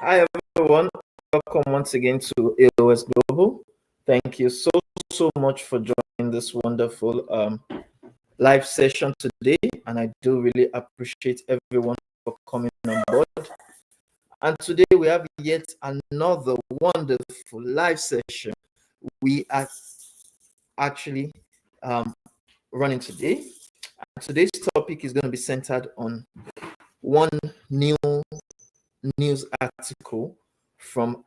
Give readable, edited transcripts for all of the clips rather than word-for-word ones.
Hi everyone, welcome once again to A.O.S Global. Thank you so much for joining this wonderful live session today, and I do really appreciate everyone for coming on board. And today we have yet another wonderful live session we are actually um, running today. And today's topic is going to be centered on one new news article from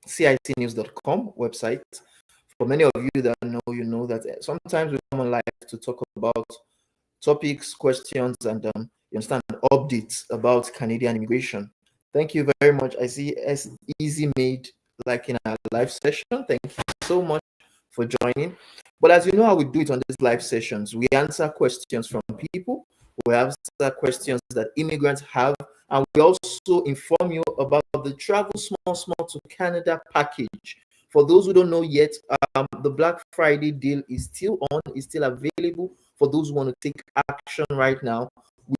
citnews.com website. For many of you that know, you know that sometimes we come on live to talk about topics, questions, and you understand updates about Canadian immigration. Thank you very much. I see as easy made like in our live session. Thank you so much for joining. But as you know how we do it on these live sessions, we answer questions from people. We answer questions that immigrants have, and we also inform you about the Travel Small to Canada package. For those who don't know yet, the Black Friday deal is still on, is still available for those who want to take action right now.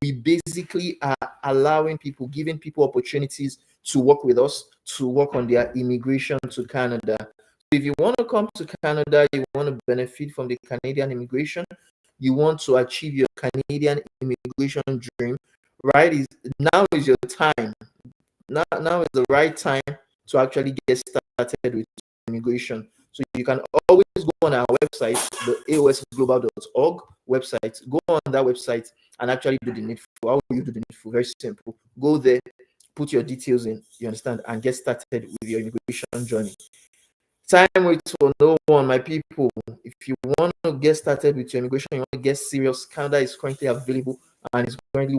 We basically are allowing people, giving people opportunities to work with us, to work on their immigration to Canada. If you want to come to Canada, you want to benefit from the Canadian immigration, you want to achieve your Canadian immigration dream, right? Now is your time. Now is the right time to actually get started with immigration. So you can always go on our website, the aosglobal.org website. Go on that website and actually do the needful. How will you do the needful? Very simple. Go there, put your details in, you understand, and get started with your immigration journey. Time waits for no one, my people. If you want to get started with your immigration, you want to get serious, Canada is currently available and is currently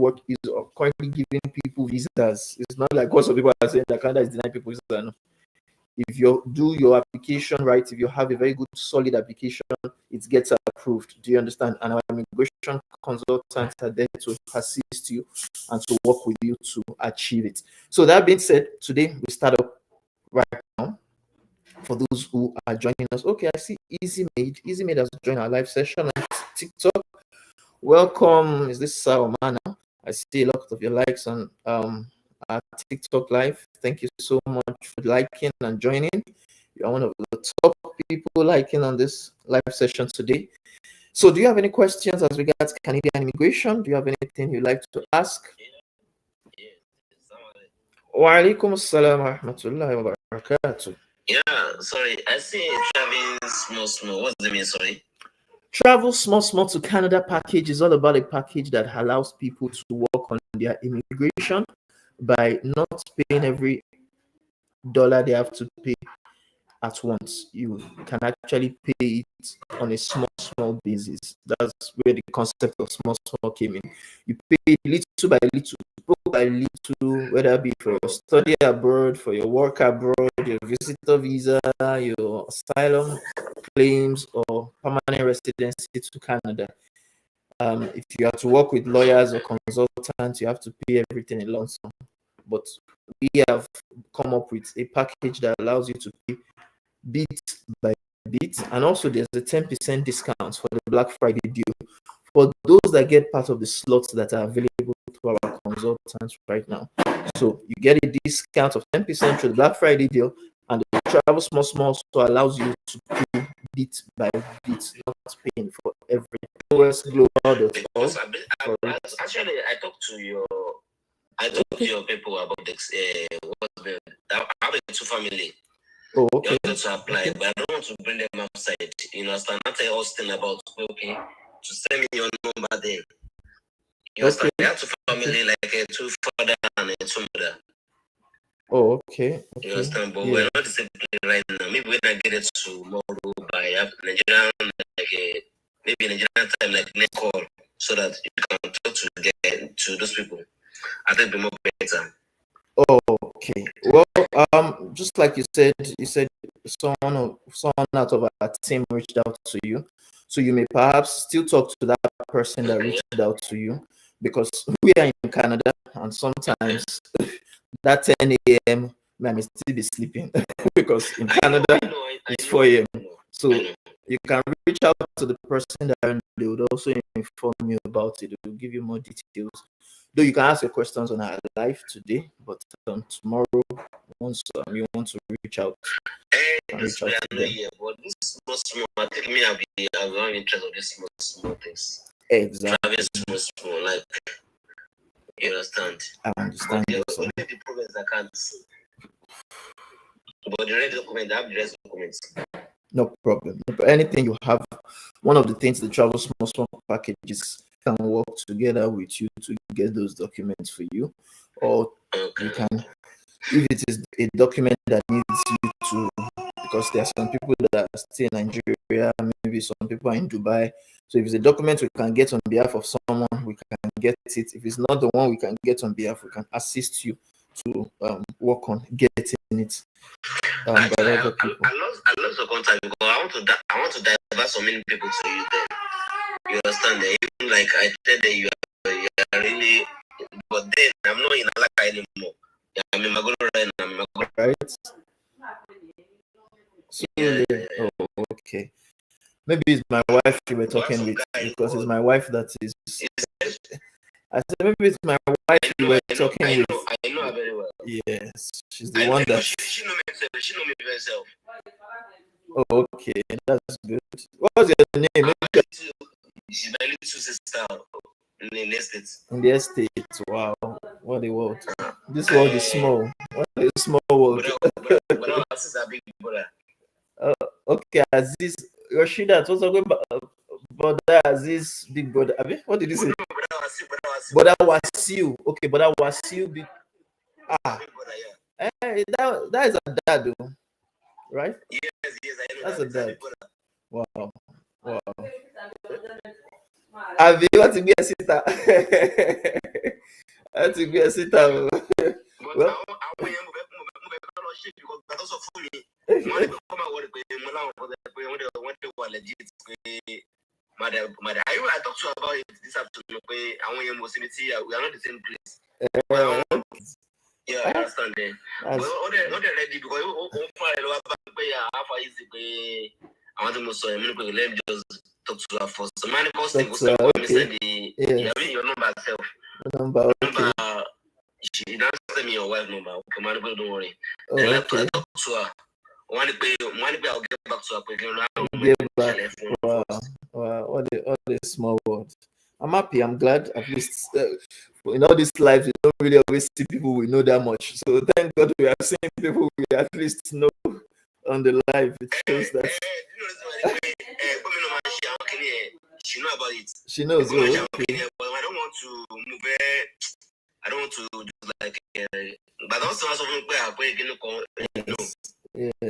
giving people visas. It's not like what some people are saying that Canada is denying people visas. No. If you do your application right, if you have a very good solid application, it gets approved. Do you understand? And our immigration consultants are there to assist you and to work with you to achieve it. So that being said, today we start up right now. For those who are joining us, okay, I see Easy Made. Easy Made has joined our live session on TikTok. Welcome. Is this Salmana? I see a lot of your likes on our TikTok live. Thank you so much for liking and joining. You are one of the top people liking on this live session today. So, do you have any questions as regards Canadian immigration? Do you have anything you'd like to ask? Wa alaikum assalam wa rahmatullahi wa barakatuh. Yeah, sorry. I see traveling small. What's the mean? Sorry. Travel small to Canada package is all about a package that allows people to work on their immigration by not paying every dollar they have to pay at once. You can actually pay it on a small basis. That's where the concept of small came in. You pay little by little, whether it be for your study abroad, for your work abroad, your visitor visa, your asylum claims, or permanent residency to Canada. If you have to work with lawyers or consultants, you have to pay everything in lump sum. But we have come up with a package that allows you to pay bit by bit, and also there's a 10% discount for the Black Friday deal for those that get part of the slots that are available to our consultants right now. So you get a discount of 10% through the Black Friday deal, and the travel small so allows you to pay bit by bit, not paying for everything. Because actually, I talked to your people about this. I have a two family. Oh, okay. They wanted to apply, but I don't want to bring them outside. You know, understand? Not tell Austin about okay to send me your number there. You understand? They have two family, like a two father and a two mother. Oh, okay. You understand? But we're not the same place right now. Maybe when I get it tomorrow by Nigerian, like maybe Nigerian time, like next call, so that you can talk to those people. I think it'll be more better. Oh, okay. Well, just like you said someone out of our team reached out to you, so you may perhaps still talk to that person that reached out to you, because we are in Canada, and sometimes that 10 a.m. I may still be sleeping because in Canada it's 4 a.m. So You can reach out to the person that they would also inform you about it. They will give you more details. Though you can ask your questions on our live today, but tomorrow, once you want to reach out, reach out to them. But this small, I think me, I've been interested in these small things. Exactly. Small, like, you understand? I understand. But only the problems I can't see. But the rest document, I have the rest documents. No problem. Anything you have, one of the things the travel small packages can work together with you to get those documents for you, or you can, if it is a document that needs you to, because there are some people that are still in Nigeria, maybe some people are in Dubai. So if it's a document we can get on behalf of someone, we can get it. If it's not the one we can get on behalf, we can assist you to work on getting it. Actually, I lost the contact because I want to divert so many people to you. Then you understand that even like I said that you are really, but then I'm not in Alaka anymore. I'm in Magoro right now. Right. So, yeah. Oh, okay. Maybe it's my wife you were talking with, because it's my wife that is. I said maybe it's my wife you were talking with. I know her very well. Yes, she's the one that. She know me very well. Oh, okay, that's good. What was your name? She's my little sister in the estate. In the estate. Wow, what a world! This world is small. What a small world. But our sister big brother. Okay, Aziz Rashida, what's going about Aziz big brother? I mean, what did you say? Brother Wasiu. Okay, brother Wasiu big. That is a dad, though, right? Yes, I know. That's a dad. Wow. Have you got to be a sister? I have to be a sister. Well, I talked to you about it this afternoon. I want you to see we are not the same place. Yeah, I understand that. But all the ready because I want to say let me just talk to her first. The money cost thing was your number self. Number. She didn't send me your wife number. Okay, man, don't worry. Then I talk to her. One day I'll get back to her. Wow, what a small world. I'm happy. I'm glad. At least in all these lives, we don't really always see people we know that much. So thank God we are seeing people we at least know on the live. It shows that. She knows about it. She knows. But I don't want to move it. I don't want to do like. But also, yes. But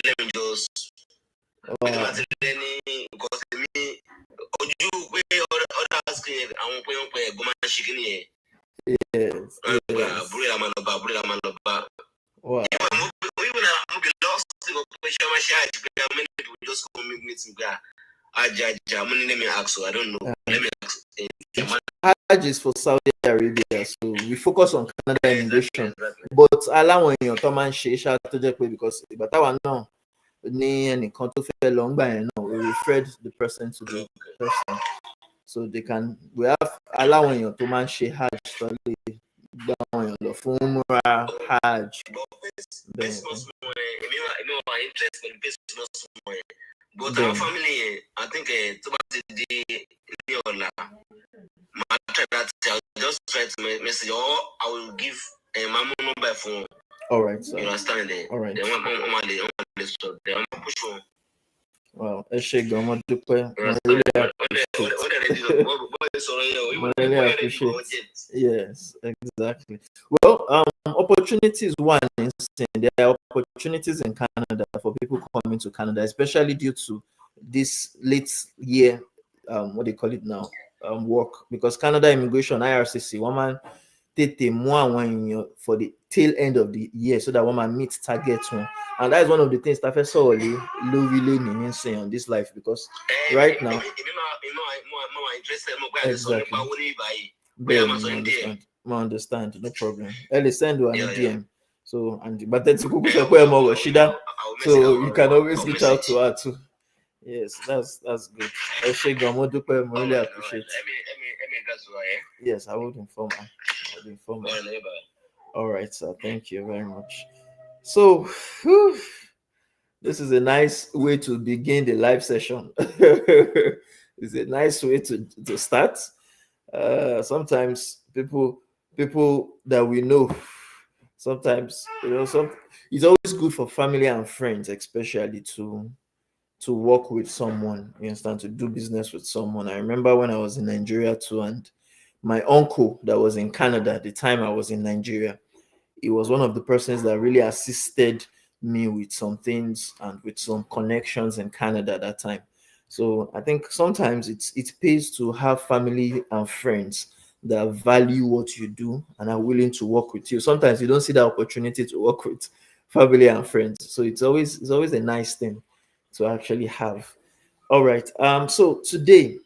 let me just. Because me, you other asking, I won't pay go man chicken here. Yes. Wow. Even I'm lost to how many people just come meet me. I don't know. Let me ask. Hajj is for Saudi Arabia, so we focus on Canada immigration. But allowing your Thomas Shesha to just because but our no anyone to feel long by we referred the person to the person. So they can we have allowing your Thomas She Hajj for the Fumra Hajj. But our family, I think I'll just try to message or I will give my number phone. All right, sir. You understand it? All right. Wow, yes, exactly. Well, opportunities one instant. There are opportunities in Canada for people coming to Canada, especially due to this late year, what they call it now, work, because Canada immigration IRCC woman for the tail end of the year so that woman meets target one. And that is one of the things that I saw really say on this life, because right now exactly. I understand, no problem. Ellie send you an DM. So and but then so you can always reach out to her too. Yes, that's good. Eshegun, mo dúpẹ́, mo really appreciate. Let me guess who I am. Yes, I would inform her. I would inform her. All right, sir. Thank you very much. So, whew, this is a nice way to begin the live session. It's a nice way to start. Sometimes people that we know, sometimes it's always good for family and friends, especially to work with someone. You understand, to do business with someone. I remember when I was in Nigeria too, and my uncle that was in Canada at the time I was in Nigeria, he was one of the persons that really assisted me with some things and with some connections in Canada at that time. So I think sometimes it pays to have family and friends that value what you do and are willing to work with you. Sometimes you don't see that opportunity to work with family and friends. So it's always a nice thing to actually have. All right. So today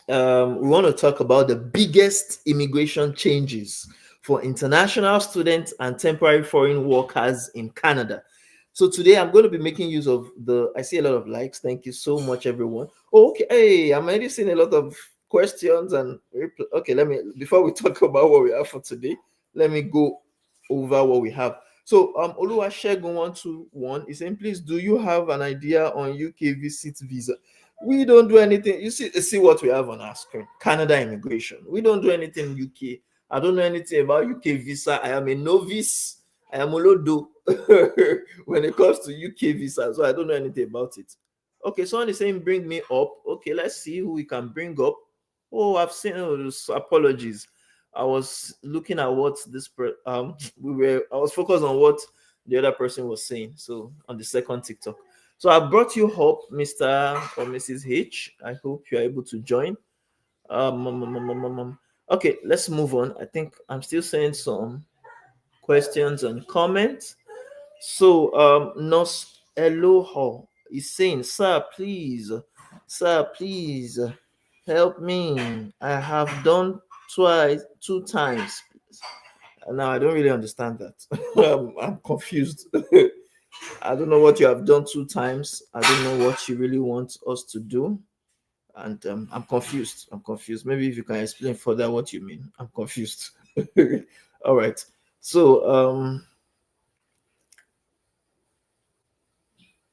we want to talk about the biggest immigration changes for international students and temporary foreign workers in Canada. So today I'm going to be making use of I see a lot of likes. Thank you so much, everyone. Oh, okay. Hey, I'm already seeing a lot of questions and okay, before we talk about what we have for today, let me go over what we have. So Oluwasegun 121 is saying, please, do you have an idea on UK visit visa? We don't do anything. You see what we have on our screen. Canada immigration. We don't do anything in UK. I don't know anything about UK visa. I am a novice. I am Olodo when it comes to UK visa. So I don't know anything about it. Okay, someone is saying bring me up. Okay, let's see who we can bring up. Oh, I've seen apologies. I was looking at what I was focused on what the other person was saying. So on the second TikTok. So I brought you up, Mr. or Mrs. H. I hope you're able to join. Okay, let's move on. I think I'm still saying some questions and comments. So Nos Eloho is saying, sir, please help me. I have done two times. Now I don't really understand that. I'm confused. I don't know what you have done two times. I don't know what you really want us to do. And I'm confused. I'm confused. Maybe if you can explain further what you mean. I'm confused. All right. So,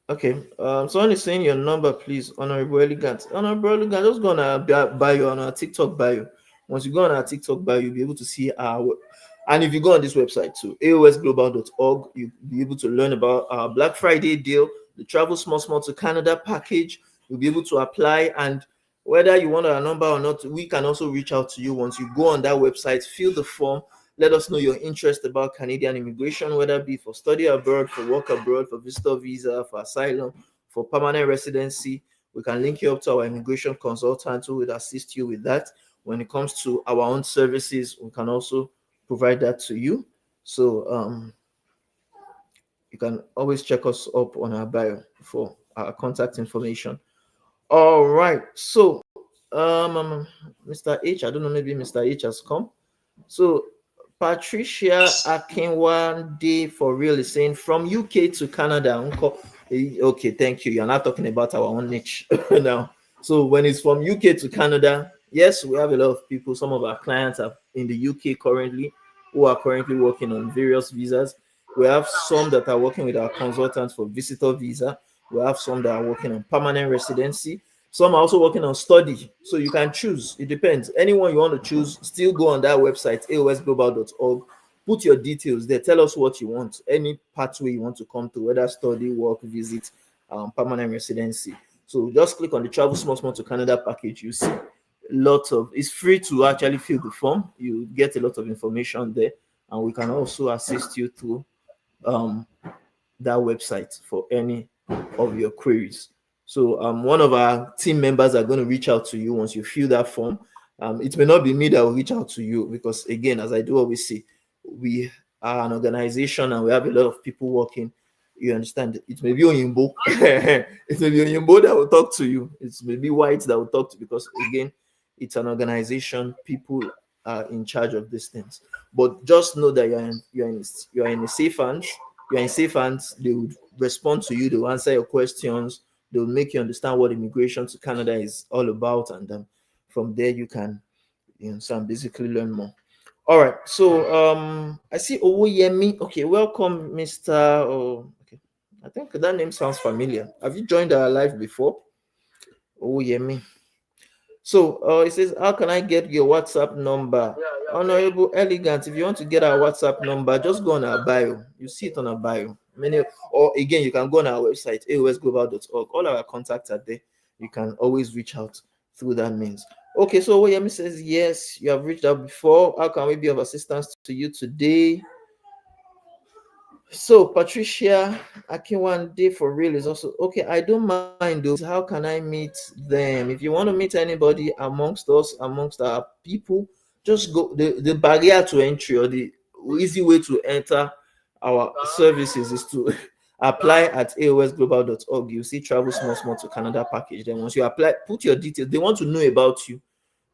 okay. Someone is saying your number, please. Honorable Elegant. Honorable Elegant, just gonna bio on our TikTok bio. Once you go on our TikTok bio, you'll be able to see our. And if you go on this website too, aosglobal.org, you'll be able to learn about our Black Friday deal, the Travel Small to Canada package. You'll be able to apply, and whether you want our number or not, we can also reach out to you once you go on that website, fill the form, let us know your interest about Canadian immigration, whether it be for study abroad, for work abroad, for visitor visa, for asylum, for permanent residency. We can link you up to our immigration consultant who will assist you with that. When it comes to our own services, we can also provide that to you. So you can always check us up on our bio for our contact information. All right. So Mr. H, I don't know, maybe Mr. H has come. So Patricia Akinwande for real is saying from UK to Canada. Okay, thank you. You're not talking about our own niche now. So when it's from UK to Canada, yes, we have a lot of people. Some of our clients are in the UK currently, who are currently working on various visas. We have some that are working with our consultants for visitor visa. We have some that are working on permanent residency. Some are also working on study. So you can choose. It depends. Anyone you want to choose, still go on that website, aosglobal.org. Put your details there. Tell us what you want. Any pathway you want to come to, whether study, work, visit, permanent residency. So just click on the Travel Small to Canada package. You see lots of, it's free to actually fill the form. You get a lot of information there. And we can also assist you through um, that website for any of your queries. So one of our team members are going to reach out to you once you fill that form. It may not be me that will reach out to you because, again, as I do always say, we are an organization and we have a lot of people working. You understand? It may be Oyinbo. It may be Oyinbo that will talk to you. It may be white that will talk to you because, again, it's an organization. People are in charge of these things. But just know that you're in a safe hands. You're in safe hands. They would respond to you. They will answer your questions. They'll make you understand what immigration to Canada is all about, and from there you can, basically learn more. All right. So I see Owoyemi. Okay, welcome, Mr. Oh, okay. I think that name sounds familiar. Have you joined our live before? Owoyemi. So it says, how can I get your WhatsApp number? Honorable Elegant, if you want to get our WhatsApp number, just go on our bio. You see it on our bio. Or again, you can go on our website, aosglobal.org. All our contacts are there. You can always reach out through that means. Okay, so Oyemi says, yes, you have reached out before. How can we be of assistance to you today? So Patricia Akinwande for real is also okay. I don't mind those. How can I meet them? If you want to meet anybody amongst us, amongst our people, just go. The barrier to entry or the easy way to enter our services is to apply at aosglobal.org. You see travel small to Canada package. Then once you apply, put your details. They want to know about you,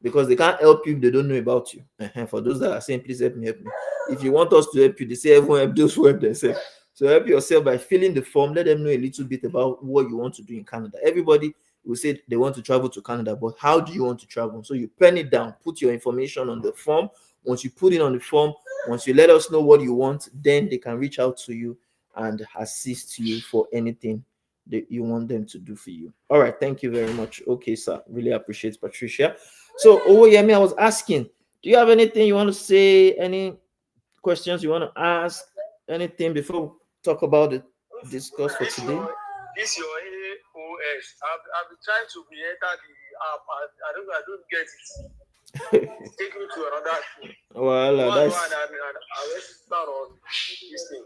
because they can't help you if they don't know about you. For those that are saying, please help me, help me. If you want us to help you, they say everyone help those who help themselves. So help yourself by filling the form. Let them know a little bit about what you want to do in Canada. Everybody will say they want to travel to Canada, but how do you want to travel? So you pen it down, put your information on the form. Once you put it on the form, once you let us know what you want, then they can reach out to you and assist you for anything that you want them to do for you. All right, thank you very much. Okay, sir. Really appreciate Patricia. So, Owoyemi, I was asking, do you have anything you want to say? Any questions you want to ask? Anything before we talk about the discuss for today? This your A.O.S. I've been trying to enter the app. I don't get it. It's taking me to another thing. Well, that's. I register on this thing.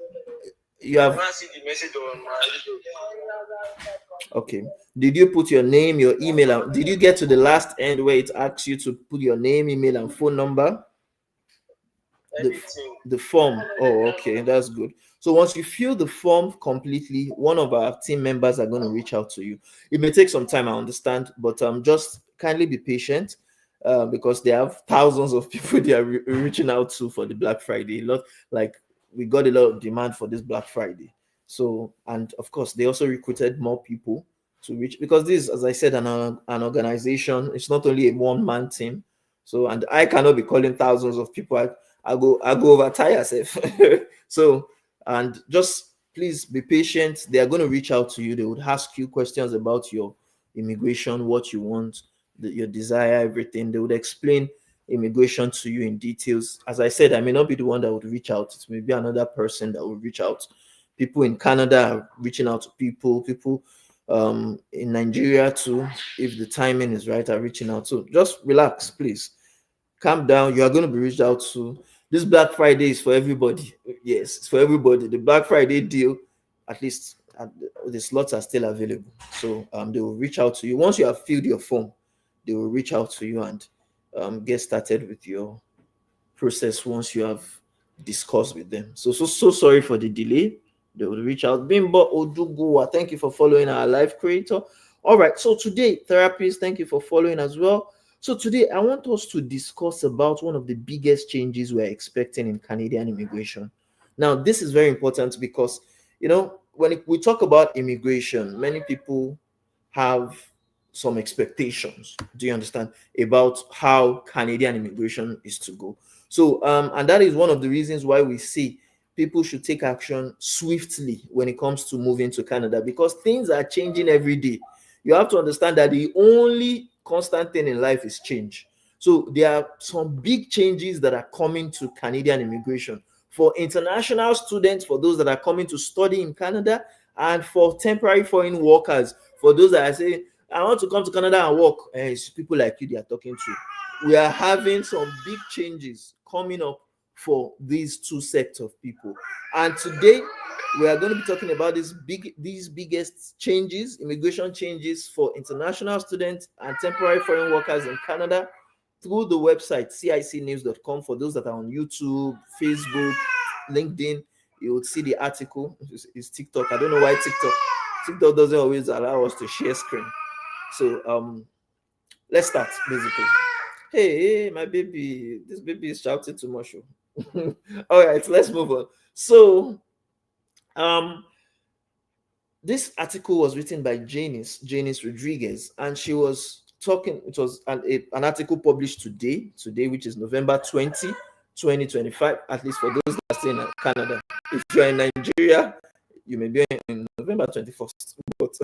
You have. I see the message on my. Okay. Did you put your name, your email? Did you get to the last end where it asks you to put your name, email, and phone number? The form. Oh, okay, that's good. So once you fill the form completely, one of our team members are going to reach out to you. It may take some time, I understand, but just kindly be patient, because they have thousands of people they are reaching out to for the Black Friday. A lot, like we got a lot of demand for this Black Friday. So, and of course, they also recruited more people to reach, because this, as I said, an organization. It's not only a one-man team. So, and I cannot be calling thousands of people. I go over tire safe. So, and just please be patient. They are going to reach out to you. They would ask you questions about your immigration, what you want, your desire, everything. They would explain immigration to you in details. As I said, I may not be the one that would reach out. It may be another person that will reach out. People in Canada are reaching out to people in Nigeria too, if the timing is right, are reaching out. So just relax, please. Calm down. You are going to be reached out to. This Black Friday is for everybody. Yes, it's for everybody. The Black Friday deal, at least the slots are still available. So they will reach out to you. Once you have filled your form, they will reach out to you and get started with your process once you have discussed with them. So sorry for the delay. They will reach out. Bimbo Oduguwa, thank you for following our live creator. All right, so today, therapists, thank you for following as well. So today, I want us to discuss about one of the biggest changes we're expecting in Canadian immigration. Now, this is very important because, when we talk about immigration, many people have some expectations, do you understand, about how Canadian immigration is to go. So, and that is one of the reasons why we see people should take action swiftly when it comes to moving to Canada, because things are changing every day. You have to understand that the only constant thing in life is change. So there are some big changes that are coming to Canadian immigration for international students, for those that are coming to study in Canada, and for temporary foreign workers, for those that are saying, I want to come to Canada and work. It's people like you they are talking to. We are having some big changes coming up for these two sets of people. And today, we are going to be talking about these biggest changes, immigration changes for international students and temporary foreign workers in Canada through the website cicnews.com. For those that are on YouTube, Facebook, LinkedIn, you would see the article. It's TikTok. I don't know why TikTok doesn't always allow us to share screen. So let's start basically. Hey, my baby, this baby is shouting too much. All right, let's move on. So this article was written by Janice Rodriguez, and she was talking. It was an article published today, which is November 2025. At least for those that are staying in Canada. If you're in Nigeria, you may be in November 21st. But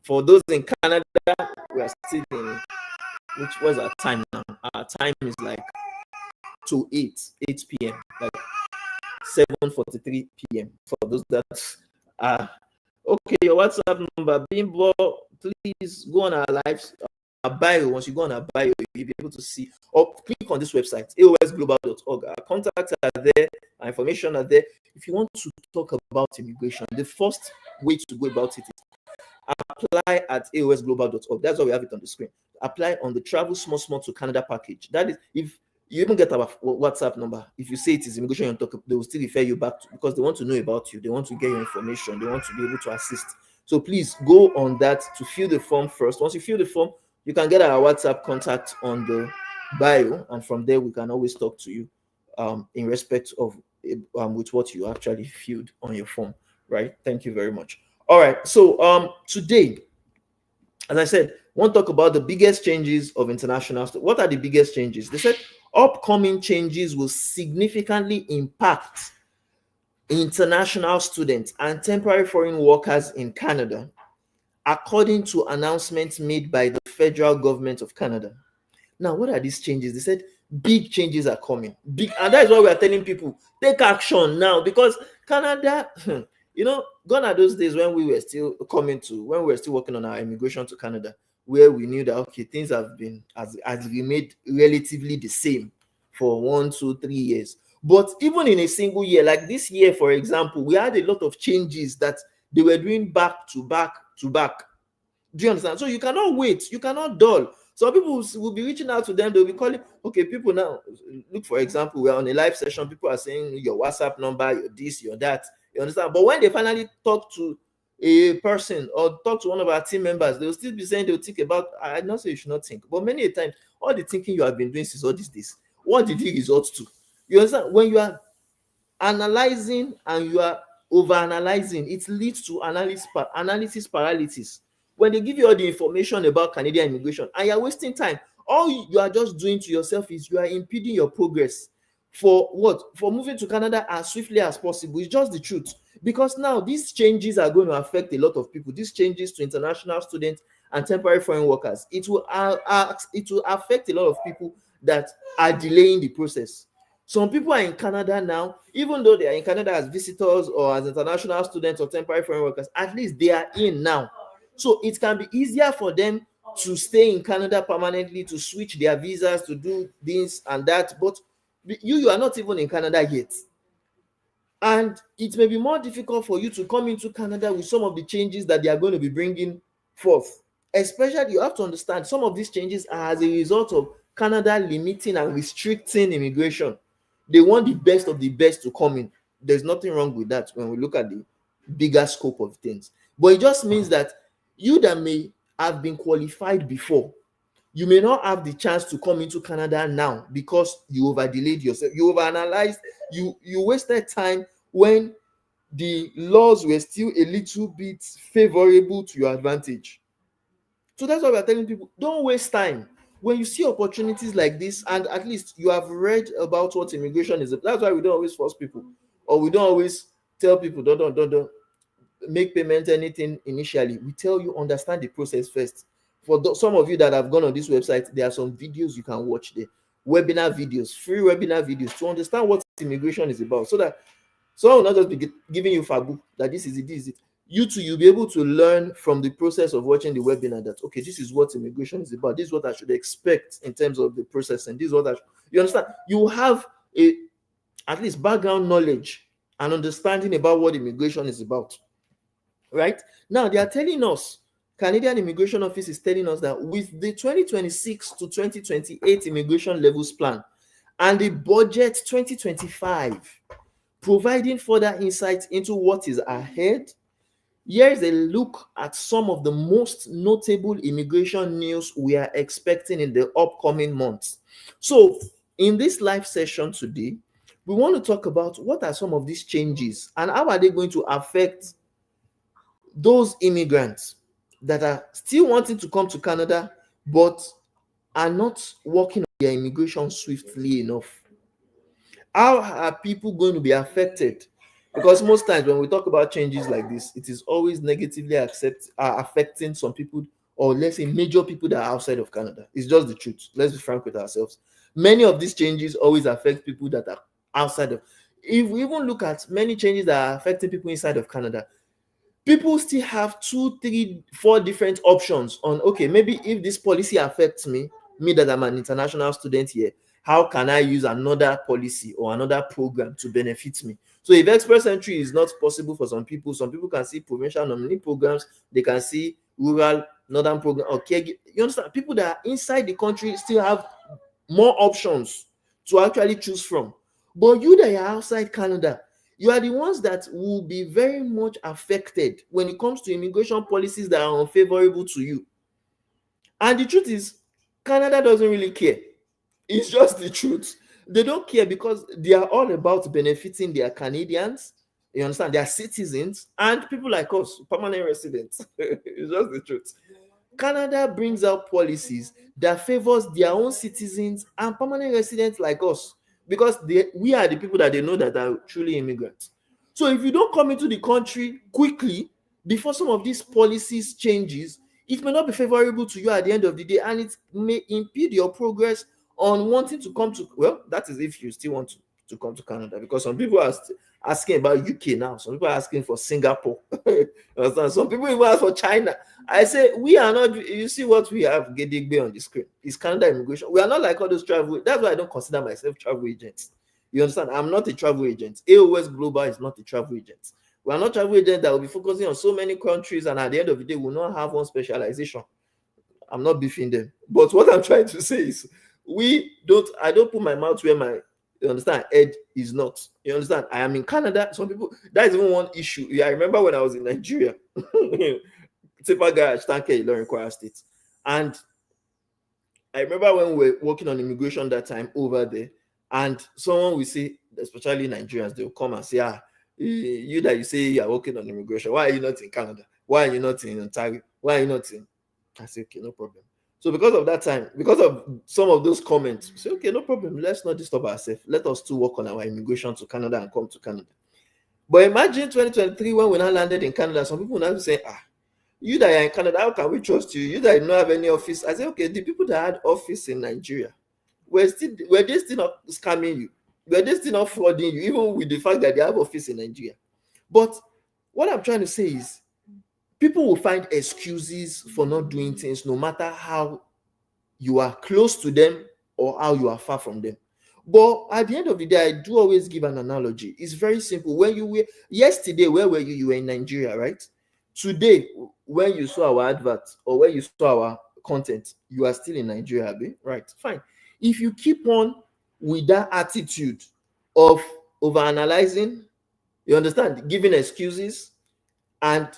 for those in Canada, we are still in, which was our time now. Our time is like to 8 p.m. Like 7:43 p.m. for those that are okay. Your WhatsApp number, Bimbo, please go on our lives. Our bio, once you go on our bio, you'll be able to see or click on this website, aosglobal.org. Our contacts are there, our information are there. If you want to talk about immigration, the first way to go about it is apply at aosglobal.org. That's why we have it on the screen. Apply on the Travel Small to Canada package. That is, if you even get our WhatsApp number, if you say it is immigration you talk, they will still refer you back to, because they want to know about you, they want to get your information, they want to be able to assist. So please go on that to fill the form first. Once you fill the form, you can get our WhatsApp contact on the bio, and from there we can always talk to you in respect of with what you actually filled on your form. Right? Thank you very much. All right. So today, as I said, I want to talk about the biggest changes of international. What are the biggest changes? They said upcoming changes will significantly impact international students and temporary foreign workers in Canada, according to announcements made by the federal government of Canada. Now, what are these changes? They said big changes are coming. Big, and that is why we are telling people take action now, because Canada, gone are those days when we were still working on our immigration to Canada, where we knew that okay, things have been as remained relatively the same for 1, 2, 3 years. But even in a single year, like this year, for example, we had a lot of changes that they were doing back to back to back. Do you understand? So you cannot wait, you cannot dull. Some people will be reaching out to them, they'll be calling. Okay, people now look, for example, we're on a live session, people are saying your WhatsApp number, your this, your that. You understand? But when they finally talk to a person or talk to one of our team members, they'll still be saying they'll think about. I not say you should not think, but many a time, all the thinking you have been doing since all these days, what did it result to? You understand? When you are analyzing and you are over analyzing, it leads to analysis paralysis. When they give you all the information about Canadian immigration and you're wasting time, all you are just doing to yourself is you are impeding your progress for what? For moving to Canada as swiftly as possible. It's just the truth. Because now these changes are going to affect a lot of people. These changes to international students and temporary foreign workers, it will affect a lot of people that are delaying the process. Some people are in Canada now, even though they are in Canada as visitors or as international students or temporary foreign workers, at least they are in now. So it can be easier for them to stay in Canada permanently, to switch their visas, to do this and that. But you are not even in Canada yet. And it may be more difficult for you to come into Canada with some of the changes that they are going to be bringing forth. Especially, you have to understand, some of these changes are as a result of Canada limiting and restricting immigration. They want the best of the best to come in. There's nothing wrong with that when we look at the bigger scope of things. But it just means that you that may have been qualified before, you may not have the chance to come into Canada now because you over delayed yourself, you over analyzed, you wasted time when the laws were still a little bit favorable to your advantage. So that's why we're telling people, don't waste time. When you see opportunities like this, and at least you have read about what immigration is, that's why we don't always force people, or we don't always tell people don't make payment anything initially. We tell you understand the process first. For some of you that have gone on this website, there are some videos you can watch there, webinar videos, free webinar videos, to understand what immigration is about, so that someone will not just be giving you fabu that this is it. You too, you'll be able to learn from the process of watching the webinar that okay, this is what immigration is about, this is what I should expect in terms of the process, and this is what you understand. You have a at least background knowledge and understanding about what immigration is about. Right now, they are telling us, Canadian Immigration Office is telling us that with the 2026 to 2028 immigration levels plan and the budget 2025 providing further insights into what is ahead, here is a look at some of the most notable immigration news we are expecting in the upcoming months. So in this live session today, we want to talk about what are some of these changes and how are they going to affect those immigrants that are still wanting to come to Canada but are not working on their immigration swiftly enough? How are people going to be affected? Because most times when we talk about changes like this, it is always negatively affecting some people, or let's say major people that are outside of Canada. It's just the truth. Let's be frank with ourselves. Many of these changes always affect people that are outside of. If we even look at many changes that are affecting people inside of Canada, people still have 2, 3, 4 different options on, okay, maybe if this policy affects me that I'm an international student here, how can I use another policy or another program to benefit me? So if express entry is not possible for some people can see provincial nominee programs, they can see rural northern program, or you understand, people that are inside the country still have more options to actually choose from. But you that are outside Canada, you are the ones that will be very much affected when it comes to immigration policies that are unfavorable to you. And the truth is, Canada doesn't really care. It's just the truth. They don't care because they are all about benefiting their Canadians, you understand, their citizens, and people like us, permanent residents. It's just the truth. Canada brings out policies that favors their own citizens and permanent residents like us, because we are the people that they know that are truly immigrants. So if you don't come into the country quickly before some of these policies changes, it may not be favorable to you at the end of the day, and it may impede your progress on wanting to come to, well, that is if you still want to come to Canada, because some people are asking about UK now. Some people are asking for Singapore. Some people even ask for China. I say we are not. You see what we have Gedigbe on the screen? It's Canada immigration. We are not like all those travel. That's why I don't consider myself travel agents. You understand? I'm not a travel agent. A.O.S Global is not a travel agent. We are not travel agents that will be focusing on so many countries, and at the end of the day, will not have one specialization. I'm not beefing them. But what I'm trying to say is, I don't put my mouth where my, you understand, head is not. You understand? I am in Canada. Some people, that is even one issue. Yeah, I remember when I was in Nigeria, Tipa Garage, Tanke, Ilorin, Kwara State. And I remember when we were working on immigration that time over there, and someone will say, especially Nigerians, they'll come and say, you that you say you're working on immigration, why are you not in Canada? Why are you not in Ontario? Why are you not in? I say, okay, no problem. So because of that time, because of some of those comments, we say, okay, no problem. Let's not disturb ourselves. Let us to work on our immigration to Canada and come to Canada. But imagine 2023 when we now landed in Canada, some people now say, you that are in Canada, how can we trust you? You that don't have any office. I say, okay, the people that had office in Nigeria, were they still not scamming you? Were they still not frauding you, even with the fact that they have office in Nigeria? But what I'm trying to say is, people will find excuses for not doing things, no matter how you are close to them or how you are far from them. But at the end of the day, I do always give an analogy. It's very simple. When you were yesterday, where were you? You were in Nigeria, right? Today, when you saw our advert or when you saw our content, you are still in Nigeria, right? Fine. If you keep on with that attitude of overanalyzing, you understand, giving excuses and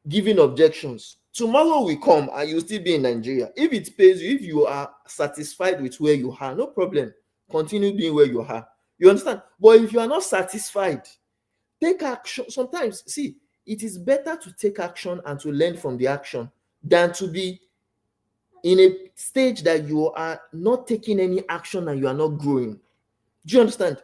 giving objections, tomorrow will come and you'll still be in Nigeria. If it pays you, if you are satisfied with where you are, no problem. Continue being where you are. You understand? But if you are not satisfied, take action. Sometimes, see, it is better to take action and to learn from the action than to be in a stage that you are not taking any action and you are not growing. Do you understand?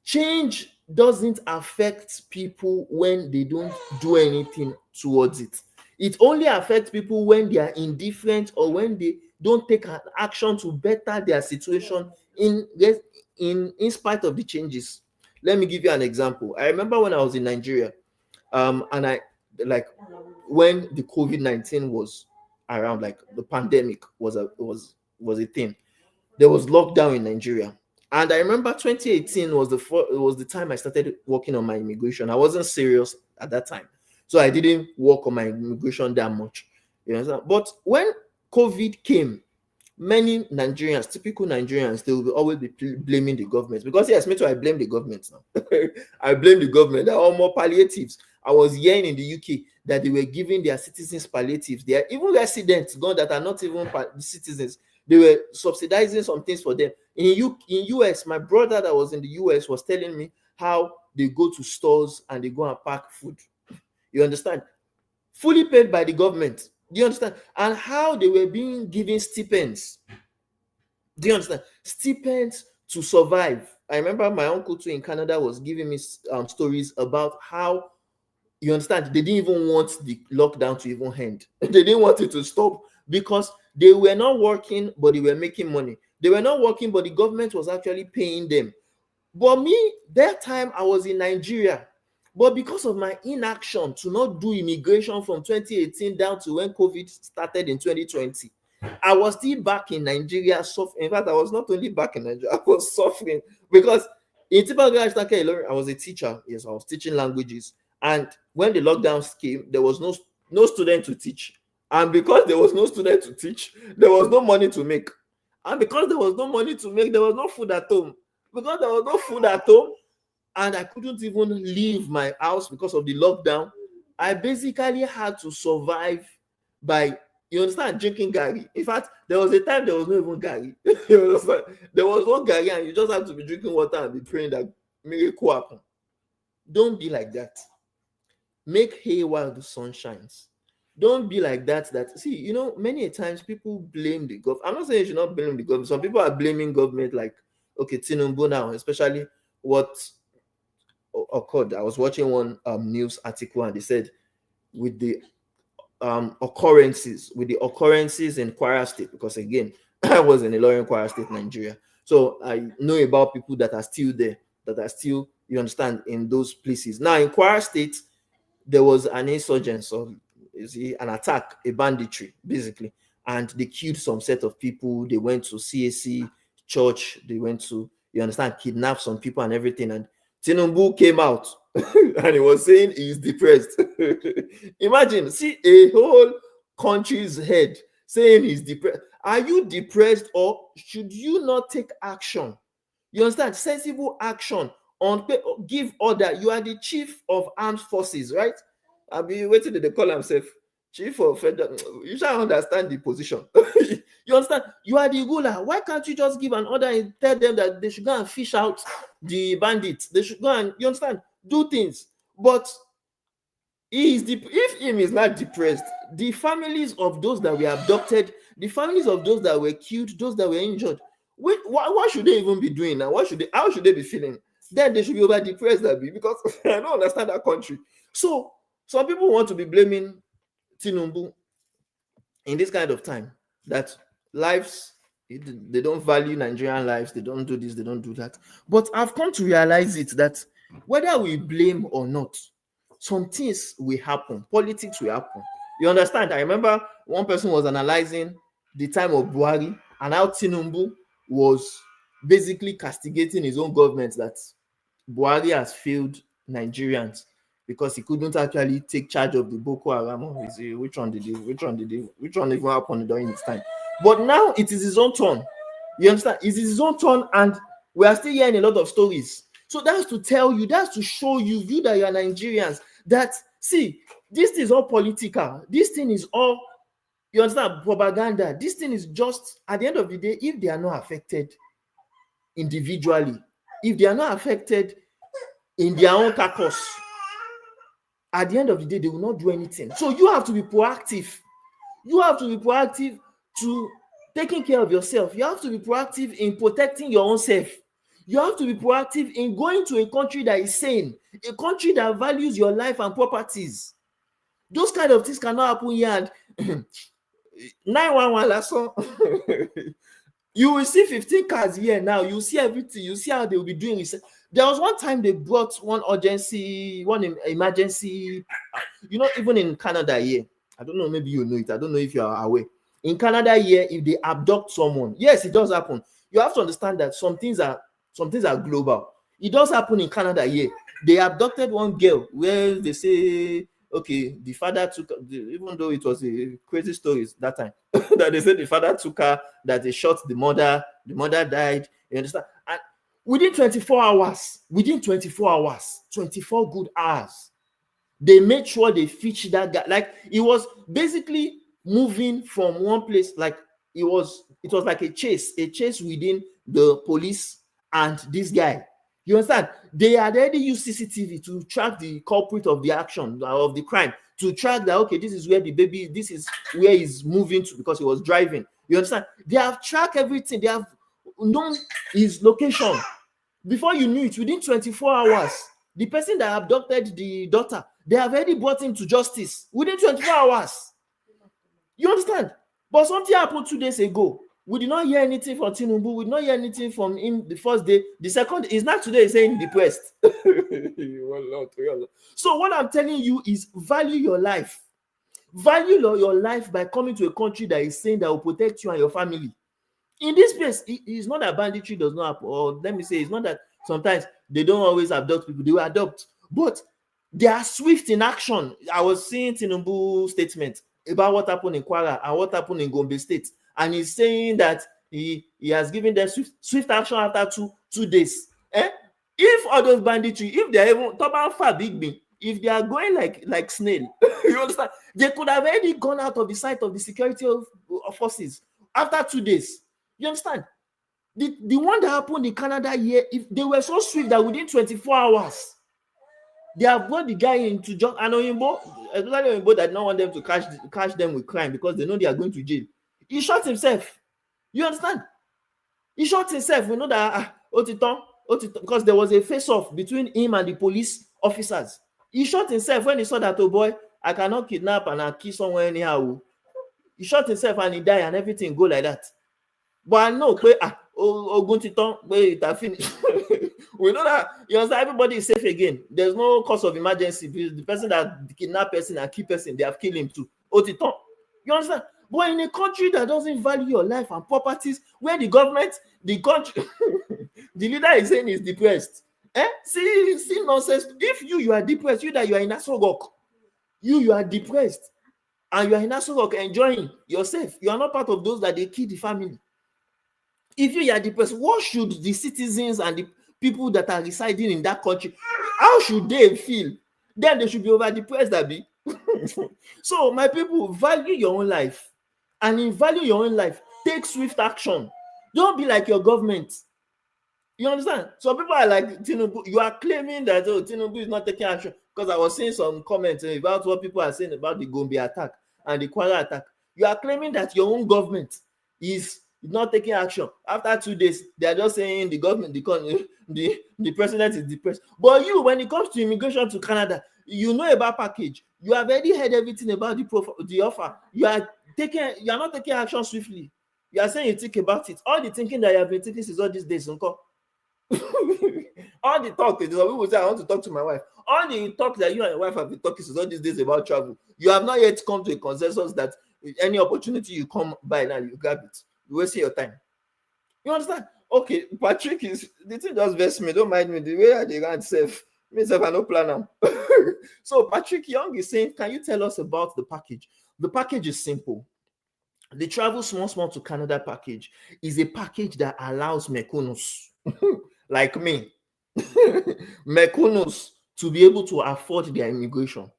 Change doesn't affect people when they don't do anything towards it. It only affects people when they are indifferent or when they don't take an action to better their situation in spite of the changes. Let me give you an example. I remember when I was in Nigeria, and I, like, when the COVID-19 was around, like the pandemic was a thing. There was lockdown in Nigeria. And I remember 2018 was the time I started working on my immigration. I wasn't serious at that time, so I didn't work on my immigration that much. You know, but when COVID came, many Nigerians, typical Nigerians, they will always be blaming the government, because yes, me too, I blame the government now. I blame the government. There are more palliatives. I was hearing in the UK that they were giving their citizens palliatives. They are even residents gone that are not even citizens. They were subsidizing some things for them. In US, my brother that was in the US was telling me how they go to stores and they go and pack food. You understand? fully paid by the government. Do you understand? And how they were being given stipends. Do you understand? Stipends to survive. I remember my uncle too in Canada was giving me stories about how, you understand, they didn't even want the lockdown to even end. They didn't want it to stop because they were not working, but they were making money. They were not working, but the government was actually paying them. But me, that time I was in Nigeria. But because of my inaction to not do immigration from 2018 down to when COVID started in 2020, I was still back in Nigeria suffering. In fact, I was not only back in Nigeria, I was suffering because in typical I was a teacher. Yes, I was teaching languages. And when the lockdowns came, there was no student to teach. And because there was no student to teach, there was no money to make. And because there was no money to make, there was no food at home. Because there was no food at home, and I couldn't even leave my house because of the lockdown, I basically had to survive by, you understand, drinking gari. In fact, there was a time there was no even gari. You understand? There was no gari, and you just have to be drinking water and be praying that miracle happen. Don't be like that. Make hay while the sun shines. Don't be like that. See, many times people blame the government. I'm not saying you should not blame the government. Some people are blaming government, like, okay, Tinubu now, especially what occurred. I was watching one news article, and they said with the occurrences in Kwara State, because again, I was in Ilorin, Kwara State, Nigeria. So I know about people that are still there, that are still, you understand, in those places. Now in Kwara State, there was an insurgence, or an attack, a banditry, basically, and they killed some set of people. They went to CAC church. They went to, you understand, kidnap some people and everything. And Tinubu came out and he was saying he's depressed. Imagine, see a whole country's head saying he's depressed. Are you depressed, or should you not take action? You understand? Sensible action on give order. You are the chief of armed forces, right? I'll be waiting. They call himself chief of federal. You should understand the position. You understand? You are the ruler. Why can't you just give an order and tell them that they should go and fish out the bandits? They should go and, you understand, do things. But if him is not depressed, the families of those that were abducted, the families of those that were killed, those that were injured, what should they even be doing now? How should they be feeling? Then they should be over depressed, because I don't understand that country. So some people want to be blaming Tinubu in this kind of time, that lives, they don't value Nigerian lives, they don't do this, they don't do that. But I've come to realize it, that whether we blame or not, some things will happen, politics will happen. You understand? I remember one person was analyzing the time of Buhari and how Tinubu was basically castigating his own government, that Buhari has failed Nigerians because he couldn't actually take charge of the Boko Haram. Which one even happened during his time? But now it is his own turn. You understand? It is his own turn, and we are still hearing a lot of stories. So that's to tell you, that's to show you that you are Nigerians, that, see, this is all political. This thing is all, you understand, propaganda. This thing is just, at the end of the day, if they are not affected individually, if they are not affected in their own caucus, at the end of the day, they will not do anything. So you have to be proactive. You have to be proactive to taking care of yourself. You have to be proactive in protecting your own self. You have to be proactive in going to a country that is sane, a country that values your life and properties. Those kind of things cannot happen here. And 911 last one. You will see 15 cars here now. You see everything. You see how they will be doing research. There was one time they brought one emergency, even in Canada here. I don't know, maybe you know it. I don't know if you are aware. In Canada here, if they abduct someone, yes, it does happen. You have to understand that some things are global. It does happen in Canada here. They abducted one girl where they say, okay, the father took, even though it was a crazy story that time, that they said the father took her, that they shot the mother died. You understand? And within 24 hours, 24 good hours, they made sure they fetched that guy. Like, it was basically moving from one place, like it was like a chase within the police and this guy. You understand? They had already used CCTV to track the culprit of the action, of the crime. to track that, okay, this is where the baby, this is where he's moving to because he was driving. You understand? They have tracked everything. They have known his location. Before you knew it, within 24 hours, the person that abducted the daughter, they have already brought him to justice within 24 hours. You understand? But something happened 2 days ago. We did not hear anything from Tinubu. We did not hear anything from him the first day. The second is not today saying depressed. So what I'm telling you is value your life. Value your life by coming to a country that is saying that will protect you and your family. In this place, it's not that banditry does not happen, or let me say, it's not that sometimes they don't always abduct people. They will adopt, but they are swift in action. I was seeing Tinubu statement about what happened in Kwara and what happened in Gombe State, and he's saying that he has given them swift action after 2 days. If all those banditry, if they're even talk about far big, if they are going like snail, you understand, they could have already gone out of the sight of the security of forces after 2 days. You understand? The one that happened in Canada here, if they were so swift that within 24 hours, they have brought the guy into just an Oyinbo, especially Oyinbo that don't want them to catch them with crime because they know they are going to jail. He shot himself. You understand? He shot himself. We know that because there was a face-off between him and the police officers. He shot himself when he saw that, oh boy, I cannot kidnap and I'll kill someone anyhow. He shot himself and he died and everything go like that. But I know Ogun Titan, it has finished. We know that, you understand, everybody is safe again. There's no cause of emergency. The person that kidnap person and kill person, they have killed him too. Otiton. You understand? But in a country that doesn't value your life and properties, where the government, the country, the leader is saying is depressed. See nonsense. If you are depressed, you are in Asogok, you are depressed, and you are in Asogok enjoying yourself. You are not part of those that they kill the family. If you are depressed, what should the citizens and the people that are residing in that country, how should they feel? Then they should be over depressed, Abi. So my people, value your own life, and in value your own life, take swift action. Don't be like your government. You understand? So people are like, Tinubu, you are claiming that Tinubu is not taking action, because I was seeing some comments about what people are saying about the Gombe attack and the Kwara attack. You are claiming that your own government is not taking action. After 2 days, they are just saying the government, the president is depressed. But you, when it comes to immigration to Canada, you know about package. You have already heard everything about the offer. You are not taking action swiftly. You are saying you think about it. All the thinking that you have been thinking since all these days, uncle. All the talk, some people say, I want to talk to my wife. All the talk that you and your wife have been talking since all these days about travel, you have not yet come to a consensus that any opportunity you come by now, you grab it. You waste your time. You understand? Okay, Patrick is the thing just vex me. Don't mind me. The way I ran safe, myself, I no plan now. So Patrick Young is saying, can you tell us about the package? The package is simple. The Travel Small to Canada package is a package that allows Mekonos like me, Mekonos, to be able to afford their immigration.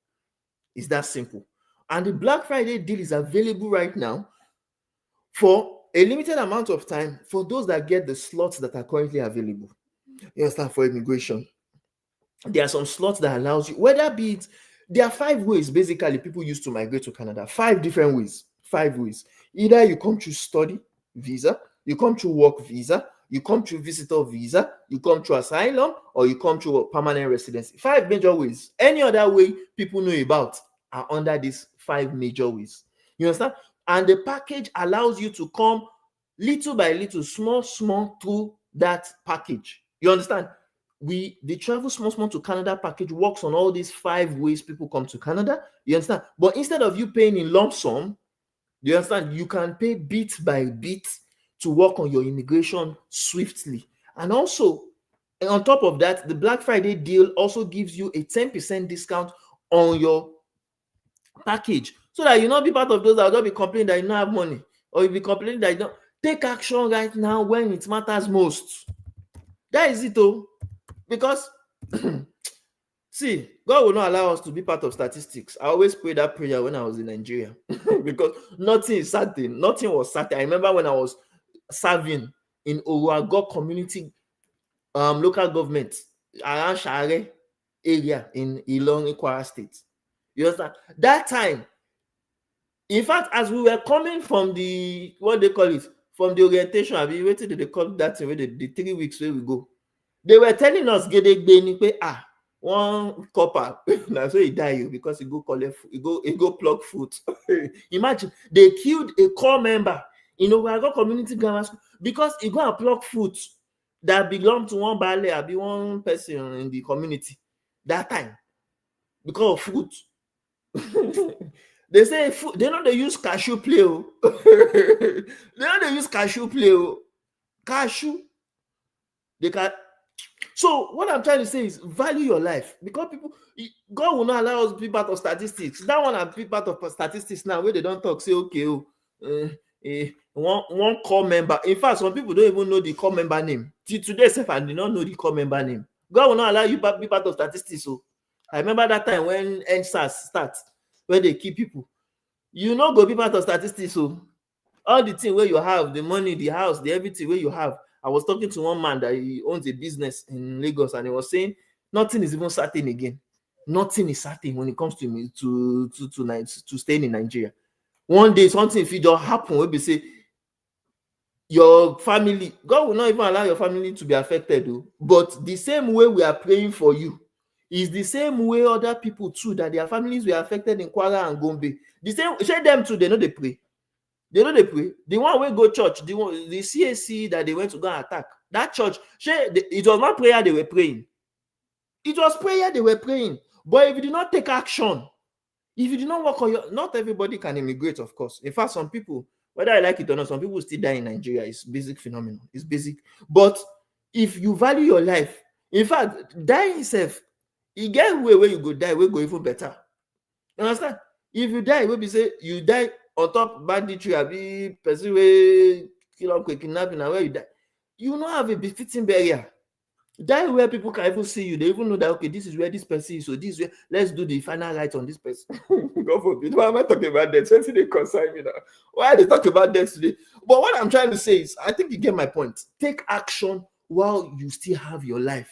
It's that simple. And the Black Friday deal is available right now for a limited amount of time for those that get the slots that are currently available. You understand? For immigration, there are some slots that allows you, whether be it, there are 5 ways basically people used to migrate to Canada. 5 different ways. 5 ways. Either you come through study visa, you come through work visa, you come through visitor visa, you come through asylum, or you come through permanent residency. 5 major ways. Any other way people know about are under these 5 major ways. You understand? And the package allows you to come little by little, small through that package. You understand? The Travel Small to Canada package works on all these 5 ways people come to Canada. You understand? But instead of you paying in lump sum, you understand, you can pay bit by bit to work on your immigration swiftly. And also, on top of that, the Black Friday deal also gives you a 10% discount on your package, so that you not be part of those that will not be complaining that you don't have money, or you be complaining that you don't. Take action right now when it matters most. That is it, though. Because see, God will not allow us to be part of statistics. I always pray that prayer when I was in Nigeria because nothing is certain. Nothing was certain. I remember when I was serving in Oruago community local government around Share area in Ilorin, Kwara State. You understand? That time, in fact, as we were coming from the, what they call it, from the orientation, I mean, waiting they call that thing, the 3 weeks where we go. They were telling us, one copper, now so he die because he go collect, he go pluck fruit. Imagine they killed a core member in Owago Community Grammar School because he go and pluck fruit that belonged to one baale or be one person in the community that time because of fruit. They say they know they use cashew play. They know they use cashew play. Cashew. They can. So what I'm trying to say is value your life, because God will not allow us to be part of statistics. That one and be part of statistics now where they don't talk. Say okay, one core member. In fact, some people don't even know the core member name. Till today, self, and they don't know the core member name. God will not allow you to be part of statistics. So I remember that time when NSAS starts, where they keep people. You know, go be part of statistics. So all the thing where you have, the money, the house, the everything where you have. I was talking to one man that he owns a business in Lagos, and he was saying nothing is even certain again. Nothing is certain when it comes to staying in Nigeria. One day something if it just happen, we be say your family, God will not even allow your family to be affected though. But the same way we are praying for you is the same way other people too, that their families were affected in Kwara and Gombe. The same, share them too, they know they pray. They know they pray. The one wey go church, the CAC that they went to go and attack, that church, it was not prayer they were praying. It was prayer they were praying. But if you did not take action, if you did not work on your, not everybody can immigrate, of course. In fact, some people, whether I like it or not, some people still die in Nigeria. It's basic phenomenon. It's basic. But if you value your life, in fact, dying itself, e get way where you go die, wey go even better. You understand? If you die, wey be say you die on top banditry, abi person wey kill am quick kidnapping, and where you die, you no have a befitting burial. Die where people can even see you. They even know that, okay, this is where this person is. So this is where, let's do the final right on this person. God forbid. Why am I talking about death? Something they concern me now. Why are they talking about death today? But what I'm trying to say is, I think you get my point. Take action while you still have your life.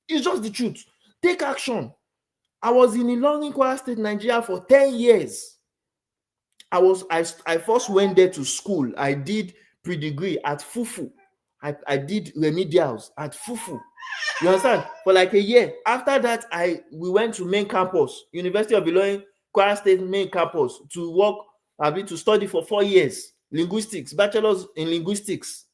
It's just the truth. Take action. I was in Ilorin, Kwara State, Nigeria for 10 years. I first went there to school. I did pre-degree at Fufu. I did remedials at Fufu. You understand? For like a year. After that, we went to main campus, University of Ilorin, Kwara State main campus, to work, to study for 4 years. Linguistics, bachelor's in linguistics.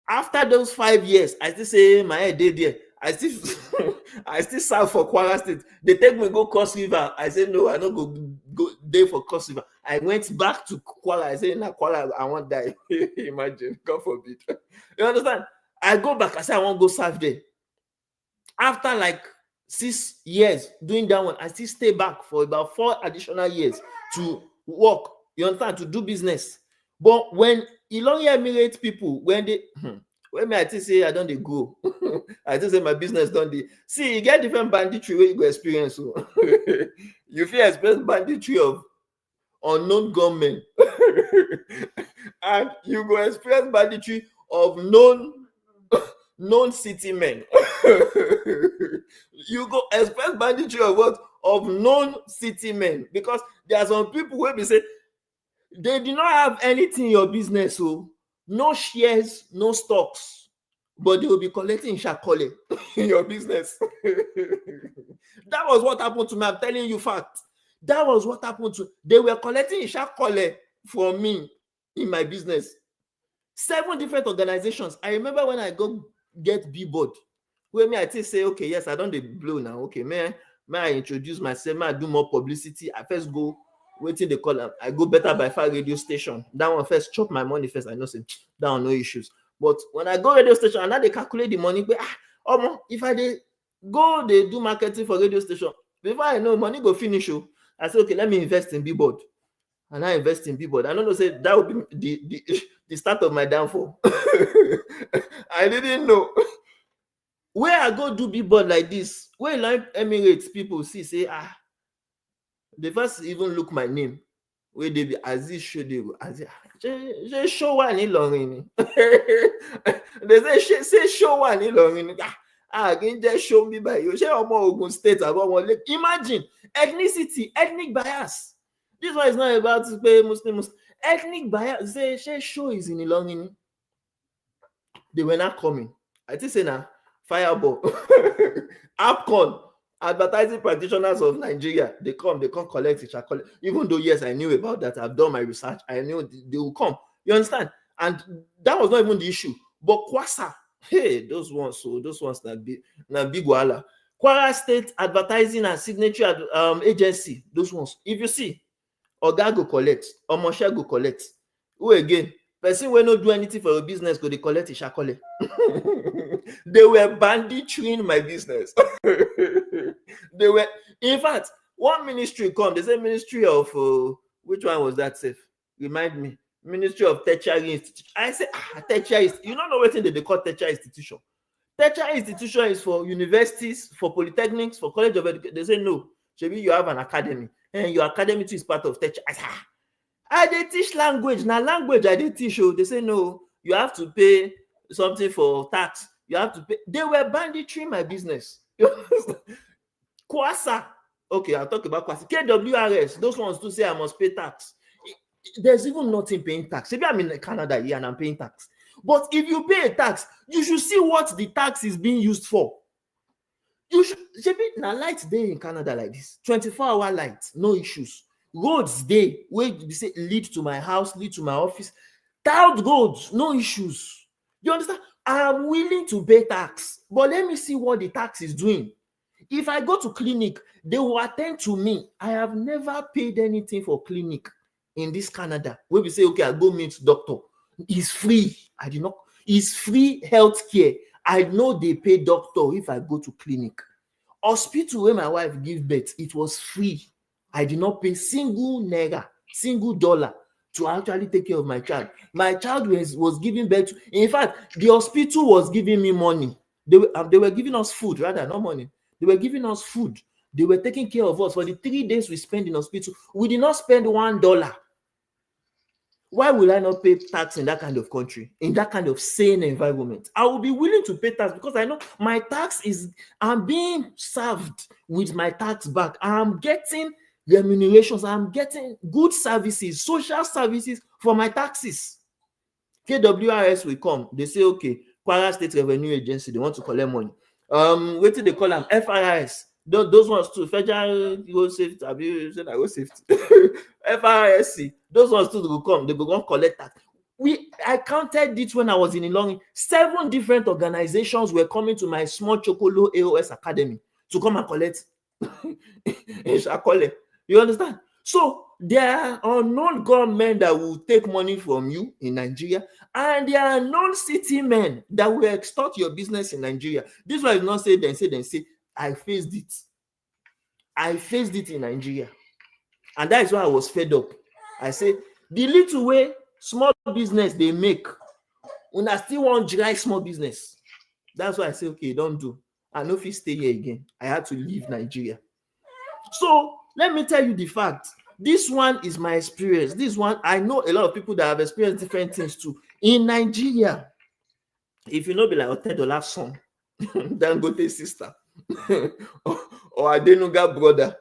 After those 5 years, I still say my head did there. I still serve for Kwara State. They take me go Cross River. I say no, I don't go there for Cross River. I went back to Kwara. I say, nah, Kwara, I won't die. Imagine, God forbid. You understand? I go back. I say I won't go serve there. After like 6 years doing that one, I still stay back for about 4 additional years to work. You understand? To do business. But when Ilorin Emirates people, when me I think say I don't dey go, I think say my business don't dey. See, you get different banditry where you go experience. So you feel experience banditry of unknown gunmen, and you go experience banditry of known city men. You go experience banditry of what? Of known city men, because there are some people where be say they do not have anything in your business, so no shares, no stocks, but they will be collecting shakole in your business. That was what happened to me. I'm telling you fact. That was what happened to. They were collecting shakole from me in my business. 7 different organizations. I remember when I go get billboard, where me I think say, okay, yes, I don't blow now. Okay, may I introduce myself? May I do more publicity? I first go. Waiting they call them. I go Better by Far radio station. That one first chop my money first. I know say that one no issues. But when I go radio station, and now they calculate the money. But if I they do marketing for radio station, before I know money go finish. I say, okay, let me invest in billboard. And I invest in billboard. I don't know, say that would be the start of my downfall. I didn't know. Where I go do billboard like this, where like Emirates people see say they first even look my name, where they be Aziz Shode, Aziz show one in Ilorin. They say show one in Ilorin. Can just show me by you. Share more Ogun State about one. Imagine ethnicity, ethnic bias. This one is not about to pay Muslim. Ethnic bias. Say show is in Ilorin. They were not coming. I think say now fireball, APCON, advertising practitioners of Nigeria. They come collect it. Even though yes, I knew about that. I've done my research. I knew they will come. You understand? And that was not even the issue. But Kwasa, hey, those ones that big wala. Kwara State Advertising and Signature Agency. Those ones. If you see, Oga go collect, Omoshe go collect. Who again? Person wey no do anything for your business go dey collect ishakole. They were banditrying my business. They were, in fact, one ministry come. They say Ministry of which one was that? Safe? Remind me. Ministry of Tertiary Institution. I say tertiary. You don't know what they call tertiary institution. Tertiary institution is for universities, for polytechnics, for college of education. They say no. Maybe you have an academy, and your academy too is part of tertiary. I dey teach language. Now language I dey teach. They say no. You have to pay something for tax. You have to pay. They were banditry my business. Kwasa. Okay, I'll talk about Kwasa. KWRS. Those ones to say I must pay tax. There's even nothing paying tax. Maybe I'm in Canada here and I'm paying tax. But if you pay a tax, you should see what the tax is being used for. You should. Now light day in Canada like this, 24-hour light, no issues. Roads day where you say lead to my house, lead to my office. Tiled roads, no issues. You understand? I'm willing to pay tax, but let me see what the tax is doing. If I go to clinic, they will attend to me. I have never paid anything for clinic in this Canada. Where we say, okay, I go meet doctor. It's free. I did not. It's free healthcare. I know they pay doctor if I go to clinic. Hospital where my wife give birth, it was free. I did not pay single naira, single dollar to actually take care of my child. My child was giving birth to, in fact, the hospital was giving me money. They were giving us food, rather, not money. They were giving us food. They were taking care of us for the 3 days we spent in hospital. We did not spend $1. Why will I not pay tax in that kind of country, in that kind of sane environment? I will be willing to pay tax because I know my tax I'm being served with my tax back. I'm getting remunerations. I'm getting good services, social services for my taxes. KWRS will come. They say, okay, Kwara State Revenue Agency, they want to collect money. What do they call them? FRS. Those ones too. Federal Road Safety. FRSC. Those ones too will come. They go collect that. I counted it when I was in Ilorin. 7 different organizations were coming to my small Chokolo A.O.S Academy to come and collect. You understand? So there are unknown government that will take money from you in Nigeria, and there are non-city men that will extort your business in Nigeria. This one is not say. I faced it. I faced it in Nigeria, and that is why I was fed up. I say the little way small business they make, when I still want dry small business. That's why I say, okay, don't do. I know if you stay here again, I had to leave Nigeria. So let me tell you the fact. This one is my experience. This one, I know a lot of people that have experienced different things too. In Nigeria, if you know, be like $10 son, Dangote sister, or Adenuga brother,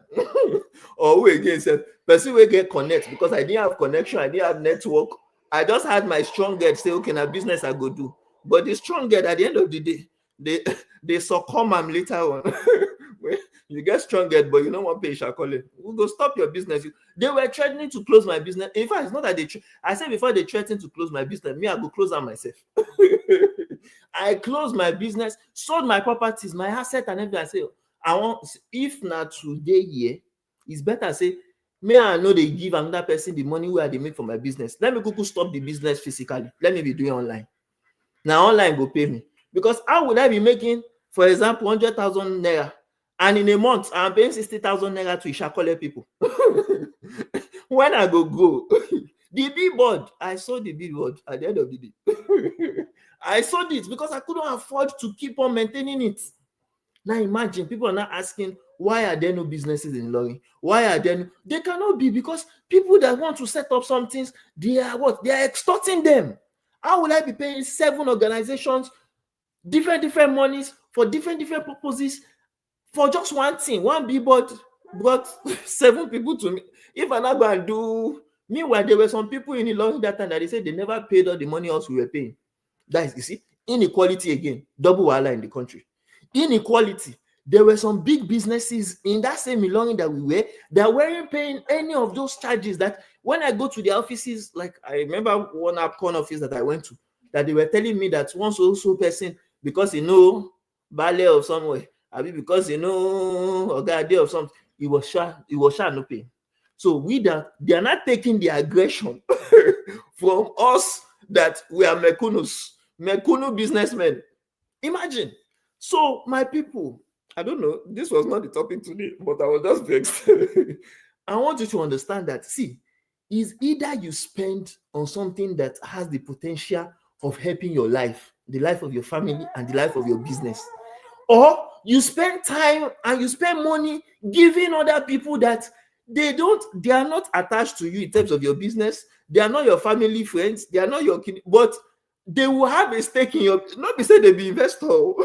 or who again said, person will get connect because I didn't have connection, I didn't have network. I just had my strong head say, okay, now business I go do. But the strong head at the end of the day, they succumb am later on. You get strong head, but you don't want to pay Shakole. We'll go stop your business. They were threatening to close my business. In fact, it's not that I said before they threatened to close my business, me, I go close am myself. I closed my business, sold my properties, my asset, and everything. I say, I want, if not today here, it's better say, me, I know they give another person the money where they make for my business. Let me go stop the business physically. Let me be doing online. Now online go pay me. Because how would I be making, for example, 100,000 naira? And in a month, I'm paying 60,000 naira to Ishakole people. When I go, the billboard, I sold the billboard at the end of the day. I sold it because I couldn't afford to keep on maintaining it. Now imagine, people are not asking, why are there no businesses in Ilorin? Why are there no? They cannot be, because people that want to set up some things, they are what? They are extorting them. How will I be paying 7 organizations different monies for different purposes, for just one thing. One billboard brought 7 people to me. If I not go and do, meanwhile there were some people in the long that time that they said they never paid all the money else we were paying. That is, you see, inequality again, double wahala in the country. Inequality. There were some big businesses in that same Ilorin that we were that weren't paying any of those charges. That when I go to the offices, like I remember one APCON office that I went to, that they were telling me that one so person, because ballet of somewhere, I mean because Oga Ade of something, it was sha no pay. So they are not taking the aggression from us that we are Mekunu businessmen. Imagine. So my people, I don't know, this was not the topic today, but I was just vexed. I want you to understand that, see, is either you spend on something that has the potential of helping your life, the life of your family, and the life of your business, or you spend time and you spend money giving other people that they are not attached to you in terms of your business, they are not your family friends, they are not your kid, but they will have a stake in your, not be say they be investor. Boy,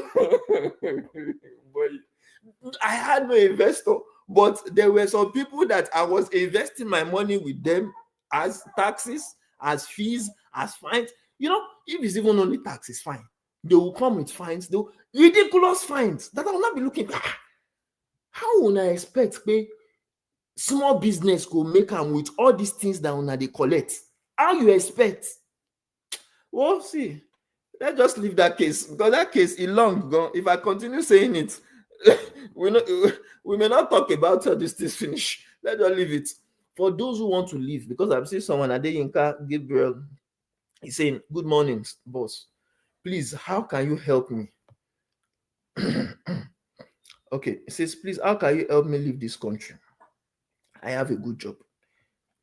I had no investor, but there were some people that I was investing my money with them as taxes, as fees, as fines. If it's even only taxes, fine. They will come with fines, ridiculous fines that I will not be looking. How will I expect pay small business go make am with all these things that una dey collect? How you expect? Well, see, let's just leave that case, because that case is long gone. If I continue saying it, we may not talk about all these things finish. Let's just leave it. For those who want to leave, because I'm seeing someone, Adeyinka Gabriel, he's saying, "Good morning, boss. Please, how can you help me?" Okay, it says, "Please, how can you help me leave this country? I have a good job."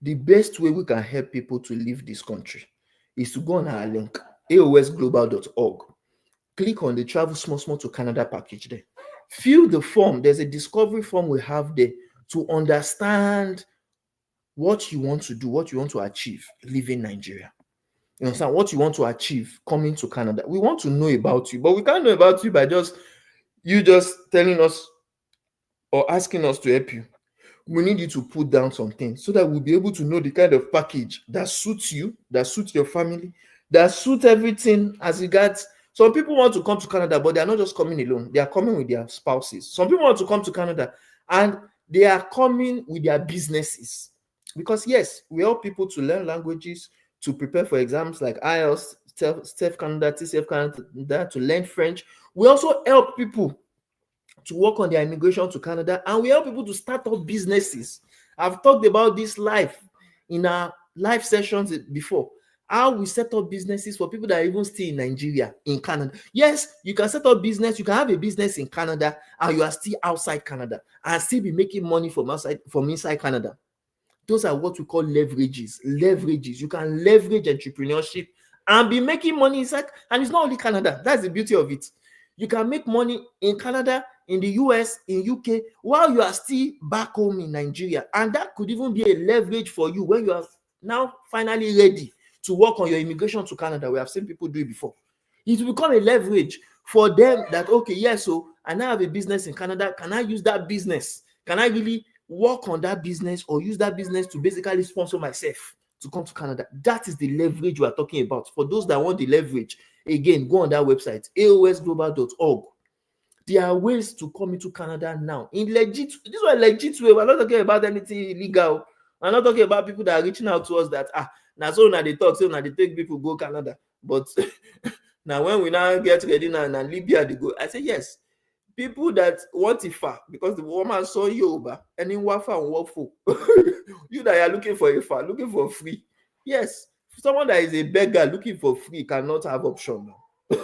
The best way we can help people to leave this country is to go on our link, aosglobal.org. Click on the travel small to Canada package there. Fill the form. There's a discovery form we have there to understand what you want to do, what you want to achieve leaving Nigeria. You understand what you want to achieve coming to Canada. We want to know about you, but we can't know about you by just telling us or asking us to help you. We need you to put down some things so that we'll be able to know the kind of package that suits you, that suits your family, that suits everything as regards. Some people want to come to Canada, but they are not just coming alone. They are coming with their spouses. Some people want to come to Canada and they are coming with their businesses. Because yes, we help people to learn languages, to prepare for exams like A.O.S, TCF Canada, TCF Canada, to learn French. We also help people to work on their immigration to Canada, and we help people to start up businesses. I've talked about this live in our live sessions before, how we set up businesses for people that are even still in Nigeria, in Canada. Yes, you can set up business, you can have a business in Canada and you are still outside Canada and still be making money from inside Canada. Those are what we call leverages. You can leverage entrepreneurship and be making money inside, and it's not only Canada. That's the beauty of it. You can make money in Canada, in the US, in UK, while you are still back home in Nigeria. And that could even be a leverage for you when you are now finally ready to work on your immigration to Canada. We have seen people do it before. It will become a leverage for them that, okay, yes, so I now have a business in Canada. Can I use that business? Can I really work on that business or use that business to basically sponsor myself to come to Canada? That is the leverage we are talking about. For those that want the leverage, again, go on that website, aosglobal.org. There are ways to come into Canada now in legit. This is a legit way. We're not talking about anything illegal. We're not talking about people that are reaching out to us that now so now they talk, so now they take people go Canada. But now when we now get ready now and Libya they go, I say yes. People that want Ifa, because the woman saw Yoruba and in Wafa and Wafo. You that are looking for Ifa, looking for free. Yes, someone that is a beggar looking for free cannot have option now.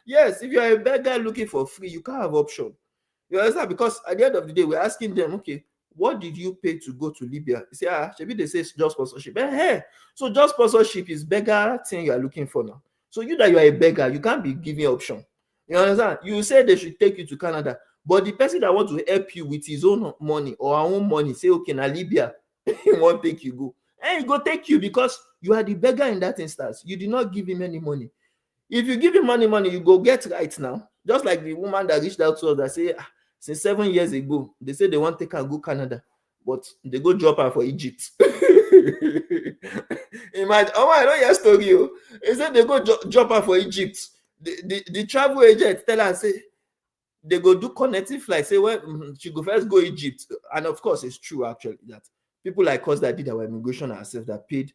Yes, if you are a beggar looking for free, you can't have option. You understand? Because at the end of the day, we're asking them, okay, what did you pay to go to Libya? You say, maybe they say just sponsorship. Hey, so just sponsorship is beggar thing you are looking for now. So you that you are a beggar, you can't be giving option. You understand? You say they should take you to Canada, but the person that wants to help you with his own money or our own money say, okay, now Libya, he won't take you go. And he go take you because you are the beggar in that instance. You did not give him any money. If you give him money, you go get right now. Just like the woman that reached out to us that say, since 7 years ago, they say they want to take her go Canada, but they go drop her for Egypt. Imagine, oh, I don't hear story. Oh. They said they go drop her for Egypt. The travel agent tell her, say, they go do connecting flight, say, well, she go first go Egypt. And of course, it's true actually that people like us that did our immigration ourselves, that paid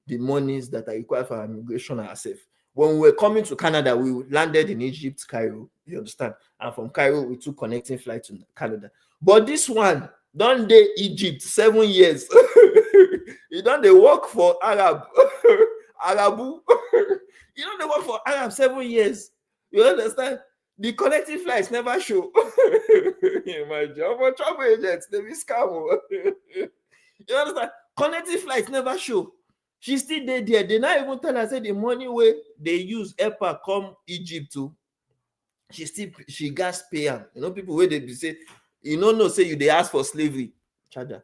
the monies that are required for our immigration ourselves. When we were coming to Canada, we landed in Egypt, Cairo, you understand? And from Cairo, we took connecting flight to Canada. But this one, don't they Egypt 7 years? You don't they work for Arab, Arabu. You don't they work for Arab 7 years. You understand? The connecting flights never show. Imagine, for travel agents, they be scam. You understand? Connecting flights never show. She still there. They not even tell her say the money where they use help her come Egypt to. She gas pay am. You know, people where they be say, you know say you they ask for slavery. Charger.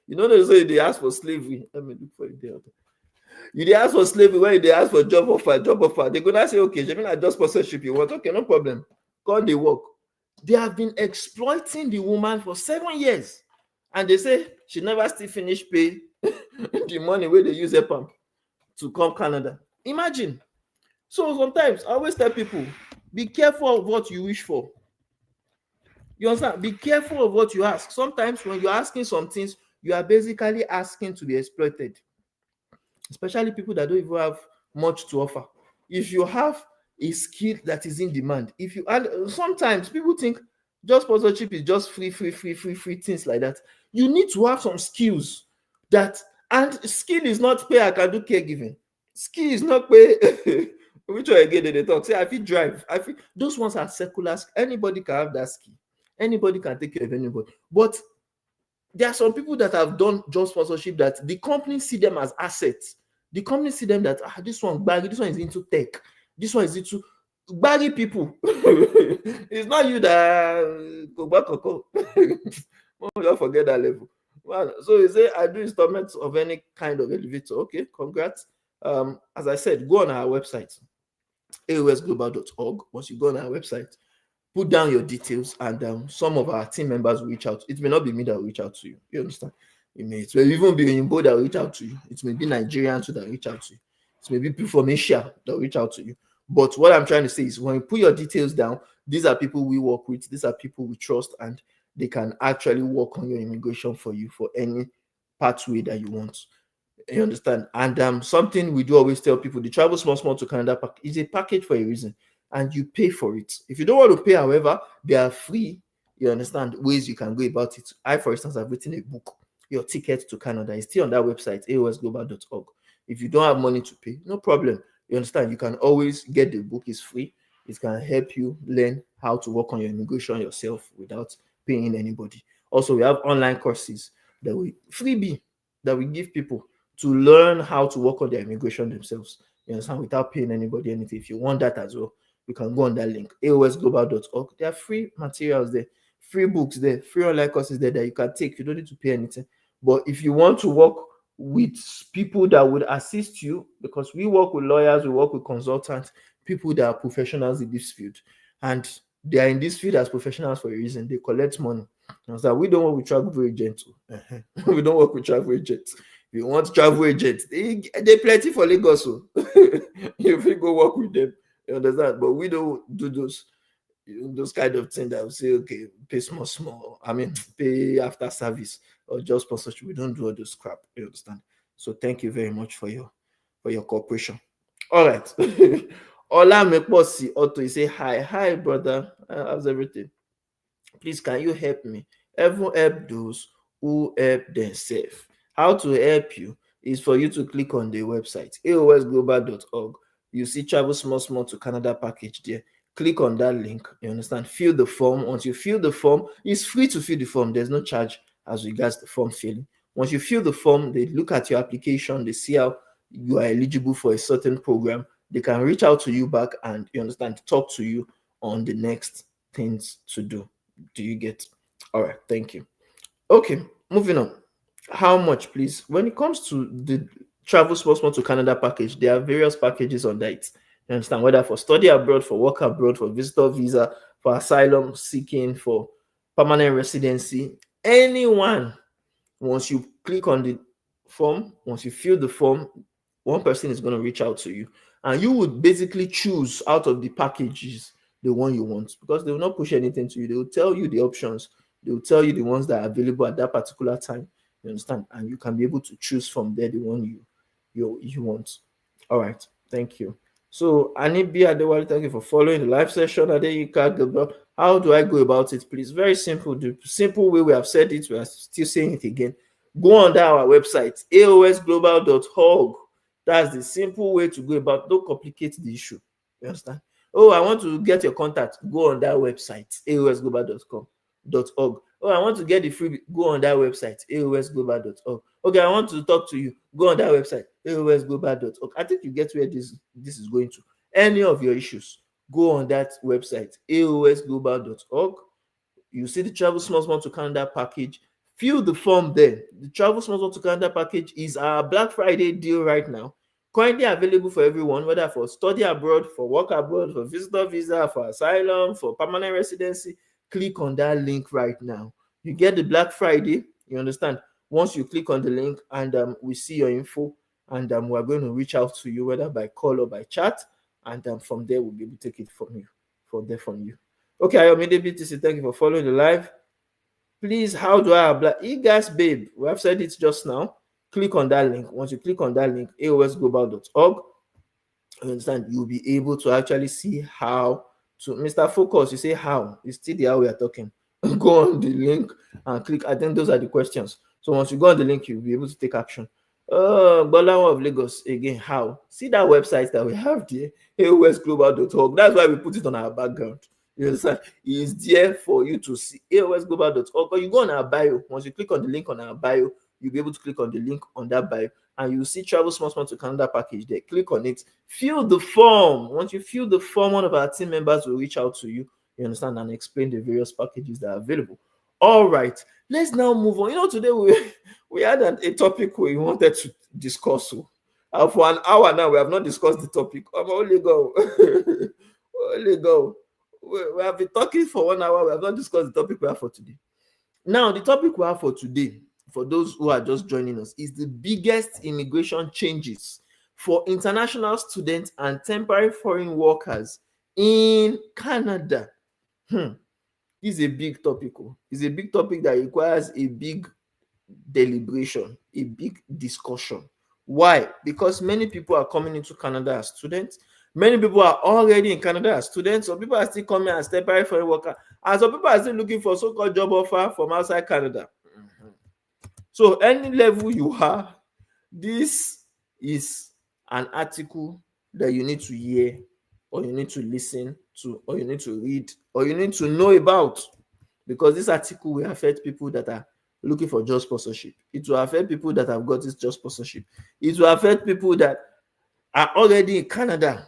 You know say they ask for slavery. Let me look for it there. You dey ask for slavery when you dey ask for job offer. They go not say, okay, shebi na just sponsorship you want. Okay, no problem. Come dey work. They have been exploiting the woman for 7 years. And they say she never still finish pay the money where they use help am to come Canada. Imagine. So sometimes I always tell people, be careful of what you wish for. You understand? Be careful of what you ask. Sometimes when you're asking some things, you are basically asking to be exploited. Especially people that don't even have much to offer. If you have a skill that is in demand, and sometimes people think just sponsorship is just free, things like that. You need to have some skills and skill is not pay. I can do caregiving. Skill is not pay. Which one again they talk? Say I feel drive. Those ones are secular. Anybody can have that skill. Anybody can take care of anybody. But there are some people that have done job sponsorship that the company see them as assets. The company see them that this one is into tech. This one is into baggy people. It's not you that go back or don't forget that level. Well, so you say I do installments of any kind of elevator. Okay, congrats. As I said, go on our website, aosglobal.org. Once you go on our website, put down your details, and some of our team members will reach out. It may not be me that will reach out to you. You understand? It may even be Yimbo that will reach out to you. It may be Nigerians that will reach out to you. It may be people from Asia that will reach out to you. But what I'm trying to say is when you put your details down, these are people we work with. These are people we trust, and they can actually work on your immigration for you for any pathway that you want. You understand? And something we do always tell people, the Travel Small to Canada is a package for a reason, and you pay for it. If you don't want to pay, however, they are free. You understand ways you can go about it. I, for instance, have written a book. Your ticket to Canada is still on that website, aosglobal.org. If you don't have money to pay, no problem. You understand? You can always get the book. It's free. It can help you learn how to work on your immigration yourself without paying anybody. Also, we have online courses that we freebie that we give people to learn how to work on their immigration themselves. You understand? Without paying anybody anything. If you want that as well, you can go on that link, aosglobal.org. There are free materials there, free books there, free online courses there that you can take. You don't need to pay anything. But if you want to work with people that would assist you, because we work with lawyers, we work with consultants, people that are professionals in this field, and they are in this field as professionals for a reason. They collect money. So we don't work with travel agents. We don't work with travel agents. If you want travel agents, they plenty for Lagos. So if you go work with them, you understand? But we don't do those kind of things that will say, okay, pay small. I mean, pay after service or just sponsorship. We don't do all those crap. You understand? So thank you very much for your cooperation. All right. Ola Meposi Otto, you say hi brother. How's everything? Please, can you help me? Everyone help those who help themselves. How to help you is for you to click on the website, aosglobal.org. You see travel small to Canada package there. Click on that link. You understand? Fill the form. Once you fill the form, it's free to fill the form. There's no charge as regards the form filling. Once you fill the form, they look at your application. They see how you are eligible for a certain program. They can reach out to you back and, you understand, talk to you on the next things to do. Do you get? All right, thank you. Okay, moving on. How much, please? When it comes to the travel small to Canada package, there are various packages on that. You understand? Whether for study abroad, for work abroad, for visitor visa, for asylum seeking, for permanent residency, anyone, once you click on the form, once you fill the form, one person is going to reach out to you, and you would basically choose out of the packages the one you want, because they will not push anything to you. They will tell you the options, they will tell you the ones that are available at that particular time. You understand? And you can be able to choose from there the one you want. All right, thank you. So Anibi Adewale, thank you for following the live session. Adeyika Gabriel, how do I go about it, please? Very simple. The simple way we have said it, we are still saying it again. Go on our website, aosglobal.org. That's the simple way to go about. Don't complicate the issue. You understand? Oh, I want to get your contact. Go on that website, aosglobal.com.org. Oh, I want to get the free. Go on that website, aosglobal.org. Okay, I want to talk to you. Go on that website, aosglobal.org. I think you get where this is going to. Any of your issues, go on that website, aosglobal.org. You see the travel small to Canada package. Fill the form there. The travel small to Canada package is our Black Friday deal right now. Currently available for everyone, whether for study abroad, for work abroad, for visitor visa, for asylum, for permanent residency. Click on that link right now. You get the Black Friday, you understand? Once you click on the link and we see your info, and we're going to reach out to you, whether by call or by chat, and from there we'll be able to take it from you. Okay, Ayomide BTC, thank you for following the live. Please, how do I apply? E-gas, babe, we have said it just now. Click on that link. Once you click on that link, aosglobal.org, you understand, you'll be able to actually see how to. Mr. Focus, you say how. It's still the how we are talking. Go on the link and click. I think those are the questions. So once you go on the link, you'll be able to take action. Bolawo of Lagos, again, how? See that website that we have there, aosglobal.org. That's why we put it on our background. You understand? It's there for you to see, aosglobal.org. Or you go on our bio. Once you click on the link on our bio, you'll be able to click on the link on that bio, and you'll see Travel Small to Canada package there. Click on it. Fill the form. Once you fill the form, one of our team members will reach out to you, you understand, and explain the various packages that are available. All right. Let's now move on. Today we had a topic we wanted to discuss. For an hour now, we have not discussed the topic. Only go. Only go. We have been talking for 1 hour. We have not discussed the topic we have for today. Now, the topic we have for today, for those who are just joining us, is the biggest immigration changes for international students and temporary foreign workers in Canada. This is a big topic. It's a big topic that requires a big deliberation, a big discussion. Why? Because many people are coming into Canada as students. Many people are already in Canada as students. Some people are still coming as temporary foreign workers. And some people are still looking for so-called job offer from outside Canada. So any level you are, this is an article that you need to hear, or you need to listen to, or you need to read, or you need to know about, because this article will affect people that are looking for job sponsorship. It will affect people that have got this job sponsorship. It will affect people that are already in Canada.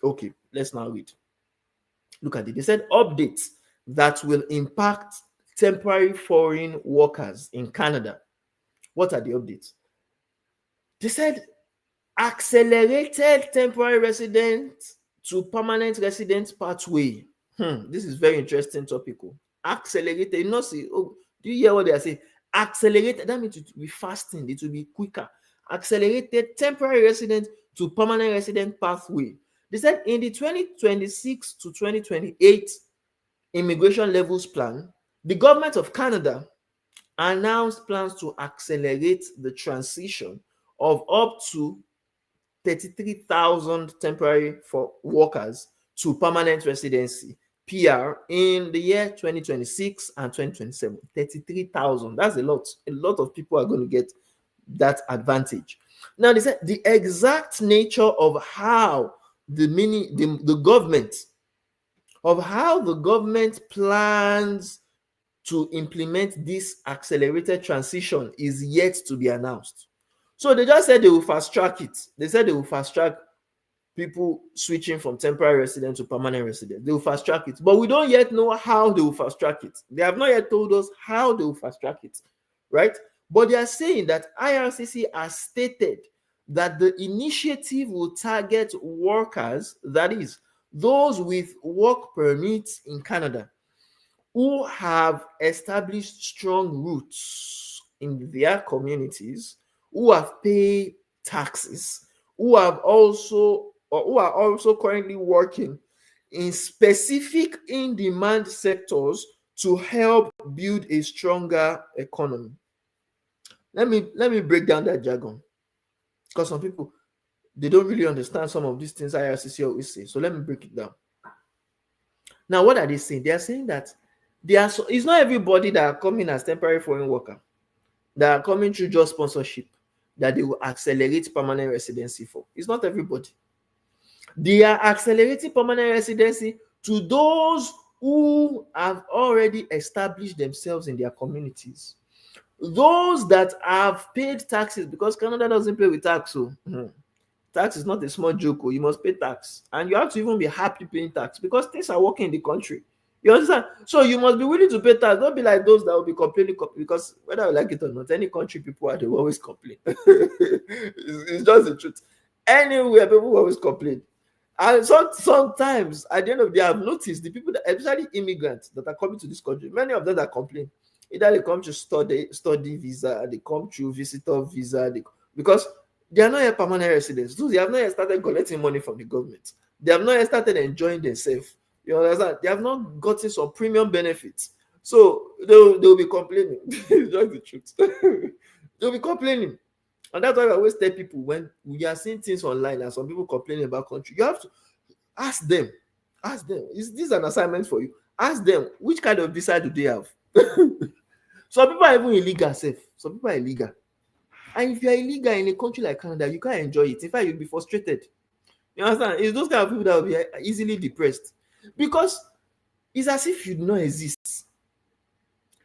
Okay, let's now read. Look at it. They said updates that will impact temporary foreign workers in Canada. What are the updates? They said accelerated temporary resident to permanent resident pathway. This is very interesting topic. Accelerated. Do you hear what they are saying? Accelerated. That means it will be fasting. It will be quicker. Accelerated temporary resident to permanent resident pathway. They said in the 2026 to 2028 immigration levels plan, the government of Canada announced plans to accelerate the transition of up to 33,000 temporary workers to permanent residency, PR, in the year 2026 and 2027. 33,000. That's a lot. A lot of people are going to get that advantage. Now, they said the exact nature of how the government plans to implement this accelerated transition is yet to be announced. So they just said they will fast track it. They said they will fast track people switching from temporary resident to permanent resident. They will fast track it, but we don't yet know how they will fast track it. They have not yet told us how they will fast track it, right? But they are saying that IRCC has stated that the initiative will target workers, that is, those with work permits in Canada, who have established strong roots in their communities, who have paid taxes, who have also or who are also currently working in specific in-demand sectors to help build a stronger economy. Let me break down that jargon, because some people, they don't really understand some of these things IRCC always say. So let me break it down. Now, what are they saying? They are saying that it's not everybody that are coming as temporary foreign worker, that are coming through just sponsorship, that they will accelerate permanent residency for. It's not everybody. They are accelerating permanent residency to those who have already established themselves in their communities. Those that have paid taxes, because Canada doesn't play with tax. So tax is not a small joke. You must pay tax, and you have to even be happy paying tax because things are working in the country. You understand? So you must be willing to pay tax. Don't be like those that will be complaining, because whether you like it or not, any country people are, they will always complain. It's just the truth. Anywhere people will always complain. And sometimes at the end of the day, I've noticed the people that, especially immigrants that are coming to this country, many of them that complain. Either they come to study visa, they come through visitor visa, because they are not yet permanent residents. So they have not yet started collecting money from the government. They have not yet started enjoying themselves. You understand? They have not gotten some premium benefits. So they'll be complaining. It's just the truth. They'll be complaining. And that's why I always tell people, when we are seeing things online and some people complaining about country, you have to ask them. Ask them. Is this an assignment for you? Ask them, which kind of visa do they have? Some people are even illegal safe. Some people are illegal. And if you are illegal in a country like Canada, you can't enjoy it. In fact, you'll be frustrated. You understand? It's those kind of people that will be easily depressed. Because it's as if you do not exist.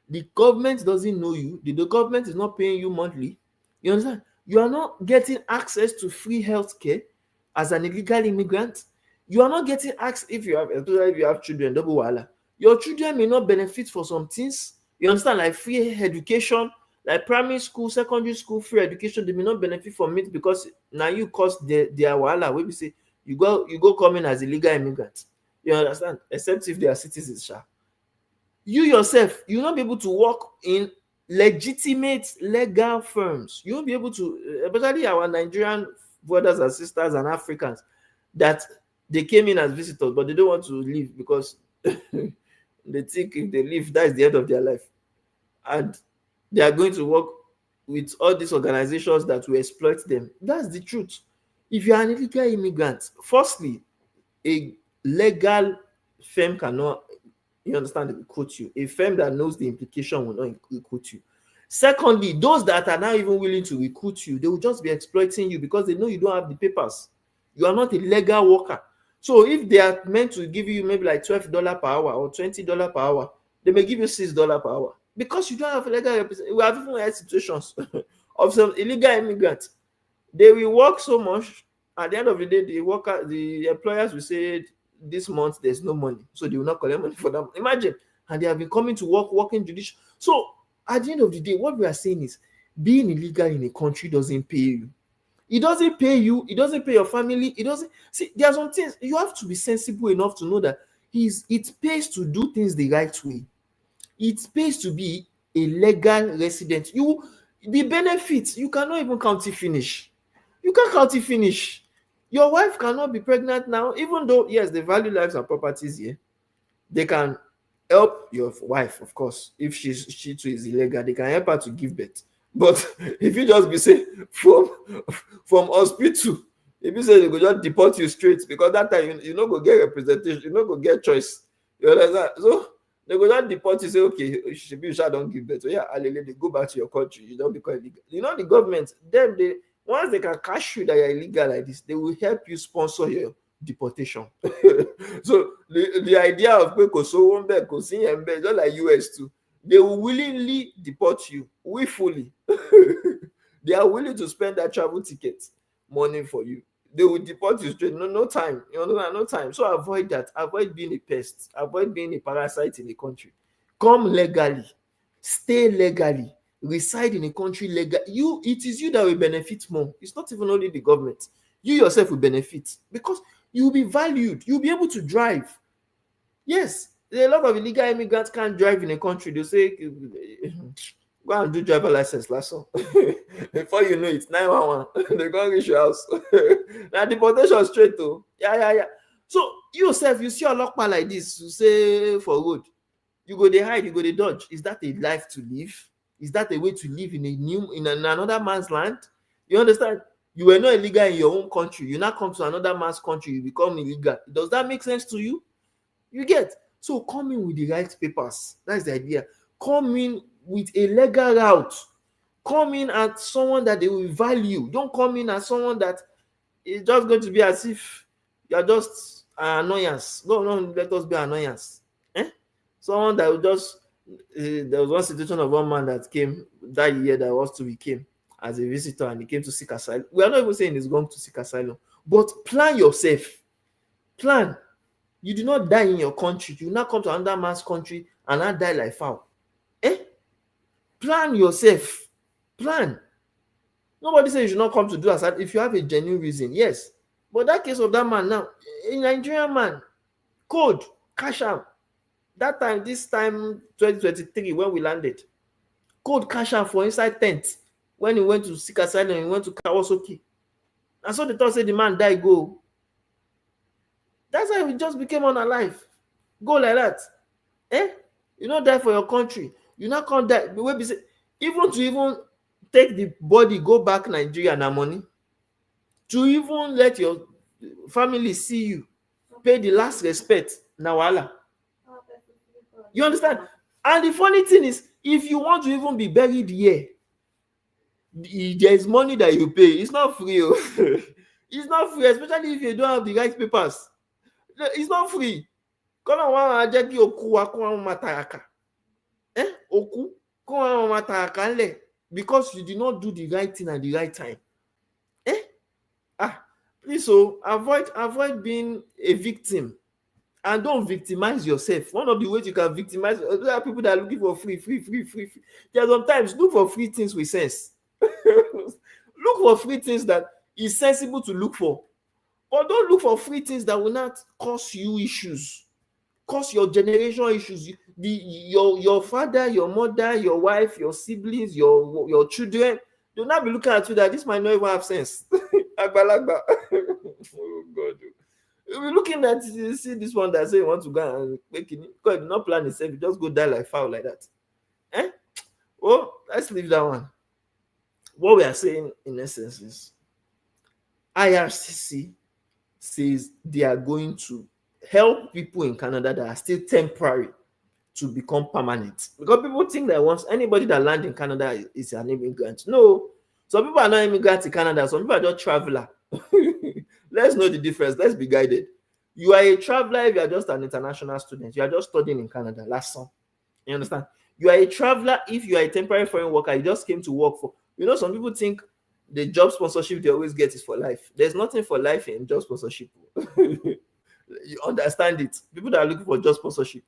The government doesn't know you. The government is not paying you monthly. You understand? You are not getting access to free health care as an illegal immigrant. You are not getting access, especially if you have children, double wahala. Your children may not benefit for some things. You understand? Like free education, like primary school, secondary school, free education, they may not benefit from it because now you cost their wahala. When we say you go come in as illegal immigrant. You understand? Except if they are citizens, sha. You yourself, you will not be able to work in legitimate legal firms. You won't be able to, especially our Nigerian brothers and sisters and Africans, that they came in as visitors, but they don't want to leave because they think if they leave, that is the end of their life. And they are going to work with all these organizations that will exploit them. That's the truth. If you are an illegal immigrant, firstly, a legal firm cannot, you understand, recruit you. A firm that knows the implication will not recruit you. Secondly, those that are not even willing to recruit you, they will just be exploiting you because they know you don't have the papers. You are not a legal worker. So if they are meant to give you maybe like $12 per hour or $20 per hour, they may give you $6 per hour because you don't have a legal representation. We have even had situations of some illegal immigrants. They will work so much. At the end of the day, the employers will say, this month there's no money, so they will not collect money for them. Imagine. And they have been coming to work, working judicial. So at the end of the day, what we are saying is, being illegal in a country doesn't pay you. It doesn't pay you. It doesn't pay your family. It doesn't. See, there are some things you have to be sensible enough to know that it pays to do things the right way. It pays to be a legal resident. The benefits, you cannot even count it finish. You can't count it finish. Your wife cannot be pregnant now, even though, yes, they value lives and properties here. They can help your wife, of course. If she too is illegal, they can help her to give birth. But if you just be say from hospital, if you say they go just deport you straight, because that time you no go get representation, you no go get choice. You understand? So they go just deport you, say, okay, you don't give birth. So yeah, alele, they go back to your country. You don't become illegal. You know, the government, they once they can catch you that you're illegal like this, they will help you sponsor your deportation. So the idea of just like US too, they will willingly deport you willfully. They are willing to spend that travel ticket money for you. They will deport you straight. No time. You know, no time. So avoid that. Avoid being a pest. Avoid being a parasite in the country. Come legally. Stay legally. reside in a country legal, it is you that will benefit more. It's not even only the government. You yourself will benefit because you will be valued. You'll be able to drive. Yes, a lot of illegal immigrants can't drive in a country. They'll say, go and do driver license last one. Before you know it, 911. They go reach your house. Now deportation straight to. Yeah. So you yourself, you see a lockman like this, you say for road, you go they hide, you go they dodge. Is that a life to live? Is that a way to live in another man's land? You understand? You were not illegal in your own country. You now come to another man's country, you become illegal. Does that make sense to you? You get? So come in with the right papers. That's the idea. Come in with a legal route. Come in as someone that they will value. Don't come in as someone that is just going to be as if you're just an annoyance. No, let us be annoyance. Someone that will just there was one situation of one man that came that year that was to be came as a visitor and he came to seek asylum. We are not even saying he's going to seek asylum, but plan yourself. Plan. You do not die in your country. You not come to another man's country and not die like fowl. Plan yourself. Plan. Nobody says you should not come to do asylum if you have a genuine reason. Yes. But that case of that man now, a Nigerian man, code, cash out. That time, this time, 2023, when we landed, code cash out for inside tent. When he went to seek asylum, he went to Kawasaki. And so they thought say the man died, go. That's why we just became unalive. Go like that. You not die for your country. You not come die. Even to take the body, go back Nigeria na money. To even let your family see you, pay the last respect, na wahala. You understand? And the funny thing is, if you want to even be buried here, there is money that you pay. It's not free. It's not free, especially if you don't have the right papers. It's not free. Come on, oku, because you did not do the right thing at the right time. Please, avoid being a victim. And don't victimize yourself. One of the ways you can victimize, there are people that are looking for free. There are sometimes look for free things with sense. Look for free things that is sensible to look for. But don't look for free things that will not cause you issues, cause your generation issues. Your father, your mother, your wife, your siblings, your children, they'll not be looking at you that this might not even have sense. Agbalagba. Oh God. You'll be looking at you see this one that say you want to go and make it because you not plan itself, you just go die like foul like that. Well, let's leave that one. What we are saying in essence is IRCC says they are going to help people in Canada that are still temporary to become permanent. Because people think that once anybody that lands in Canada is an immigrant. No, some people are not immigrants in Canada, some people are just traveler. Let's know the difference. Let's be guided. You are a traveler if you are just an international student. You are just studying in Canada last summer. You understand? You are a traveler if you are a temporary foreign worker. You just came to work for. Some people think the job sponsorship they always get is for life. There's nothing for life in job sponsorship. You understand it. People that are looking for job sponsorship.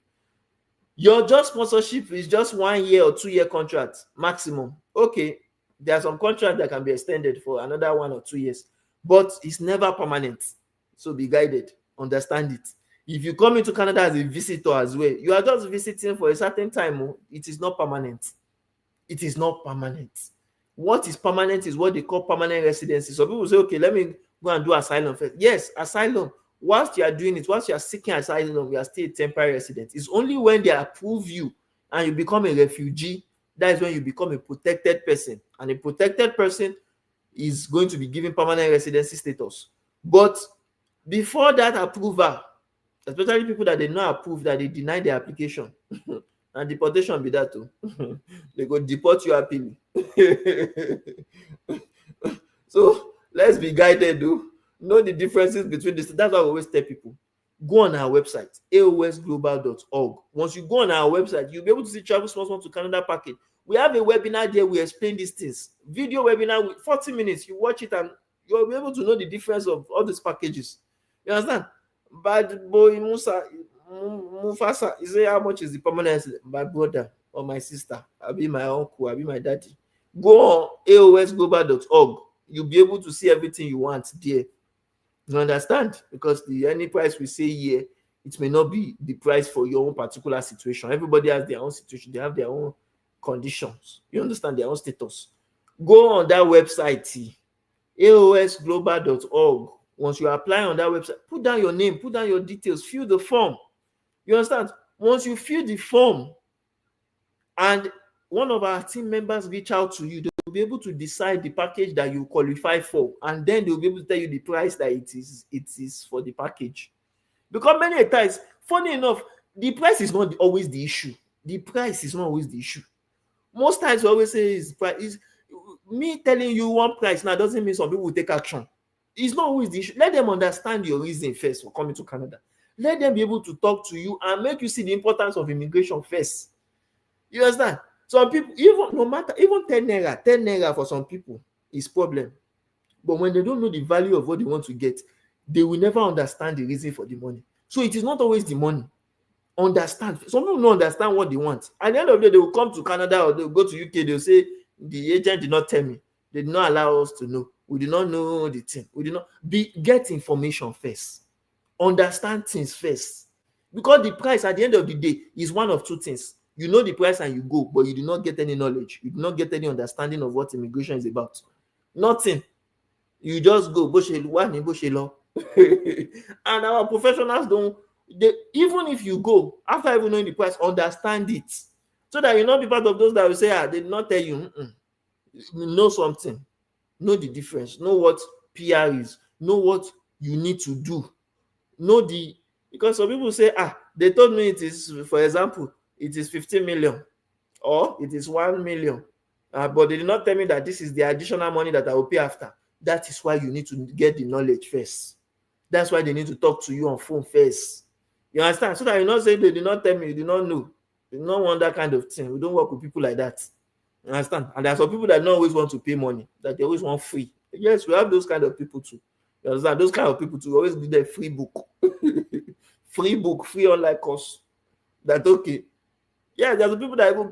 Your job sponsorship is just 1 year or 2 year contract maximum. Okay, there are some contracts that can be extended for another 1 or 2 years, but it's never permanent. So be guided. Understand it. If you come into Canada as a visitor as well, you are just visiting for a certain time. It is not permanent. It is not permanent. What is permanent is what they call permanent residency. So people say, okay, let me go and do asylum first. Yes, asylum. Whilst you are doing it, whilst you are seeking asylum, you are still a temporary resident. It's only when they approve you and you become a refugee, that is when you become a protected person. And a protected person is going to be given permanent residency status. But before that approval, especially people that they not approve, that they deny their application, and deportation be that too. They go deport you happily. So let's be guided, though. Know the differences between this. That's why I always tell people. Go on our website, aosglobal.org. Once you go on our website, you'll be able to see Travel Small to Canada package. We have a webinar there. We explain these things. Video webinar with 40 minutes. You watch it and you'll be able to know the difference of all these packages. You understand? Bad boy Mufasa, you say how much is the permanent? My brother, or my sister, I'll be my uncle, I'll be my daddy. Go on aosglobal.org. You'll be able to see everything you want there. You understand? Because the any price we say here, it may not be the price for your own particular situation. Everybody has their own situation, they have their own conditions. You understand, their own status. Go on that website, aosglobal.org. Once you apply on that website, put down your name, put down your details, fill the form. You understand? Once you fill the form and one of our team members reach out to you, they will be able to decide the package that you qualify for, and then they'll be able to tell you the price that it is for the package. Because many times, funny enough, the price is not always the issue. The price is not always the issue. Most times we always say is price. Is me telling you one price now doesn't mean some people will take action. It's not always the issue. Let them understand your reason first for coming to Canada. Let them be able to talk to you and make you see the importance of immigration first. You understand? Some people, even no matter, even 10 naira for some people is problem. But when they don't know the value of what they want to get, they will never understand the reason for the money. So it is not always the money. Understand. Some people don't understand what they want. At the end of the day, they will come to Canada or they'll go to UK, they'll say, the agent did not tell me. They did not allow us to know. We did not know the thing. We did not get information first. Understand things first. Because the price at the end of the day is one of two things. You know the price and you go, but you do not get any knowledge. You do not get any understanding of what immigration is about. Nothing. You just go, and our professionals don't, even if you go, after even knowing the price, understand it. So that you not be part of those that will say, they did not tell you. Know something. Know the difference. Know what PR is. Know what you need to do. Know because some people say, they told me it is, for example, it is 15 million or it is 1 million. But they did not tell me that this is the additional money that I will pay after. That is why you need to get the knowledge first. That's why they need to talk to you on phone first. You understand? So that you not say they did not tell me, you did not know. You don't want that kind of thing. We don't work with people like that. You understand? And there are some people that don't always want to pay money, that they always want free. Yes, we have those kind of people too. You understand? Those kind of people too always need a free book. Free book, free online course. That's okay. Yeah, there's some people that even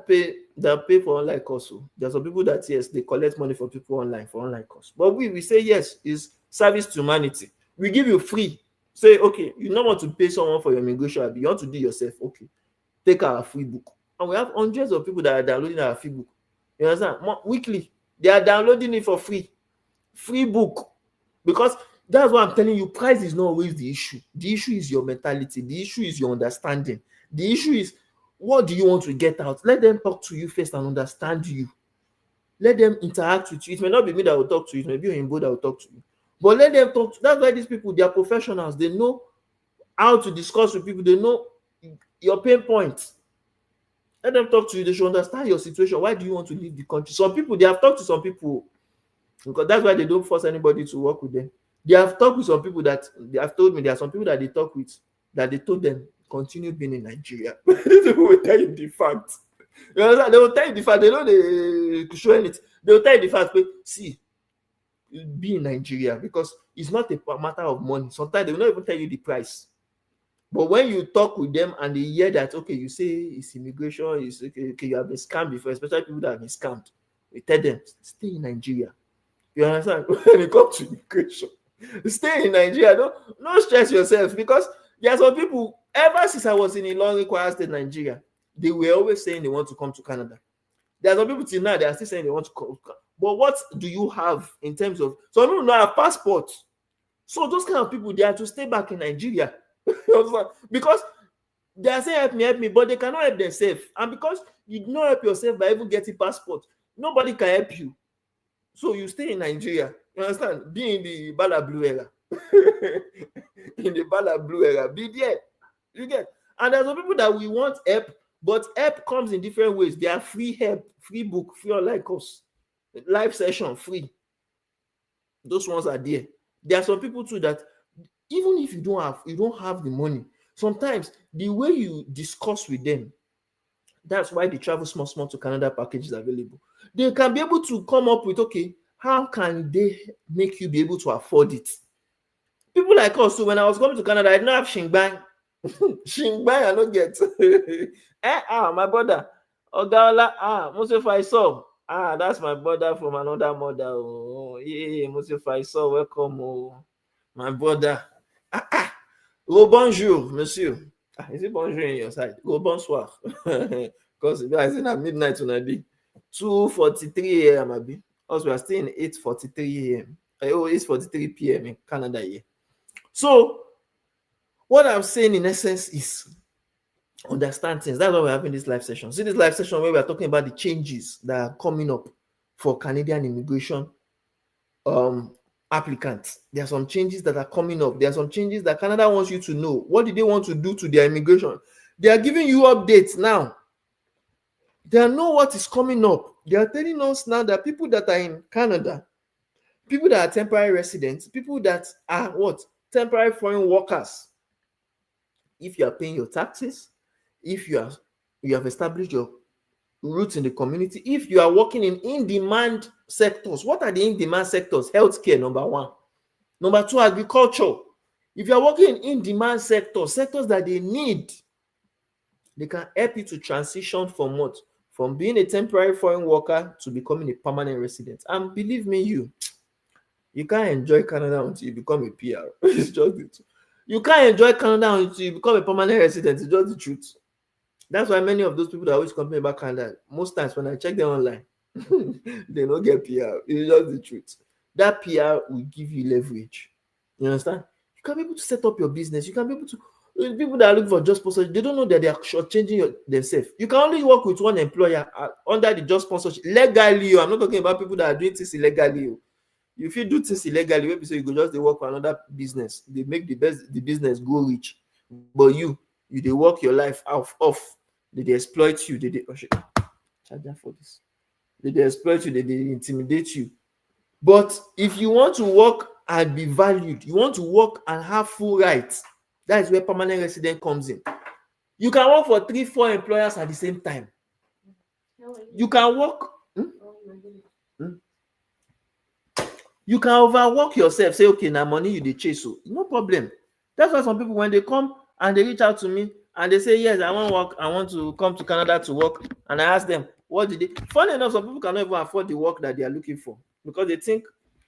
pay for online course. So there's some people that, yes, they collect money from people online for online course. But we say, yes, it's service to humanity. We give you free. Say, okay, you don't want to pay someone for your immigration, you want to do yourself, okay. Take our free book. And we have hundreds of people that are downloading our free book. You understand? Weekly, they are downloading it for free. Free book. Because that's what I'm telling you, price is not always the issue. The issue is your mentality. The issue is your understanding. The issue is, what do you want to get out? Let them talk to you first and understand you. Let them interact with you. It may not be me that will talk to you. It may be Oyinbo that will talk to you. But let them talk. That's why these people, they are professionals. They know how to discuss with people. They know your pain points. Let them talk to you. They should understand your situation. Why do you want to leave the country? Some people, they have talked to some people, because that's why they don't force anybody to work with them. They have talked with some people that they have told me there are some people that they talk with that they told them continue being in Nigeria. They will tell you the fact. You understand? They will tell you the fact. They know they show it. They will tell you the fact. But see, be in Nigeria, because it's not a matter of money. Sometimes they will not even tell you the price. But when you talk with them and they hear that, okay, you say it's immigration, it's okay, you have been scammed before, especially people that have been scammed, we tell them, stay in Nigeria. You understand? When it comes to immigration, stay in Nigeria. Don't stress yourself, because there are some people, ever since I was in Ilorin, Kwara State, Nigeria, they were always saying they want to come to Canada. There are some people till now, they are still saying they want to come. But what do you have in terms of, some people don't have passports. So those kind of people, they have to stay back in Nigeria. Because they are saying help me, but they cannot help themselves. And because you do not help yourself by even getting passport, nobody can help you. So you stay in Nigeria. You understand? Be in the Bala Blue era. In the Bala Blue era. Be there. You get? And there's some people that we want help, but help comes in different ways. They are free help, free book, free online course, live session, free. Those ones are there. There are some people too that even if you don't have the money, sometimes the way you discuss with them, that's why the Travel Small to Canada package is available. They can be able to come up with, okay, how can they make you be able to afford it? People like us, so when I was coming to Canada, I didn't have Shingbang. Shingbang I don't get. My brother, Ogala, Mose Faisal. That's my brother from another mother. Oh, yeah, Mose Faisal, welcome, my brother. Oh, bonjour, monsieur. Is it bonjour in your side? Go bonsoir. Because if I say at midnight on a day, 2:43 a.m. Abi. Us we are still in 8:43 a.m. 8:43 p.m. in Canada here. So what I'm saying in essence is understand things. That's why we're having this live session. See this live session where we are talking about the changes that are coming up for Canadian immigration applicants. There are some changes that are coming up. There are some changes that Canada wants you to know. What did they want to do to their immigration? They are giving you updates now. They know what is coming up. They are telling us now that people that are in Canada, people that are temporary residents, people that are what? Temporary foreign workers. If you are paying your taxes, if you have established your roots in the community, if you are working in in-demand sectors. What are the in-demand sectors? Healthcare, number one. Number two, agriculture. If you are working in in-demand sectors that they need, they can help you to transition from what? From being a temporary foreign worker to becoming a permanent resident. And believe me, you can't enjoy Canada until you become a PR. It's just the truth. You can't enjoy Canada until you become a permanent resident. It's just the truth. That's why many of those people that always complain about Canada, most times when I check them online, they don't get PR. It's just the truth. That PR will give you leverage. You understand? You can be able to set up your business. You can be able to. People that are looking for just sponsorship, they don't know that they are shortchanging themselves. You can only work with one employer under the just sponsorship legally. I'm not talking about people that are doing things illegally. If you do things illegally, maybe so you go just work for another business. They make the business go rich, but you they work your life off. They exploit you. They charge for this. They exploit you. They intimidate you. But if you want to work and be valued, you want to work and have full rights, that is where permanent resident comes in. You can work for 3-4 employers at the same time. You can work. You can overwork yourself. Say, okay, now money you dey chase, so no problem. That's why some people, when they come and they reach out to me and they say, yes, I want to work, I want to come to Canada to work, and I ask them, what did they? Funny enough, some people cannot even afford the work that they are looking for because they think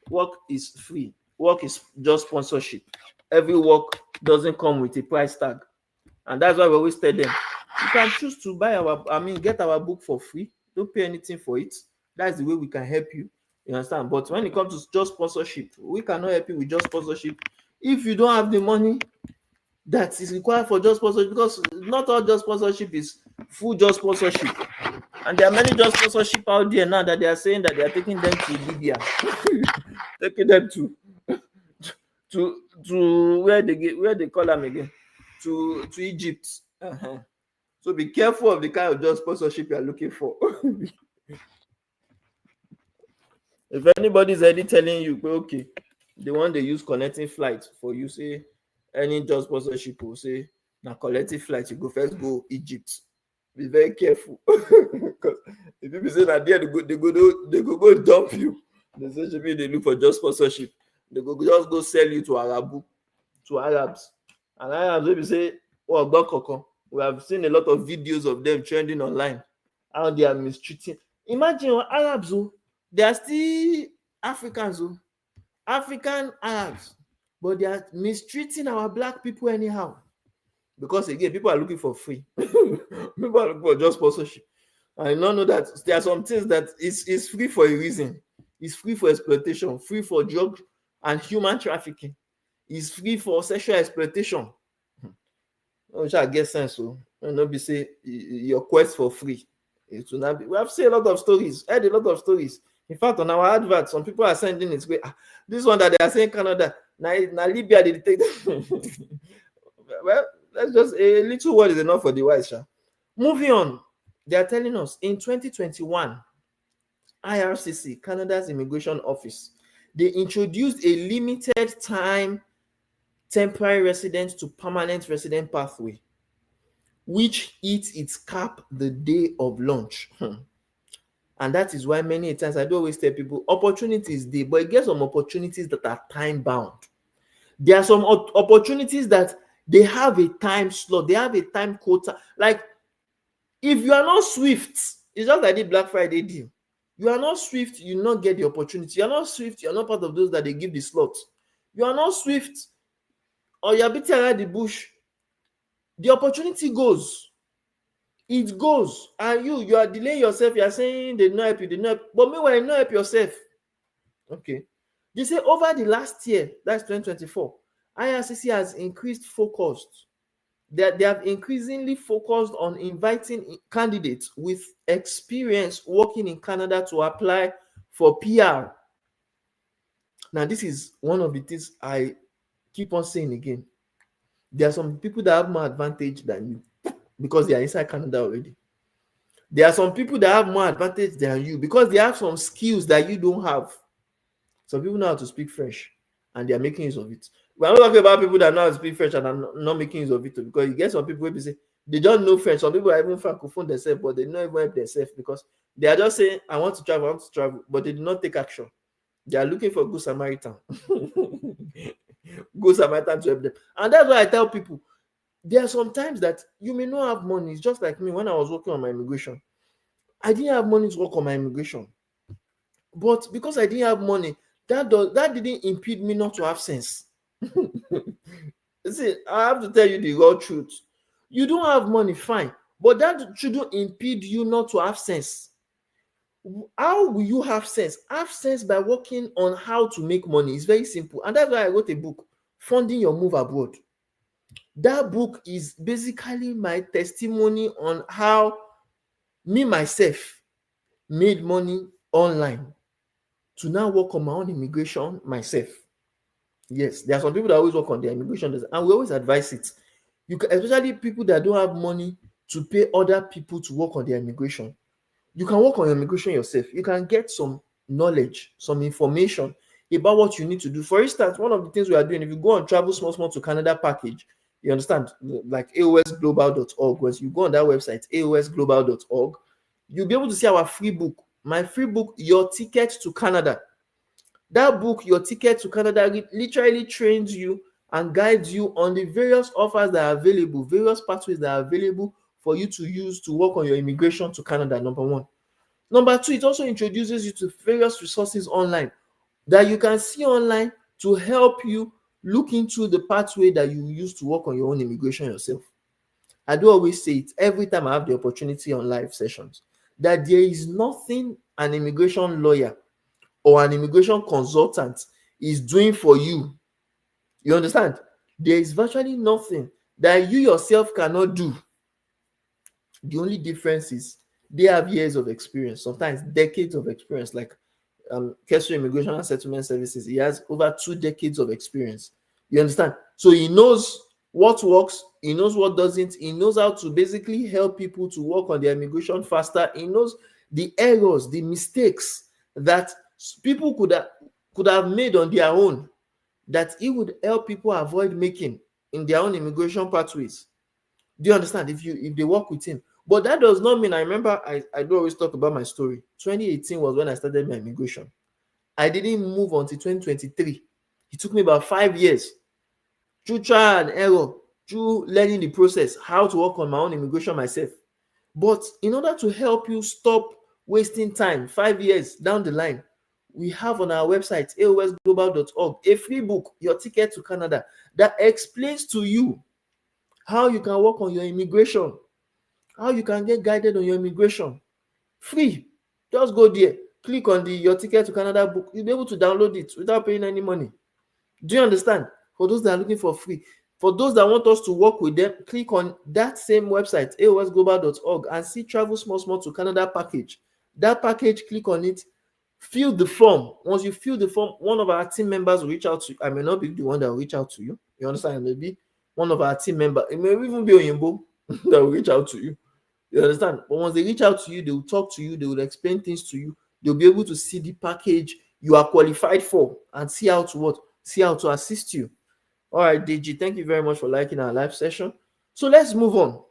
work is free. Work is just sponsorship. Every work doesn't come with a price tag, and that's why we always tell them, you can choose to get our book for free. Don't pay anything for it. That's the way we can help you. You understand? But when it comes to just sponsorship, we cannot help you with just sponsorship if you don't have the money that is required for just sponsorship, because not all just sponsorship is full just sponsorship. And there are many just sponsorship out there now that they are saying that they are taking them to Libya, taking them to where they call them again, to Egypt. So be careful of the kind of just sponsorship you are looking for. If anybody is already telling you, okay, the one they use connecting flight for you, say any just sponsorship will say now collective flight, you go first go Egypt. Be very careful. Because if people say that there they go dump you. They say they look for just sponsorship. They go just go sell you to Arabs. And Arabs will say, oh, God, we have seen a lot of videos of them trending online, how they are mistreating. Imagine Arabs, they are still Africans, African Arabs, but they are mistreating our black people anyhow. Because again, people are looking for free. People are looking for just sponsorship. I don't know that there are some things that is free for a reason. It's free for exploitation, free for drug and human trafficking. It's free for sexual exploitation. I shall get sense. So not be say your quest for free. It will not be. We have seen a lot of stories, heard a lot of stories. In fact, on our advert, some people are sending it. This one that they are saying Canada, now Libya they take them. Well, that's just a little word is enough for the wise. Moving on, they are telling us in 2021, IRCC, Canada's Immigration Office, they introduced a limited time temporary resident to permanent resident pathway, which hits its cap the day of launch. And that is why many times I do always tell people opportunities there, but it gets some opportunities that are time bound. There are some opportunities that they have a time slot, they have a time quota. Like If you are not swift, it's just like the Black Friday deal. You are not swift, you not get the opportunity. You are not swift, you are not part of those that they give the slot. You are not swift, or you are beating around the bush. The opportunity goes. It goes. And you are delaying yourself. You are saying they not help you, they not help. But meanwhile, you not help yourself. Okay. They say over the last year, that's 2024, IRCC has increased focus. They have increasingly focused on inviting candidates with experience working in Canada to apply for PR. Now, this is one of the things I keep on saying again. There are some people that have more advantage than you because they are inside Canada already. There are some people that have more advantage than you because they have some skills that you don't have. Some people know how to speak French and they are making use of it. We're not talking about people that know how to speak French and are not making use of it, because you get some people who say they don't know French. Some people are even francophone themselves, but they don't even help themselves because they are just saying, I want to travel, but they do not take action. They are looking for good Samaritan. Good Samaritan to help them. And that's why I tell people, there are some times that you may not have money. It's just like me when I was working on my immigration. I didn't have money to work on my immigration. But because I didn't have money, that didn't impede me not to have sense. See, I have to tell you the raw truth. You don't have money, fine, but that shouldn't impede you not to have sense. How will you have sense? Have sense by working on how to make money. It's very simple. And that's why I wrote a book, Funding Your Move Abroad. That book is basically my testimony on how me myself made money online to now work on my own immigration myself. Yes, there are some people that always work on their immigration, and we always advise it. You can, especially people that don't have money to pay other people to work on their immigration. You can work on your immigration yourself. You can get some knowledge, some information about what you need to do. For instance, one of the things we are doing, if you go on Travel Small Small to Canada package, you understand, like aosglobal.org, once you go on that website, aosglobal.org, you'll be able to see our free book. My free book, Your Ticket to Canada. That book, Your Ticket to Canada, literally trains you and guides you on the various offers that are available, various pathways that are available for you to use to work on your immigration to Canada, number one. Number two, it also introduces you to various resources online that you can see online to help you look into the pathway that you use to work on your own immigration yourself. I do always say it every time I have the opportunity on live sessions, that there is nothing an immigration lawyer or an immigration consultant is doing for you. You understand? There is virtually nothing that you yourself cannot do. The only difference is they have years of experience, sometimes decades of experience. Like Kesso Immigration and Settlement Services, he has over 2 decades of experience. You understand? So he knows what works, he knows what doesn't, he knows how to basically help people to work on their immigration faster. He knows the errors, the mistakes that people could have made on their own, that he would help people avoid making in their own immigration pathways. Do you understand? If they work with him. But that does not mean, I remember I do always talk about my story. 2018 was when I started my immigration. I didn't move until 2023. It took me about 5 years through trial and error, through learning the process, how to work on my own immigration myself. But in order to help you stop wasting time 5 years down the line, we have on our website, aosglobal.org, a free book, Your Ticket to Canada, that explains to you how you can work on your immigration, how you can get guided on your immigration. Free. Just go there, click on the Your Ticket to Canada book. You'll be able to download it without paying any money. Do you understand? For those that are looking for free. For those that want us to work with them, click on that same website, aosglobal.org, and see Travel Small Small to Canada package. That package, click on it, fill the form. Once you fill the form, one of our team members will reach out to you. I may not be the one that will reach out to you. You understand? Maybe one of our team members, it may even be Oyinbo that will reach out to you. You understand? But once they reach out to you, they will talk to you, they will explain things to you. They'll be able to see the package you are qualified for and see how to assist you. All right, DG, thank you very much for liking our live session. So let's move on.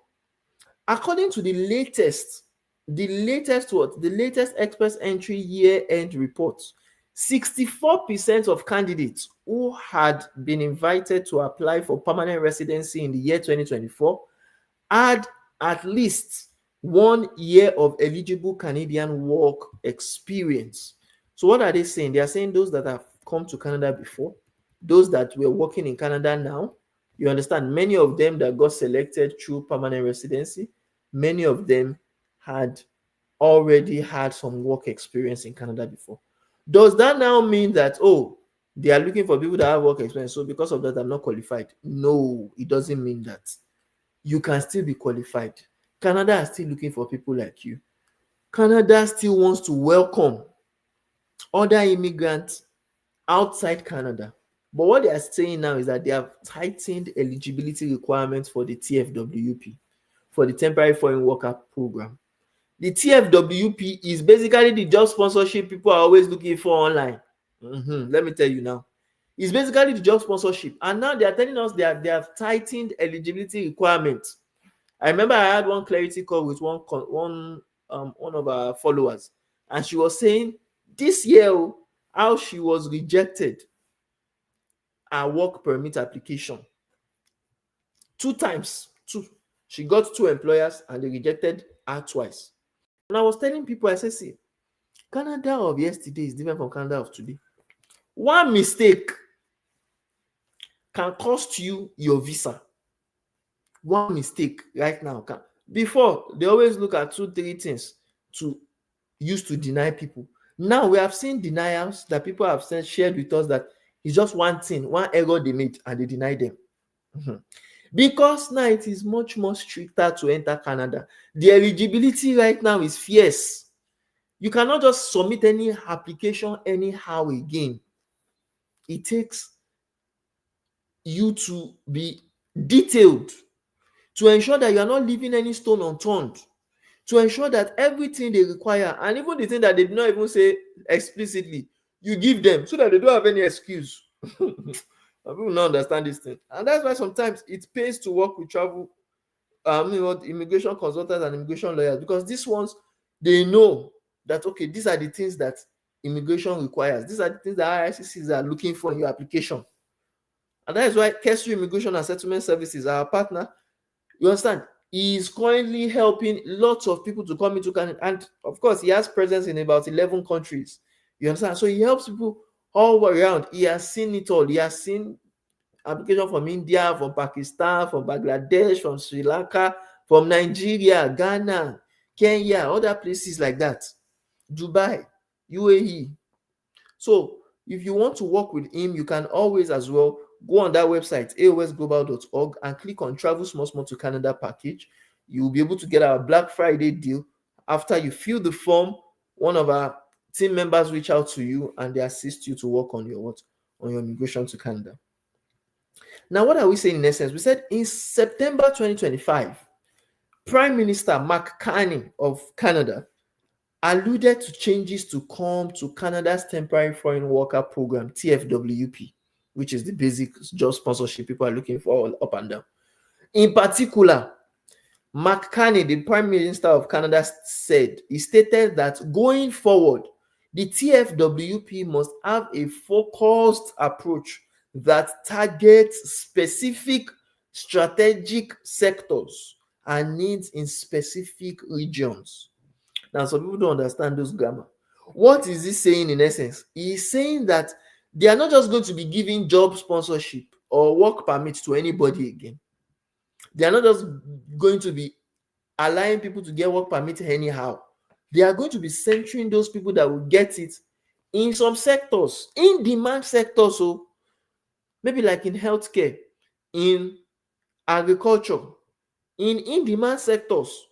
According to the latest Express Entry year-end report, 64% of candidates who had been invited to apply for permanent residency in the year 2024 had at least 1 year of eligible Canadian work experience. So what are they saying? They are saying those that have come to Canada before, those that were working in Canada now. You understand? Many of them that got selected through permanent residency, many of them had already had some work experience in Canada before. Does that now mean that, oh, they are looking for people that have work experience, so because of that, I'm not qualified? No, it doesn't mean that. You can still be qualified. Canada is still looking for people like you. Canada still wants to welcome other immigrants outside Canada. But what they are saying now is that they have tightened eligibility requirements for the TFWP, for the Temporary Foreign Worker Program. The TFWP is basically the job sponsorship people are always looking for online. Let me tell you now. It's basically the job sponsorship. And now they are telling us they have tightened eligibility requirements. I remember I had one clarity call with one of our followers, and she was saying this year how she was rejected her work permit application 2 times. She got 2 employers and they rejected her twice. And I was telling people, I said, see, Canada of yesterday is different from Canada of today. One mistake can cost you your visa. One mistake right now can. Before, they always look at 2-3 things to use to deny people. Now we have seen denials that people have shared with us that it's just one thing, one error they made and they deny them. Because now it is much more stricter to enter Canada. The eligibility right now is fierce. You cannot just submit any application anyhow again. It takes you to be detailed, to ensure that you are not leaving any stone unturned, to ensure that everything they require, and even the thing that they did not even say explicitly, you give them so that they don't have any excuse. People don't understand this thing. And that's why sometimes it pays to work with immigration consultants and immigration lawyers, because these ones, they know that, okay, these are the things that immigration requires. These are the things that IRCCs are looking for in your application. And that is why KESU Immigration and Settlement Services, our partner, you understand, he is currently helping lots of people to come into Canada. And of course, he has presence in about 11 countries. You understand? So he helps people all around. He has seen it all. He has seen application from India, from Pakistan, from Bangladesh, from Sri Lanka, from Nigeria, Ghana, Kenya, other places like that, Dubai, UAE. So if you want to work with him, you can always as well go on that website, aosglobal.org, and click on Travel Small Small to Canada package. You'll be able to get our Black Friday deal. After you fill the form, one of our team members reach out to you and they assist you to work on your immigration to Canada. Now, what are we saying in essence? We said in September 2025, Prime Minister Mark Carney of Canada alluded to changes to come to Canada's Temporary Foreign Worker Program, TFWP, which is the basic job sponsorship people are looking for all up and down. In particular, Mark Carney, the Prime Minister of Canada, stated that going forward, the TFWP must have a focused approach that targets specific strategic sectors and needs in specific regions. Now, some people don't understand those grammar. What is he saying in essence? He's saying that they are not just going to be giving job sponsorship or work permit to anybody again. They are not just going to be allowing people to get work permit anyhow. They are going to be centering those people that will get it in some sectors, in demand sectors. So maybe like in healthcare, in agriculture, in demand sectors.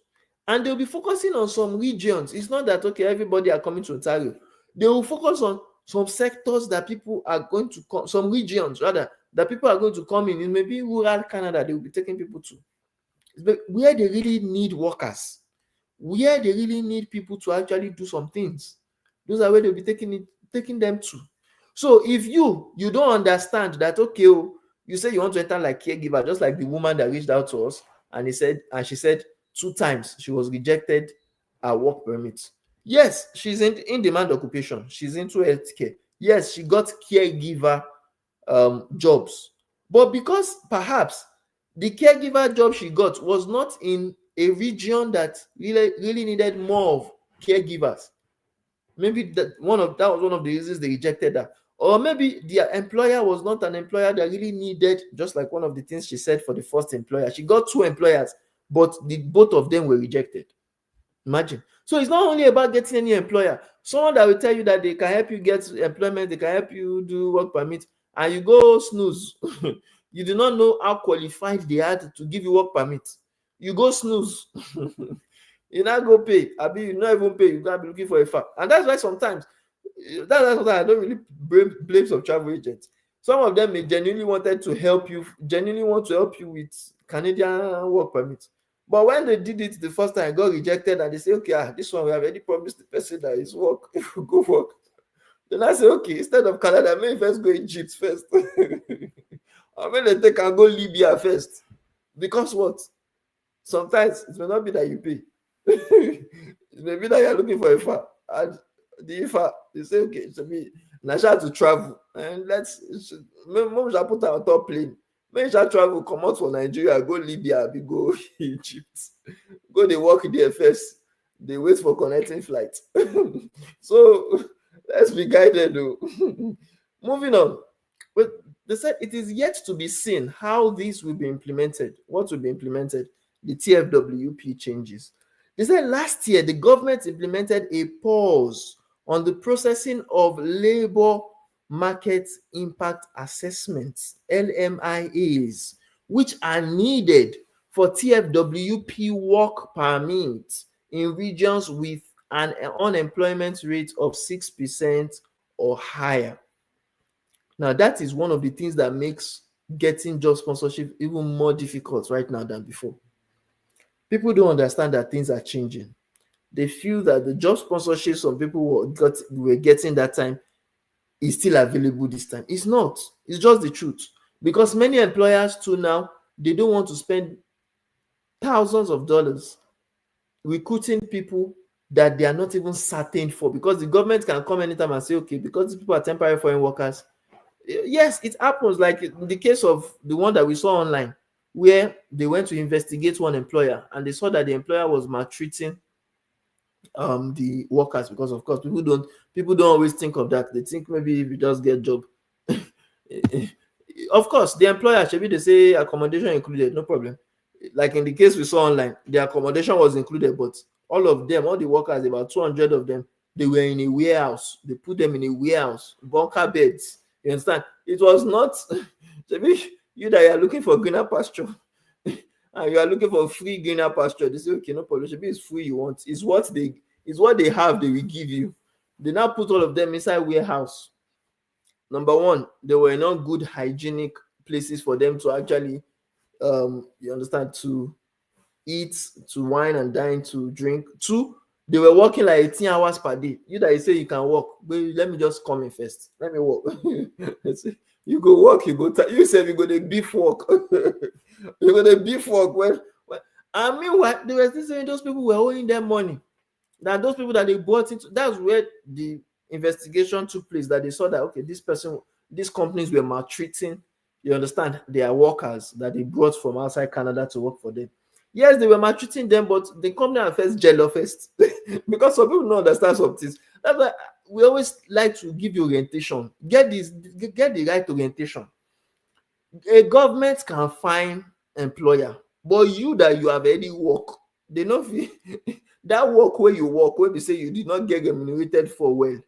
And they'll be focusing on some regions. It's not that, okay, everybody are coming to Ontario. They will focus on some sectors that people are going to come, some regions rather, that people are going to come in maybe rural Canada, they will be taking people to. But where they really need workers, where they really need people to actually do some things, those are where they'll be taking them to. So if you don't understand that, okay, you say you want to enter like caregiver, just like the woman that reached out to us, and she said 2 times she was rejected her work permit. Yes, she's in demand occupation. She's into healthcare. Yes, she got caregiver jobs. But because perhaps the caregiver job she got was not in a region that really needed more of caregivers. Maybe that was one of the reasons they rejected her. Or maybe their employer was not an employer that really needed, just like one of the things she said for the first employer. She got two employers, but both of them were rejected. Imagine. So it's not only about getting any employer. Someone that will tell you that they can help you get employment, they can help you do work permit, and you go snooze. You do not know how qualified they are to give you work permit. You go snooze. You now go pay. You not even pay. You gotta be looking for a far. And that's why sometimes I don't really blame some travel agents. Some of them may genuinely want to help you with Canadian work permit. But when they did it the first time, got rejected, and they say, okay, this one we have already promised the person that is work, if we go work. Then I say, okay, instead of Canada, maybe first go Egypt first. Or maybe they can go Libya first. Because what? Sometimes it may not be that you pay. It may be that you're looking for a far. And the far, you say, okay, it should be Nasha to travel. And maybe shall put her on top plane. Maybe shall travel, come out from Nigeria, go Libya, go Egypt. Go they work there first. They wait for connecting flight. So let's be guided though. Moving on. But they said it is yet to be seen how this will be implemented. What will be implemented? The TFWP changes. They said last year the government implemented a pause on the processing of labor market impact assessments, LMIAs, which are needed for TFWP work permits in regions with an unemployment rate of 6% or higher. Now, that is one of the things that makes getting job sponsorship even more difficult right now than before. People don't understand that things are changing. They feel that the job sponsorship some people were getting that time is still available this time. It's not. It's just the truth. Because many employers too now, they don't want to spend thousands of dollars recruiting people that they are not even certain for, because the government can come anytime and say, okay, because these people are temporary foreign workers. Yes, it happens, like in the case of the one that we saw online, where they went to investigate one employer and they saw that the employer was maltreating the workers, because of course people don't always think of that. They think maybe if you just get job. Of course, the employer should be, they say accommodation included, no problem. Like in the case we saw online, the accommodation was included, but all the workers, about 200 of them, they were in a warehouse. They put them in a warehouse, bunker beds. You understand? It was not you that are looking for greener pasture and you are looking for free greener pasture. They say, okay, no problem. It's free you want. It's what they have, they will give you. They now put all of them inside warehouse. Number one, there were not good hygienic places for them to actually you understand, to eat, to wine and dine, to drink. Two, they were working like 18 hours per day. You that you say you can work, but let me just come in first. Let me work. You go work, you go. You say you go the beef work. You go the beef work. Well, I mean, what they were still saying, those people were owing them money. Now, those people that they brought into, that's where the investigation took place. That they saw that, okay, these companies were maltreating, you understand, their workers that they brought from outside Canada to work for them. Yes, they were maltreating them, but the company at first jello first because some people don't understand some things. That's why we always like to give you orientation. Get the right orientation. A government can find employer, but you that you have already work, they know that work where you work, where they say you did not get remunerated for well,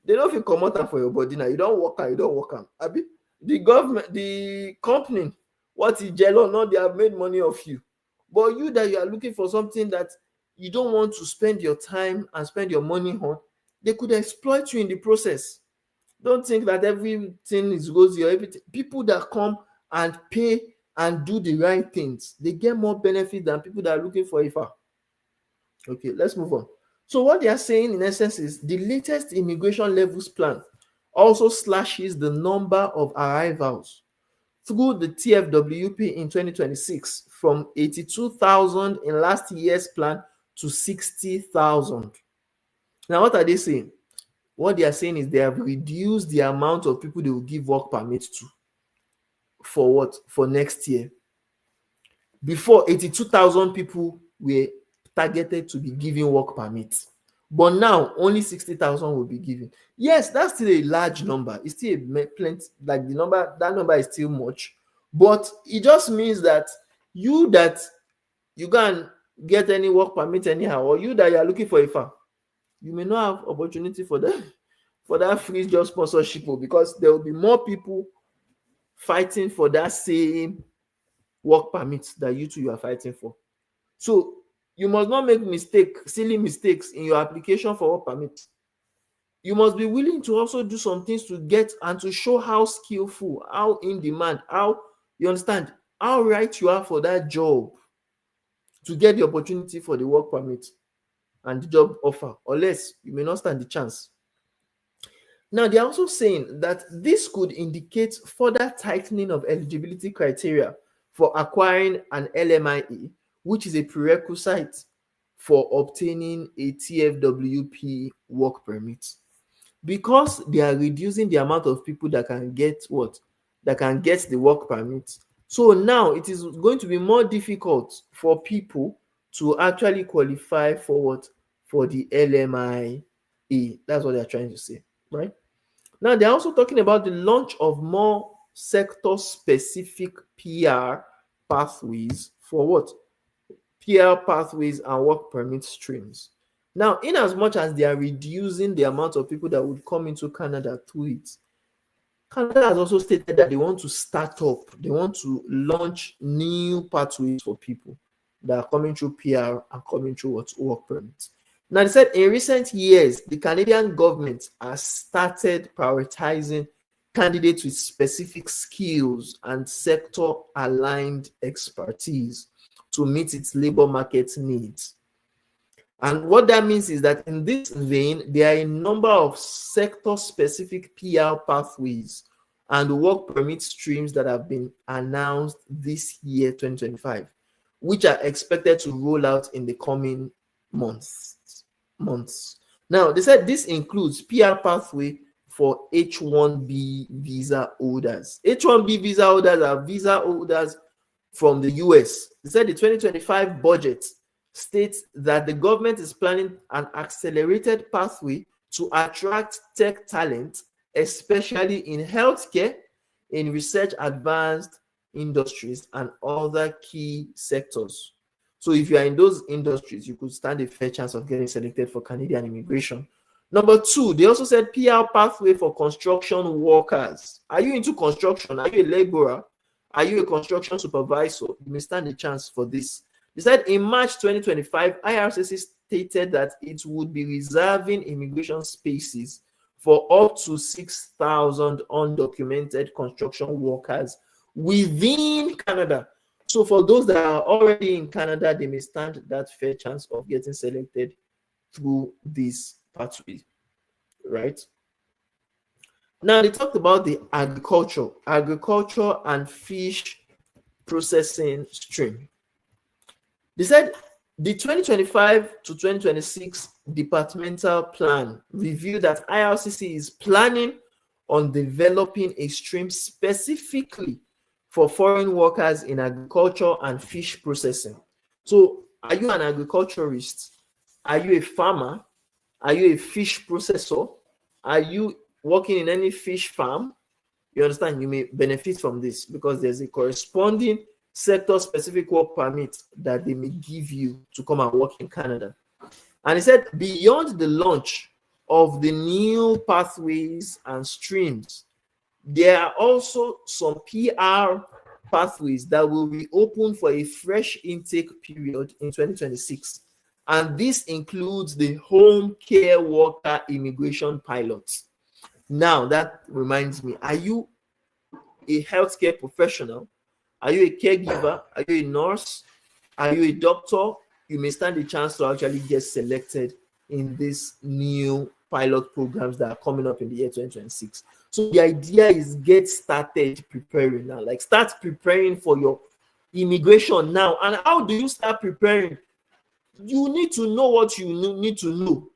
they don't feel come out for your body now. You don't work and you don't work am. Abi the government, the company, what is jello? No, they have made money off you. But you that you are looking for something that you don't want to spend your time and spend your money on, they could exploit you in the process. Don't think that everything is rosy or everything. People that come and pay and do the right things, they get more benefit than people that are looking for a far. Okay, let's move on. So what they are saying in essence is the latest immigration levels plan also slashes the number of arrivals through the TFWP in 2026 from 82,000 in last year's plan to 60,000. Now, what are they saying? What they are saying is they have reduced the amount of people they will give work permits to. For what? For next year. Before, 82,000 people were targeted to be given work permits. But now only 60,000 will be given. Yes, that's still a large number. It's still plenty, like that number is still much. But it just means that you can get any work permit anyhow, or you that you are looking for a farm, you may not have opportunity for that free job sponsorship, because there will be more people fighting for that same work permit that you are fighting for. So you must not make silly mistakes in your application for work permit. You must be willing to also do some things to get and to show how skillful, how in demand, how you understand, how right you are for that job to get the opportunity for the work permit and the job offer, unless you may not stand the chance. Now, they are also saying that this could indicate further tightening of eligibility criteria for acquiring an LMIE, which is a prerequisite for obtaining a TFWP work permit. Because they are reducing the amount of people that can get the work permit. So now it is going to be more difficult for people to actually qualify for the LMIE. That's what they're trying to say, right? Now they're also talking about the launch of more sector-specific PR pathways for PR pathways and work permit streams. Now, in as much as they are reducing the amount of people that would come into Canada through it, Canada has also stated that they want to launch new pathways for people that are coming through PR and coming through work permits. Now, they said in recent years, the Canadian government has started prioritizing candidates with specific skills and sector-aligned expertise to meet its labor market needs. And what that means is that in this vein, there are a number of sector-specific PR pathways and work permit streams that have been announced this year, 2025, which are expected to roll out in the coming months. Now, they said this includes PR pathway for H-1B visa holders. H-1B visa holders are visa holders from the U.S. They said the 2025 budget states that the government is planning an accelerated pathway to attract tech talent, especially in healthcare, in research advanced industries, and other key sectors. So if you are in those industries, you could stand a fair chance of getting selected for Canadian immigration. Number two, they also said PR pathway for construction workers. Are you into construction? Are you a laborer? Are you a construction supervisor? You may stand a chance for this. They said in March 2025, IRCC stated that it would be reserving immigration spaces for up to 6,000 undocumented construction workers within Canada. So for those that are already in Canada, they may stand that fair chance of getting selected through this pathway, right? Now they talked about the agriculture and fish processing stream. They said the 2025 to 2026 departmental plan revealed that IRCC is planning on developing a stream specifically for foreign workers in agriculture and fish processing. So are you an agriculturist? Are you a farmer? Are you a fish processor? Are you working in any fish farm? You understand, you may benefit from this because there's a corresponding sector-specific work permit that they may give you to come and work in Canada. And he said, beyond the launch of the new pathways and streams, there are also some PR pathways that will be open for a fresh intake period in 2026. And this includes the home care worker immigration pilots. Now, that reminds me, are you a healthcare professional? Are you a caregiver? Are you a nurse? Are you a doctor? You may stand a chance to actually get selected in these new pilot programs that are coming up in the year 2026. So the idea is get started preparing now. Like start preparing for your immigration now. And how do you start preparing? You need to know what you need to know.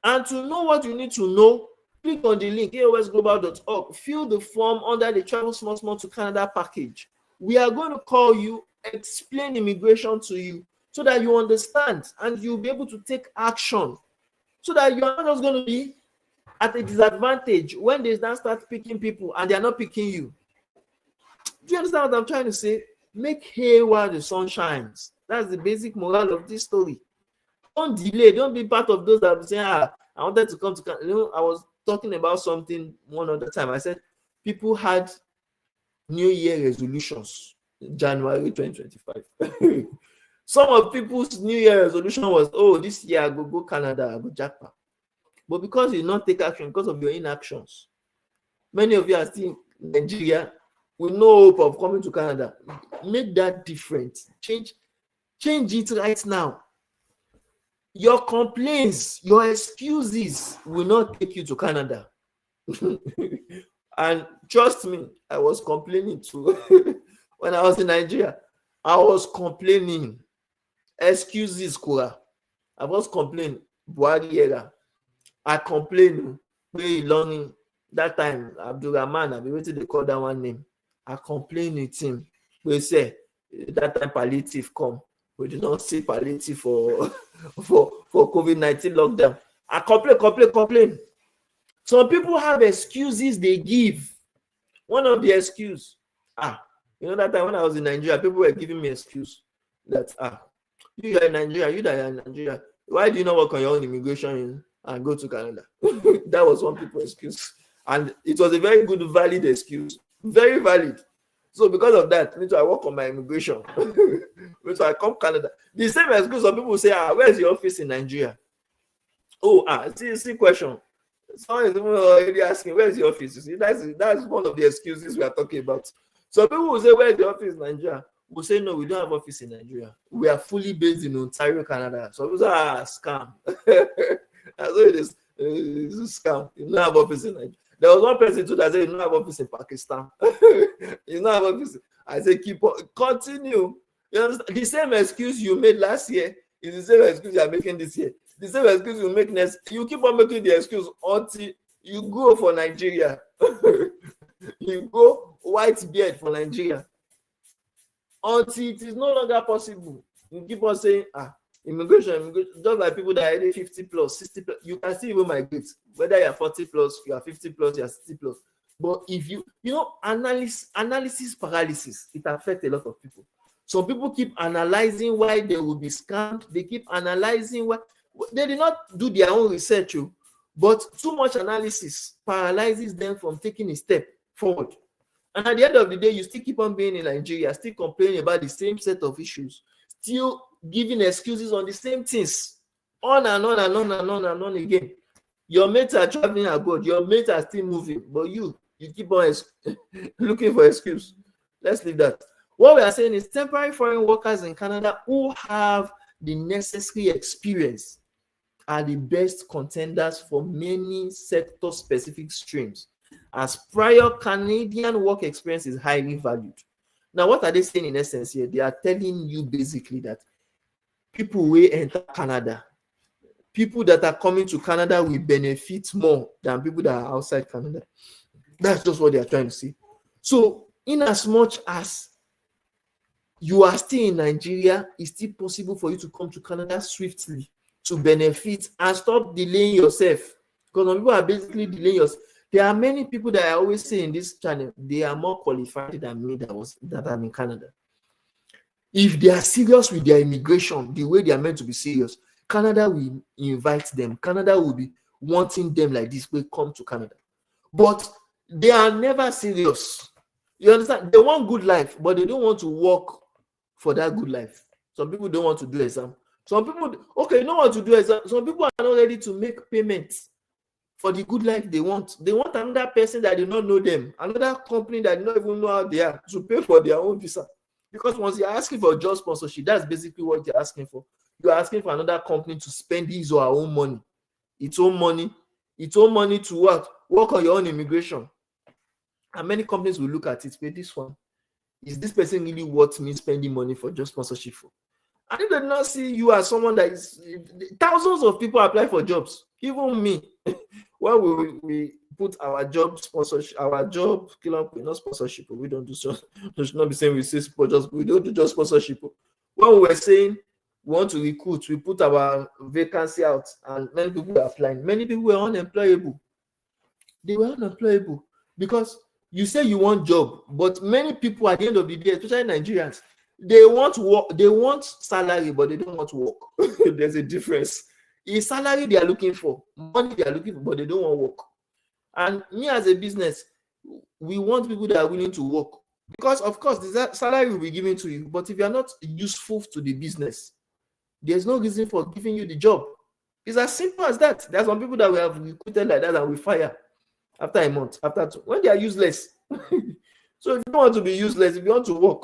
And to know what you need to know, click on the link aosglobal.org. Fill the form under the Travel Small to Canada package. We are going to call you, explain immigration to you. so that you understand and you'll be able to take action, so that you're not just going to be at a disadvantage when they now start picking people and they're not picking you. Do you understand what I'm trying to say? Make hay while the sun shines. That's the basic moral of this story. Don't delay. Don't be part of those that are saying, I wanted to come to, I was talking about something one other time. I said people had New Year resolutions in January 2025. Some of people's New Year resolution was, oh, this year I go Canada, I go jackpot. But because you not take action, because of your inactions, many of you are still in Nigeria with no hope of coming to Canada. Make that different. Change it right now. Your complaints, your excuses will not take you to Canada. And trust me, I was complaining too. When I was in Nigeria, I was complaining. Excuses, Kura. I was complaining. Buhari era. I complained. Very long that time. Abdulrahman, I've been waiting to call that one name. I complained with him. We say that time palliative come. We did not see palliative for COVID-19 lockdown. I complain. Some people have excuses they give. One of the excuse, that time when I was in Nigeria, people were giving me excuse that you are in Nigeria, you that are in Nigeria, why do you not work on your own immigration and go to Canada? That was one people's excuse, and it was a very good, valid excuse, very valid. So because of that, me too, I work on my immigration. So I come Canada. The same excuse some people say, where's your office in Nigeria? See question. Someone is already asking, where's the office? You see, that's one of the excuses we are talking about. So people will say, where's the office in Nigeria? We'll say, no, we don't have office in Nigeria. We are fully based in Ontario, Canada. So people say, scam. That's what it is. It's a scam. You don't have office in Nigeria. There was one person too that said, you don't have office in Pakistan. You don't have office. I say, keep on, continue. You understand? The same excuse you made last year is the same excuse you are making this year. The same excuse you make next. You keep on making the excuse until you go for Nigeria. You go white beard for Nigeria. Until it is no longer possible. You keep on saying, immigration, just like people that are already 50 plus, 60 plus, you can still even migrate. Whether you are 40 plus, you are 50 plus, you are 60 plus. But if you analysis paralysis, it affects a lot of people. Some people keep analyzing why they will be scammed. They keep analyzing why they did not do their own research, but too much analysis paralyzes them from taking a step forward. And at the end of the day, you still keep on being in Nigeria, still complaining about the same set of issues, still giving excuses on the same things, on and on and on and on and on again. Your mates are traveling abroad, your mates are still moving, but you keep on looking for excuse. Let's leave that. What we are saying is temporary foreign workers in Canada who have the necessary experience are the best contenders for many sector-specific streams, as prior Canadian work experience is highly valued. Now, what are they saying in essence here? They are telling you basically that people will enter Canada, people that are coming to Canada will benefit more than people that are outside Canada. That's just what they are trying to say. So, in as much as you are still in Nigeria, it's still possible for you to come to Canada swiftly to benefit and stop delaying yourself. Because when people are basically delaying yourself, there are many people that I always say in this channel, they are more qualified than me that I'm in Canada. If they are serious with their immigration, the way they are meant to be serious, Canada will invite them. Canada will be wanting them like this, will come to Canada. But they are never serious. You understand? They want good life, but they don't want to work for that good life. Some people don't want to do exam. Some people, don't want to do exam. Some people are not ready to make payments for the good life they want. They want another person that did not know them, another company that did not even know how they are, to pay for their own visa. Because once you're asking for job sponsorship, that's basically what you're asking for. You're asking for another company to spend his or her own money. Its own money to what? Work on your own immigration. And many companies will look at it, but this one, is this person really worth me spending money for job sponsorship for? I did not see you as someone that is, thousands of people apply for jobs, even me. When we put our job sponsorship, our job not sponsorship, we don't do so. We should not be saying we say we don't do just sponsorship. When we were saying We want to recruit. We put our vacancy out, and many people were applying. Many people were unemployable. They were unemployable because you say you want job, but many people at the end of the day, especially Nigerians, they want work, they want salary, but they don't want work. There's a difference. It's salary they are looking for, money they are looking for, but they don't want work. And me as a business, we want people that are willing to work, because of course the salary will be given to you, but if you are not useful to the business, there's no reason for giving you the job. It's as simple as that. There are some people that we have recruited like that and we fire after a month, after two, when they are useless. So if you don't want to be useless, if you want to work,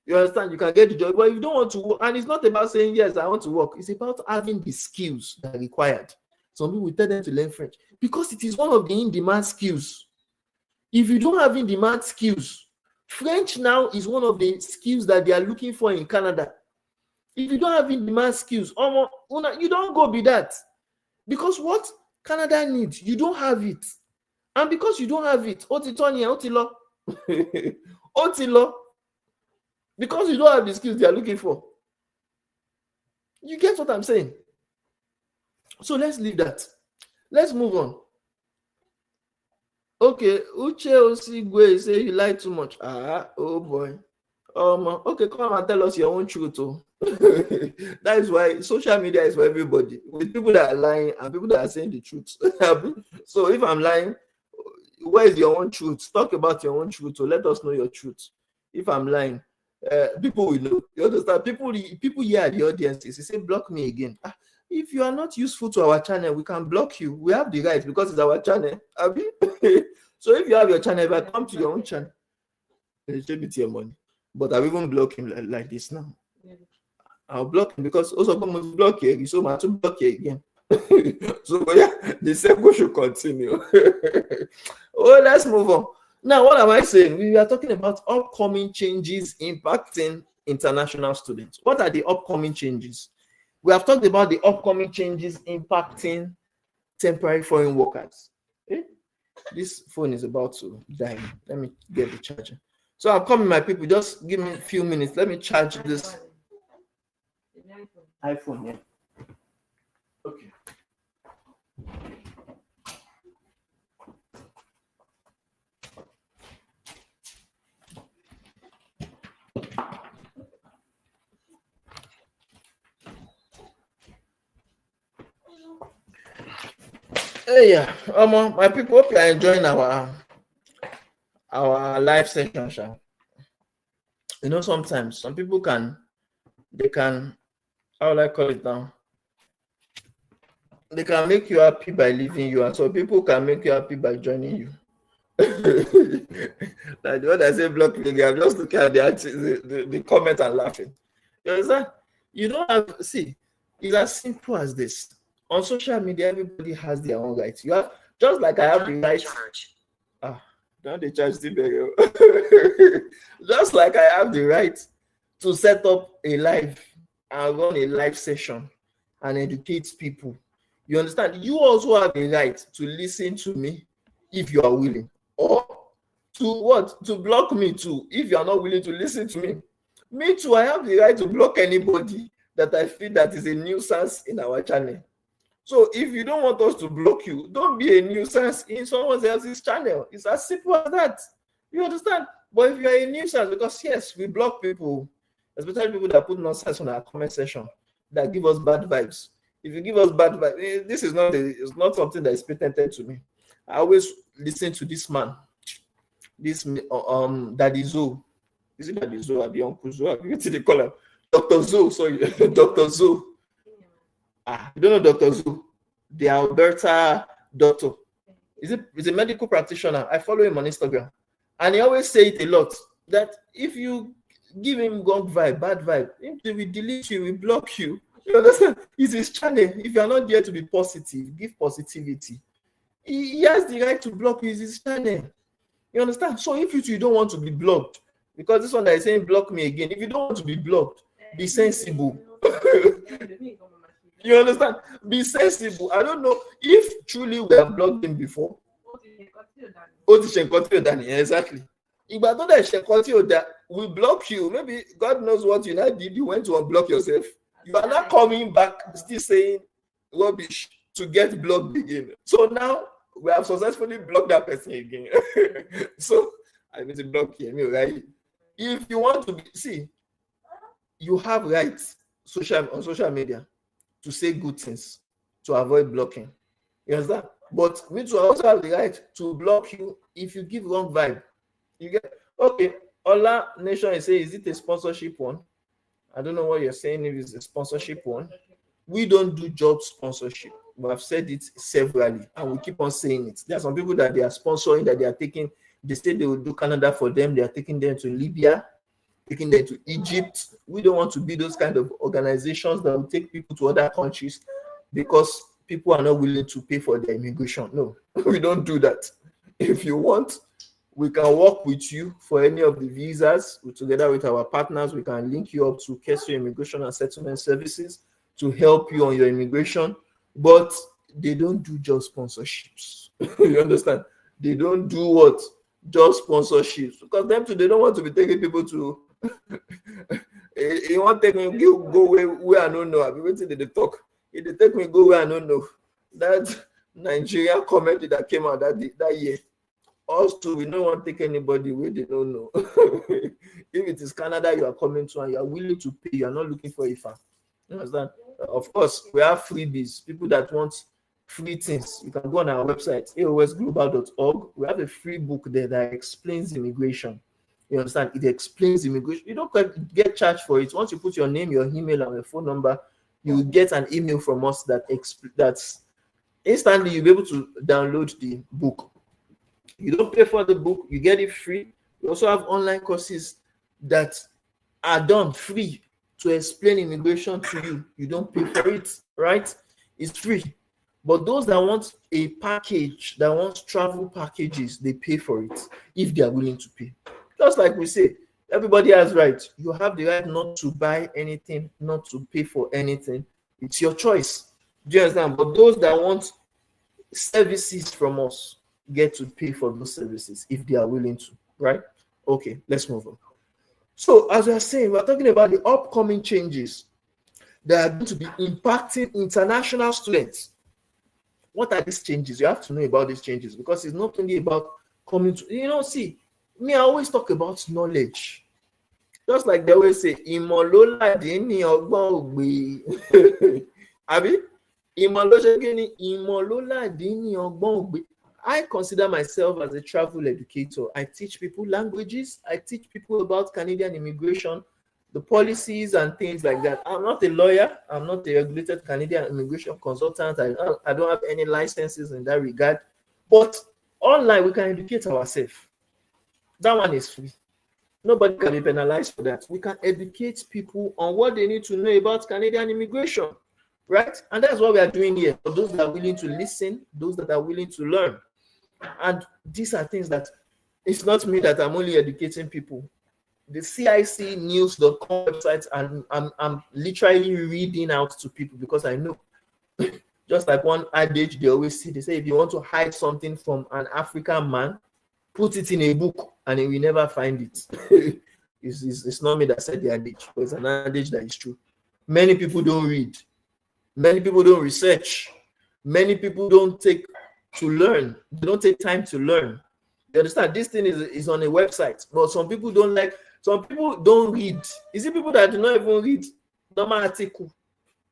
you understand, you can get the job. But if you don't want to work, and it's not about saying yes, I want to work, it's about having the skills that are required. Some people will tell them to learn French because it is one of the in-demand skills. If you don't have in-demand skills, French now is one of the skills that they are looking for in Canada. If you don't have in-demand skills, you don't go be that. Because what Canada needs, you don't have it. And because you don't have it, Otilo, because you don't have the skills they are looking for. You get what I'm saying? So let's leave that. Let's move on. Okay, Uche Osigwe say you lie too much. Oh boy. Okay, come and tell us your own truth. That is why social media is for everybody. With people that are lying and people that are saying the truth. So if I'm lying, where is your own truth? Talk about your own truth. So let us know your truth. If I'm lying, people will know. You understand? People here at the audiences, they say block me again. If you are not useful to our channel, we can block you. We have the right because it's our channel. So if you have your channel, if I come to your own channel, it should be your money. But I will even block him like this now. I'll block him because also come to block here. So I to block you again. So yeah, the circle should continue. Let's move on. Now, what am I saying? We are talking about upcoming changes impacting international students. What are the upcoming changes? We have talked about the upcoming changes impacting temporary foreign workers. This phone is about to die. Let me get the charger. So I'm coming, my people. Just give me a few minutes. Let me charge this iPhone. Yeah. Okay. Hey, yeah, my people, hope you are enjoying our live session. You know, sometimes some people can, how will I call it now? They can make you happy by leaving you, and some people can make you happy by joining you. Like the one I say block me, I'm just looking at the comment and laughing. You understand? You don't have, see, it's as simple as this. On social media, everybody has their own rights. You have, just like I have the right. Don't they charge the burial? Just like I have the right to set up a live and run a live session and educate people. You understand? You also have a right to listen to me if you are willing, or to what? To block me too if you are not willing to listen to me. Me too, I have the right to block anybody that I feel that is a nuisance in our channel. So if you don't want us to block you, don't be a nuisance in someone else's channel. It's as simple as that. You understand? But if you're a nuisance, because yes, we block people, especially people that put nonsense on our comment section, that give us bad vibes. If you give us bad vibes, this is it's not something that is patented to me. I always listen to this man, this Daddy Zo. Is it Daddy Zo or the Uncle Zo? What do they call him? Dr. Zo, sorry, Dr. Zo. You don't know Dr. Zo, the Alberta doctor. He's a medical practitioner. I follow him on Instagram. And he always say it a lot, that if you give him wrong vibe, bad vibe, he will delete you, he will block you. You understand? It's his channel. If you are not there to be positive, give positivity. He has the right to block you. It's his channel. You understand? So if you don't want to be blocked, because this one that is saying block me again, if you don't want to be blocked, be sensible. You understand? Be sensible. I don't know if truly we have blocked him before. Exactly. If I don't we block you, maybe God knows what you now did. You went to unblock yourself. You are not coming back still saying rubbish to get blocked again. So now we have successfully blocked that person again. So I need to block him, right? If you want to see, you have rights on social media to say good things to avoid blocking. You understand? But we too also have the right to block you if you give wrong vibe. You get okay. Ola Nation is saying, is it a sponsorship one? I don't know what you're saying if it's a sponsorship one. We don't do job sponsorship. We have said it severally and we keep on saying it. There are some people that they are sponsoring, that they are taking, they say they will do Canada for them, they are taking them to Libya, taking them to Egypt. We don't want to be those kind of organizations that will take people to other countries because people are not willing to pay for their immigration. No, we don't do that. If you want, we can work with you for any of the visas. Together with our partners, we can link you up to Keso Immigration and Settlement Services to help you on your immigration. But they don't do just sponsorships. You understand? They don't do what? Just sponsorships. Because them too, they don't want to be taking people to you want to take me go where I don't know. I've been waiting to talk. If they take me go where I don't know. That Nigerian comedy that came out that year. Also, we don't want to take anybody where they don't know. If it is Canada you are coming to and you are willing to pay, you are not looking for IFA. You understand? Of course, we have freebies. People that want free things, you can go on our website, aosglobal.org. We have a free book there that explains immigration. You understand? It explains immigration. You don't get charged for it. Once you put your name, your email, and your phone number, you will get an email from us that's instantly you'll be able to download the book. You don't pay for the book, you get it free. We also have online courses that are done free to explain immigration to you. You don't pay for it, right? It's free. But those that want a package, that want travel packages, they pay for it if they are willing to pay. Just like we say, everybody has rights. You have the right not to buy anything, not to pay for anything. It's your choice. Do you understand? But those that want services from us get to pay for those services if they are willing to, right? Okay, let's move on. So as we are saying, we're talking about the upcoming changes that are going to be impacting international students. What are these changes? You have to know about these changes because it's not only about coming to, see, me, I always talk about knowledge. Just like they always say, Imolola dini ogbon ogbe. Abi? Imolola dini ogbon ogbe. I consider myself as a travel educator. I teach people languages. I teach people about Canadian immigration, the policies and things like that. I'm not a lawyer. I'm not a regulated Canadian immigration consultant. I don't have any licenses in that regard. But online, we can educate ourselves. That one is free. Nobody can be penalized for that. We can educate people on what they need to know about Canadian immigration, right? And that's what we are doing here. For those that are willing to listen, those that are willing to learn. And these are things that it's not me that I'm only educating people. The CICnews.com website, and I'm literally reading out to people because I know. Just like one adage they always see, they say if you want to hide something from an African man, put it in a book and he will never find it. It's not me that said the adage, but it's an adage that is true. Many people don't read. Many people don't research. Many people don't take to learn. They don't take time to learn. You understand? This thing is on a website, but some people don't like. Some people don't read. Is it people that do not even read normal article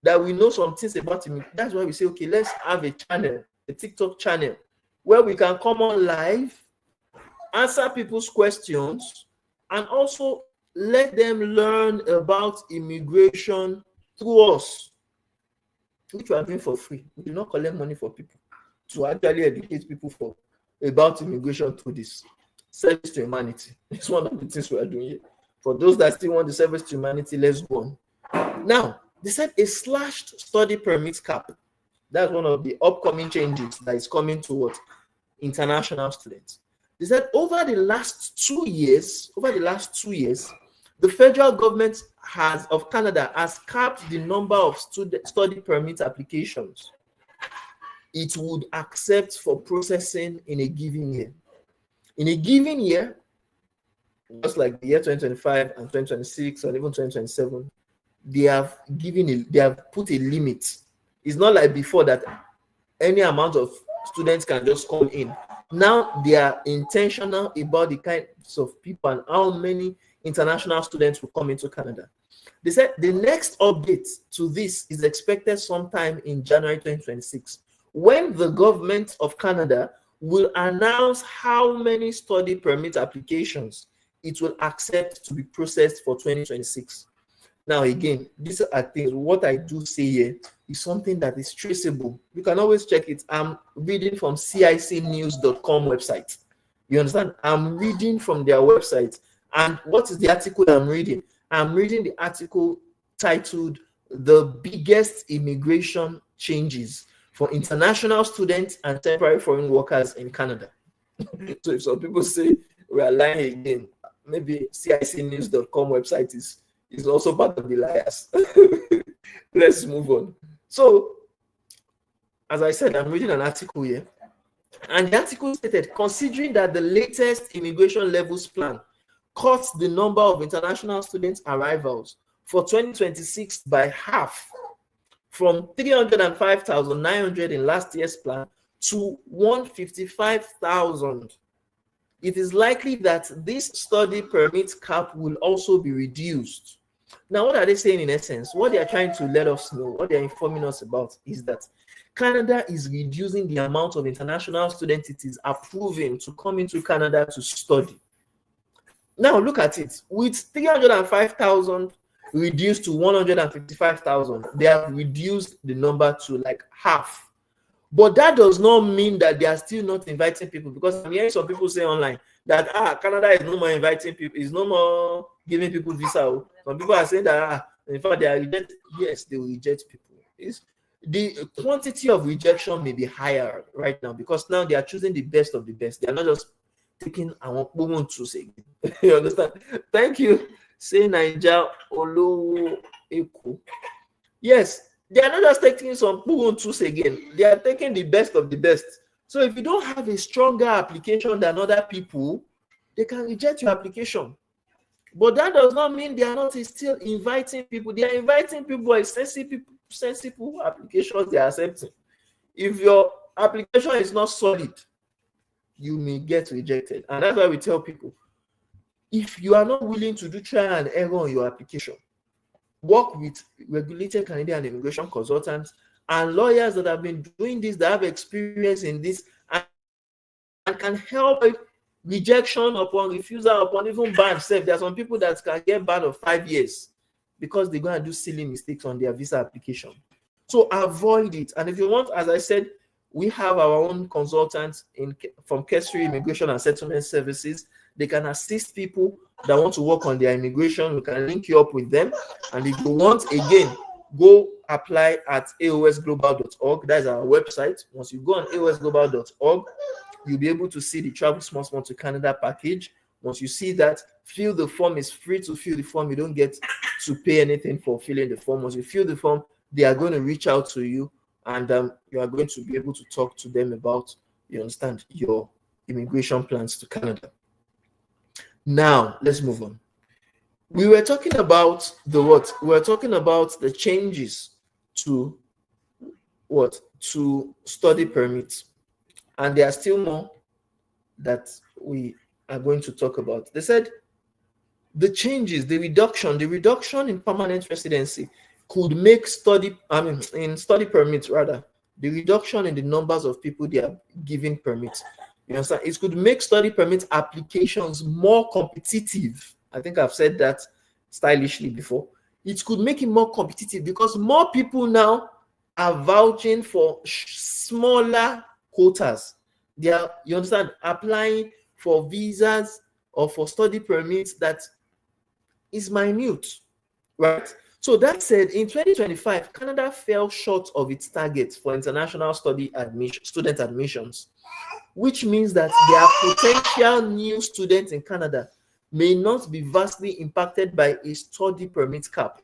that we know some things about him? That's why we say, okay, let's have a channel, a TikTok channel, where we can come on live, answer people's questions, and also let them learn about immigration through us, which we are doing for free. We do not collect money for people to actually educate people about immigration through this service to humanity. It's one of the things we are doing here. For those that still want the service to humanity, let's go on. Now, they said a slashed study permit cap. That's one of the upcoming changes that is coming towards international students. They said over the last 2 years, the federal government of Canada has capped the number of study permit applications it would accept for processing in a given year. In a given year, just like the year 2025 and 2026 or even 2027, they have put a limit. It's not like before that any amount of students can just come in. Now they are intentional about the kinds of people and how many international students will come into Canada. They said the next update to this is expected sometime in January 2026, when the government of Canada will announce how many study permit applications it will accept to be processed for 2026. Now, again, these are things. What I do say here is something that is traceable. You can always check it. I'm reading from cicnews.com website. You understand? I'm reading from their website. And what is the article I'm reading? I'm reading the article titled "The Biggest Immigration Changes for International Students and Temporary Foreign Workers in Canada." So if some people say we are lying again, maybe cicnews.com website is also part of the liars. Let's move on. So, as I said, I'm reading an article here, and the article stated, considering that the latest immigration levels plan cuts the number of international student arrivals for 2026 by half, from 305,900 in last year's plan to 155,000. It is likely that this study permit cap will also be reduced. Now, what are they saying in essence? What they are trying to let us know, what they're informing us about, is that Canada is reducing the amount of international students it is approving to come into Canada to study. Now, look at it. With 305,000 reduced to 155,000, they have reduced the number to like half. But that does not mean that they are still not inviting people, because I'm hearing some people say online that Canada is no more inviting people, is no more giving people visa. Some people are saying that in fact they are rejecting. Yes, they will reject people. The quantity of rejection may be higher right now because now they are choosing the best of the best. They are not just taking our woman to say. You understand? Thank you. Say Naija Olowo Eku. Yes. They are not just taking some Ubuntu again. They are taking the best of the best. So if you don't have a stronger application than other people, they can reject your application. But that does not mean they are not still inviting people. They are inviting people by sensible applications they are accepting. If your application is not solid, you may get rejected. And that's why we tell people, if you are not willing to do trial and error on your application, work with regulated Canadian immigration consultants and lawyers that have been doing this, that have experience in this, and can help rejection upon refusal upon even ban self. There are some people that can get banned of 5 years because they're going to do silly mistakes on their visa application. So avoid it. And if you want, as I said, we have our own consultants from Kesri Immigration and Settlement Services. They can assist people that want to work on their immigration. We can link you up with them. And if you want, again, go apply at aosglobal.org. That is our website. Once you go on aosglobal.org, you'll be able to see the Travel Small to Canada package. Once you see that, fill the form. It's free to fill the form. You don't get to pay anything for filling the form. Once you fill the form, they are going to reach out to you, and you are going to be able to talk to them about, you understand, your immigration plans to Canada. Now, let's move on. We were talking about the what? We were talking about the changes to what? To study permits. And there are still more that we are going to talk about. They said the changes, the reduction in permanent residency could make in study permits rather, the reduction in the numbers of people they are giving permits. You understand? It could make study permit applications more competitive. I think I've said that stylishly before. It could make it more competitive because more people now are vouching for smaller quotas. They are, you understand, applying for visas or for study permits that is minute, right? So that said, in 2025, Canada fell short of its target for international student admissions, which means that their potential new students in Canada may not be vastly impacted by a study permit cap.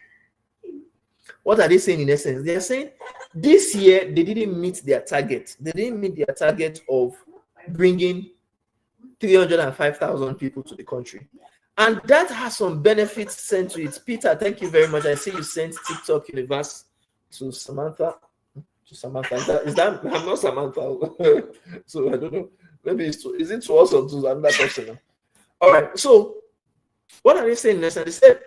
What are they saying in essence? They are saying this year they didn't meet their target. They didn't meet their target of bringing 305,000 people to the country. And that has some benefits sent to it. Peter, thank you very much. I see you sent TikTok Universe to Samantha. Is that I'm not Samantha. So I don't know. Maybe is it to us or to another person? All right. So what are they saying next? They said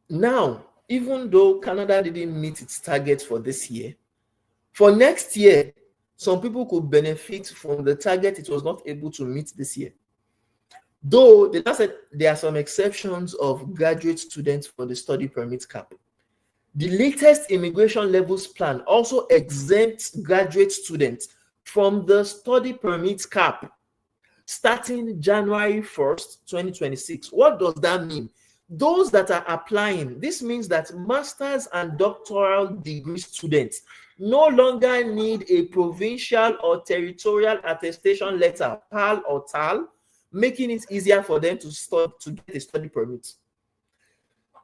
now, even though Canada didn't meet its target for this year, for next year, some people could benefit from the target it was not able to meet this year. Though they said there are some exceptions of graduate students for the study permit cap. The latest immigration levels plan also exempts graduate students from the study permit cap starting January 1st, 2026. What does that mean? Those that are applying, this means that master's and doctoral degree students no longer need a provincial or territorial attestation letter, PAL or TAL, making it easier for them to get a study permit.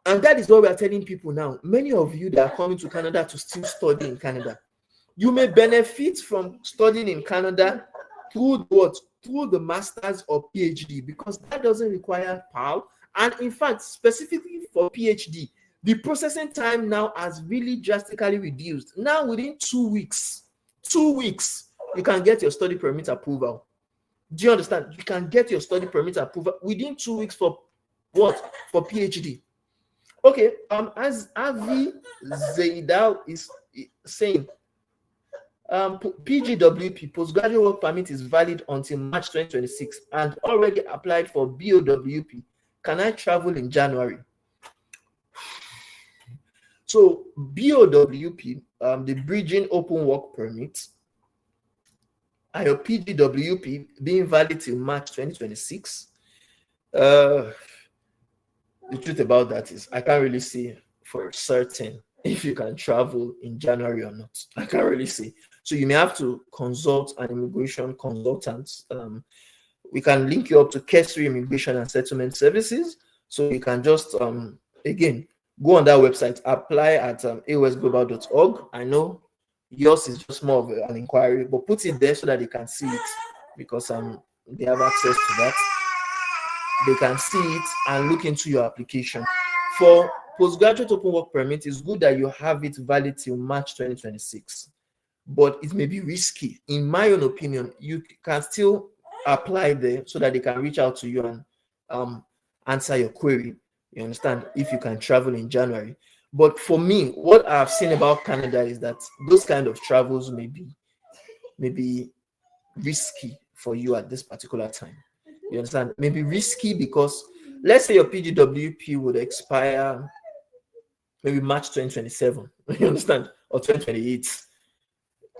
And that is what we are telling people now. Many of you that are coming to Canada to still study in Canada, you may benefit from studying in Canada through what? Through the master's or PhD, because that doesn't require PAL. And in fact, specifically for PhD, the processing time now has really drastically reduced. Now within 2 weeks, you can get your study permit approval. Do you understand? You can get your study permit approval within 2 weeks for what? For PhD. Okay, as Avi Zaidal is saying, PGWP, postgraduate work permit, is valid until March 2026 and already applied for BOWP. Can I travel in January? So BOWP, the Bridging Open Work Permit, and your PGWP being valid till March 2026. The truth about that is I can't really say for certain if you can travel in January or not. I can't really say. So you may have to consult an immigration consultant. We can link you up to Kesri Immigration and Settlement Services. So you can just, again, go on that website, apply at aosglobal.org. I know yours is just more of an inquiry, but put it there so that they can see it, because they have access to that. They can see it and look into your application. For postgraduate open work permit, it's good that you have it valid till March 2026, but it may be risky. In my own opinion, you can still apply there so that they can reach out to you and answer your query. You understand? If you can travel in January. But for me, what I've seen about Canada is that those kind of travels may be risky for you at this particular time. You understand? Maybe risky because let's say your PGWP would expire maybe March 2027. You understand? Or 2028.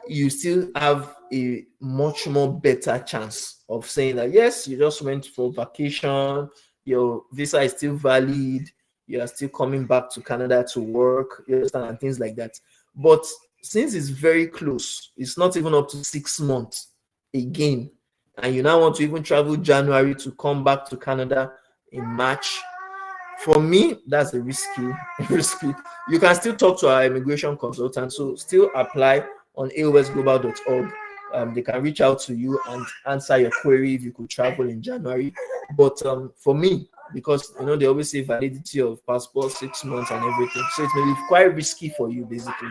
You still have a much more better chance of saying that yes, you just went for vacation, your visa is still valid, you are still coming back to Canada to work, you understand, and things like that. But since it's very close, it's not even up to 6 months again, and you now want to even travel January to come back to Canada in March, for me, that's a risky. You can still talk to our immigration consultant, so still apply on aosglobal.org. They can reach out to you and answer your query if you could travel in January. But for me, because they always say validity of passport 6 months and everything, so it may be quite risky for you, basically,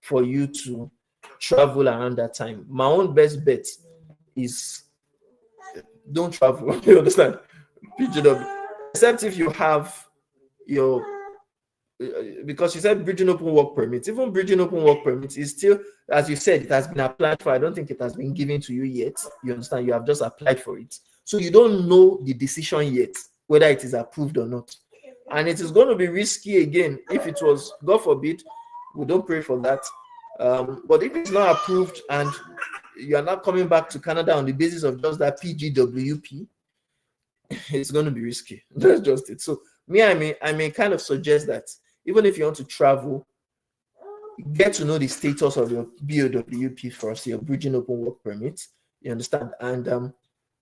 for you to travel around that time. My own best bet is don't travel. You understand? PGW, except if you have your, because you said bridging open work permits. Even bridging open work permits is still, as you said, it has been applied for. I don't think it has been given to you yet. You understand? You have just applied for it, so you don't know the decision yet whether it is approved or not. And it is going to be risky again if it was, God forbid, we don't pray for that. But if it's not approved and you are not coming back to Canada on the basis of just that PGWP, it's going to be risky. That's just it. So I may kind of suggest that even if you want to travel, get to know the status of your BOWP first, your bridging open work permit. You understand? And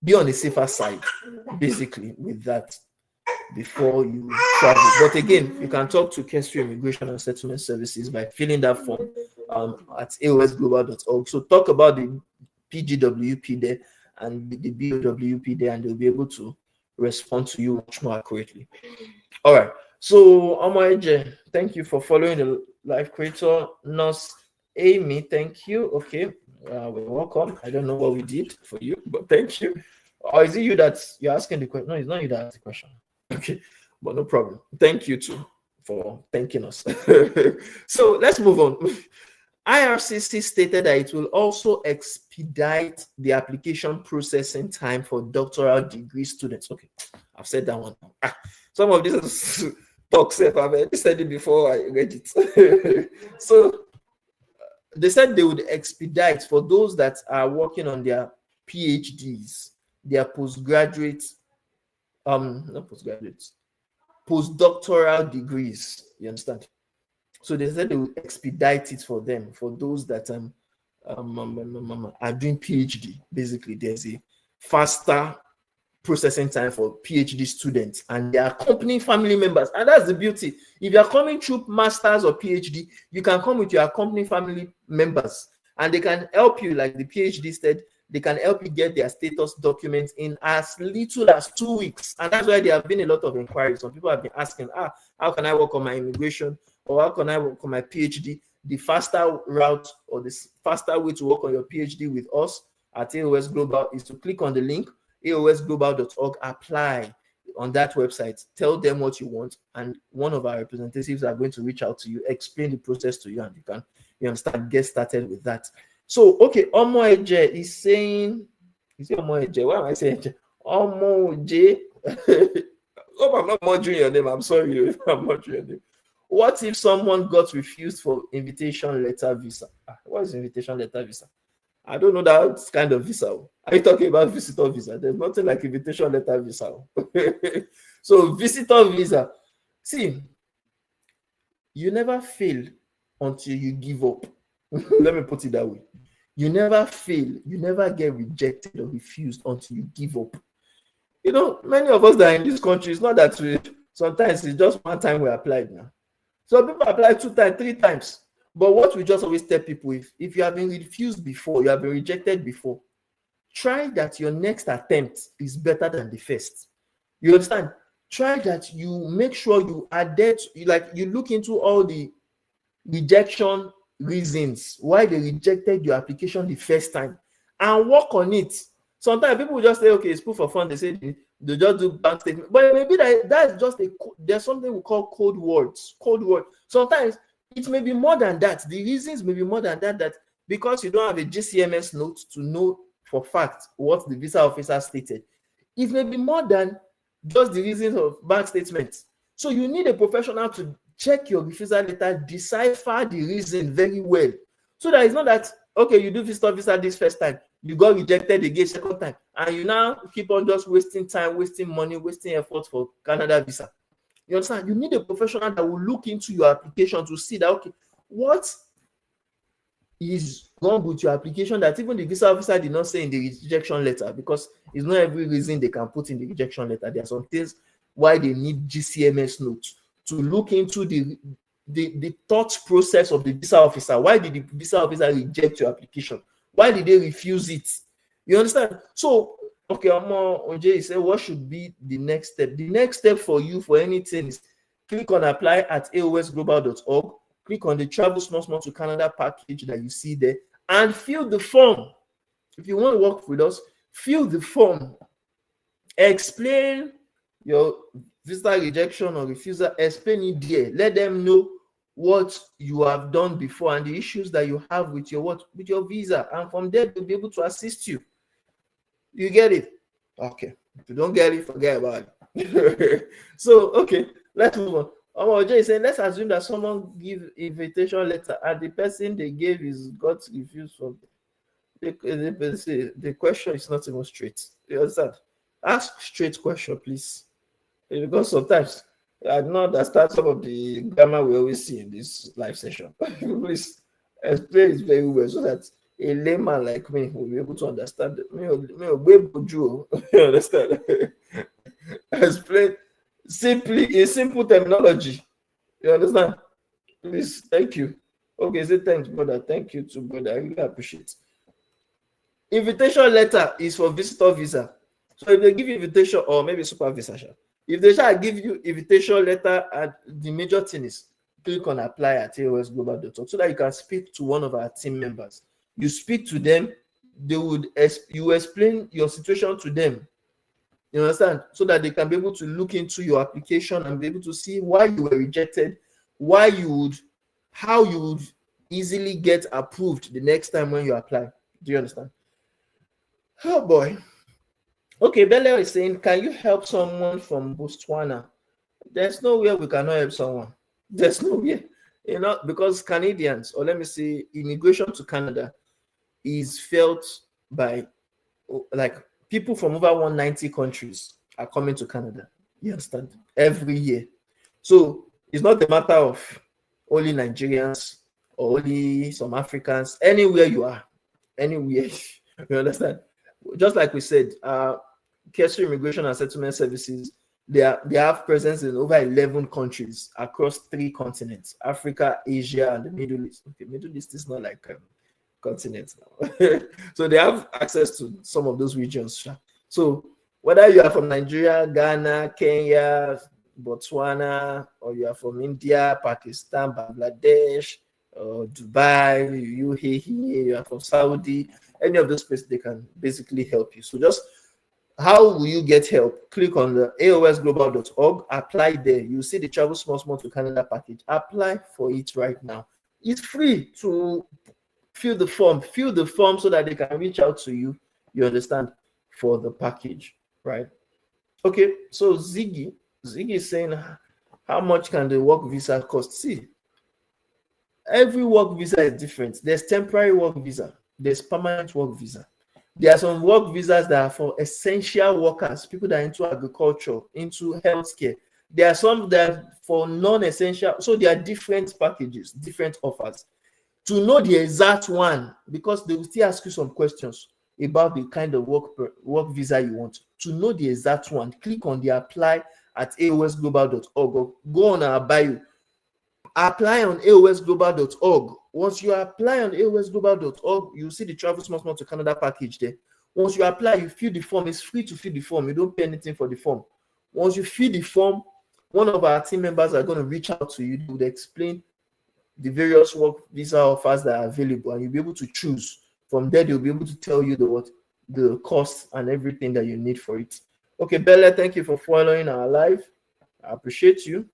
be on the safer side, basically, with that before you travel. But again, you can talk to Kesri Immigration and Settlement Services by filling that form at aosglobal.org. So talk about the PGWP there and the BOWP there, and they'll be able to respond to you much more accurately. All right. So, Omoeje, thank you for following the live creator. Nurse Amy, thank you. Okay. We're welcome. I don't know what we did for you, but thank you. Or is it you that you're asking the question? No, it's not you that asked the question. Okay. But no problem. Thank you too for thanking us. So let's move on. IRCC stated that it will also expedite the application processing time for doctoral degree students. Okay, I've said that one. Some of these talks, I've already said it before I read it. So they said they would expedite for those that are working on their PhDs, their postgraduate, not postgraduate, postdoctoral degrees. You understand? So they said they will expedite it for them, for those that are doing PhD. Basically, there's a faster processing time for PhD students and their accompanying family members. And that's the beauty. If you're coming through masters or PhD, you can come with your accompanying family members and they can help you, like the PhD said, they can help you get their status documents in as little as 2 weeks. And that's why there have been a lot of inquiries. Some people have been asking, how can I work on my immigration, or how can I work on my PhD? The faster route or the faster way to work on your PhD with us at A.O.S Global is to click on the link, aosglobal.org, apply on that website, tell them what you want, and one of our representatives are going to reach out to you, explain the process to you, and you understand, get started with that. So, okay, Omoeje is saying, is it Omoeje? Why am I saying Omoeje? Oh, I'm not murdering your name. I'm sorry if I'm murdering your name. What if someone got refused for invitation letter visa? What is invitation letter visa? I don't know that kind of visa. Are you talking about visitor visa? There's nothing like invitation letter visa. So visitor visa. See, you never fail until you give up. Let me put it that way. You never fail. You never get rejected or refused until you give up. You know, many of us that are in this country, it's not that we, sometimes it's just one time we applied now. So people apply 2 times, 3 times. But what we just always tell people, if you have been refused before, you have been rejected before, try that your next attempt is better than the first. You understand? Try that you make sure you adhere to, like you look into all the rejection reasons why they rejected your application the first time and work on it. Sometimes people just say, okay, it's proof of fund. They say they just do bank statement, but maybe that's just there's something we call code words. Code word. Sometimes it may be more than that. The reasons may be more than that. That because you don't have a GCMS note to know for fact what the visa officer stated, it may be more than just the reasons of bank statements. So you need a professional to check your refusal letter, decipher the reason very well, so that it's not that, okay, you do visitor visa this first time, you got rejected again second time, and you now keep on just wasting time, wasting money, wasting effort for Canada visa. You understand? You need a professional that will look into your application to see that, okay, what is wrong with your application that even the visa officer did not say in the rejection letter, because it's not every reason they can put in the rejection letter. There are some things why they need GCMS notes to look into the thought process of the visa officer. Why did the visa officer reject your application? Why did they refuse it? You understand? So, okay, Oje said, what should be the next step? The next step for you for anything is click on apply at aosglobal.org. Click on the travel small to Canada package that you see there and fill the form. If you want to work with us, fill the form. Explain your visa rejection or refusal. Explain it there. Let them know what you have done before and the issues that you have with your visa. And from there, they'll be able to assist you. You get it? Okay. If you don't get it, forget about it. So, okay, let's move on. Omoje is saying, let's assume that someone give invitation letter and the person they gave is got refused from the question is not even straight. You understand? Ask straight question, please. Because sometimes I do not understand some of the grammar we always see in this live session. Please explain it very well so that a layman like me will be able to understand it. You understand? Explain simply in simple terminology. You understand? Please, thank you. Okay, say thanks, brother. Thank you too, brother. I really appreciate it. Invitation letter is for visitor visa. So if they give you invitation, or maybe super visa, if they shall give you invitation letter, and the major thing is click on apply at aosglobal.org so that you can speak to one of our team members. You speak to them, you explain your situation to them. You understand? So that they can be able to look into your application and be able to see why you were rejected, how you would easily get approved the next time when you apply. Do you understand? Oh boy. Okay, Bella is saying, can you help someone from Botswana? There's nowhere we cannot help someone. There's nowhere. Because Canadians, or let me say, immigration to Canada is felt by like people from over 190 countries are coming to Canada. You understand? Every year. So it's not a matter of only Nigerians or only some Africans. Anywhere you are, anywhere. You understand? Just like we said, Kesser Immigration and Settlement Services, they have presence in over 11 countries across 3 continents: Africa, Asia, and the Middle East. Okay, Middle East is not like continents now. So they have access to some of those regions. So whether you are from Nigeria, Ghana, Kenya, Botswana, or you are from India, Pakistan, Bangladesh, or Dubai, UAE, you are from Saudi, any of those places, they can basically help you. So just how will you get help? Click on the aosglobal.org, apply there. You see the Travel Small to Canada package. Apply for it right now. It's free to fill the form so that they can reach out to you, you understand, for the package, right? Okay, so Ziggy is saying, how much can the work visa cost? See, every work visa is different. There's temporary work visa, there's permanent work visa. There are some work visas that are for essential workers, people that are into agriculture, into healthcare. There are some that are for non-essential. So there are different packages, different offers. To know the exact one, because they will still ask you some questions about the kind of work visa you want. To know the exact one, click on the apply at aosglobal.org, or go on our bio. Apply on aosglobal.org. Once you apply on aosglobal.org, you see the Travel Small to Canada package there. Once you apply, you fill the form. It's free to fill the form. You don't pay anything for the form. Once you fill the form, one of our team members are going to reach out to you. They would explain the various work visa offers that are available, and you'll be able to choose. From there, they'll be able to tell you the cost and everything that you need for it. Okay, Bella, thank you for following our live. I appreciate you.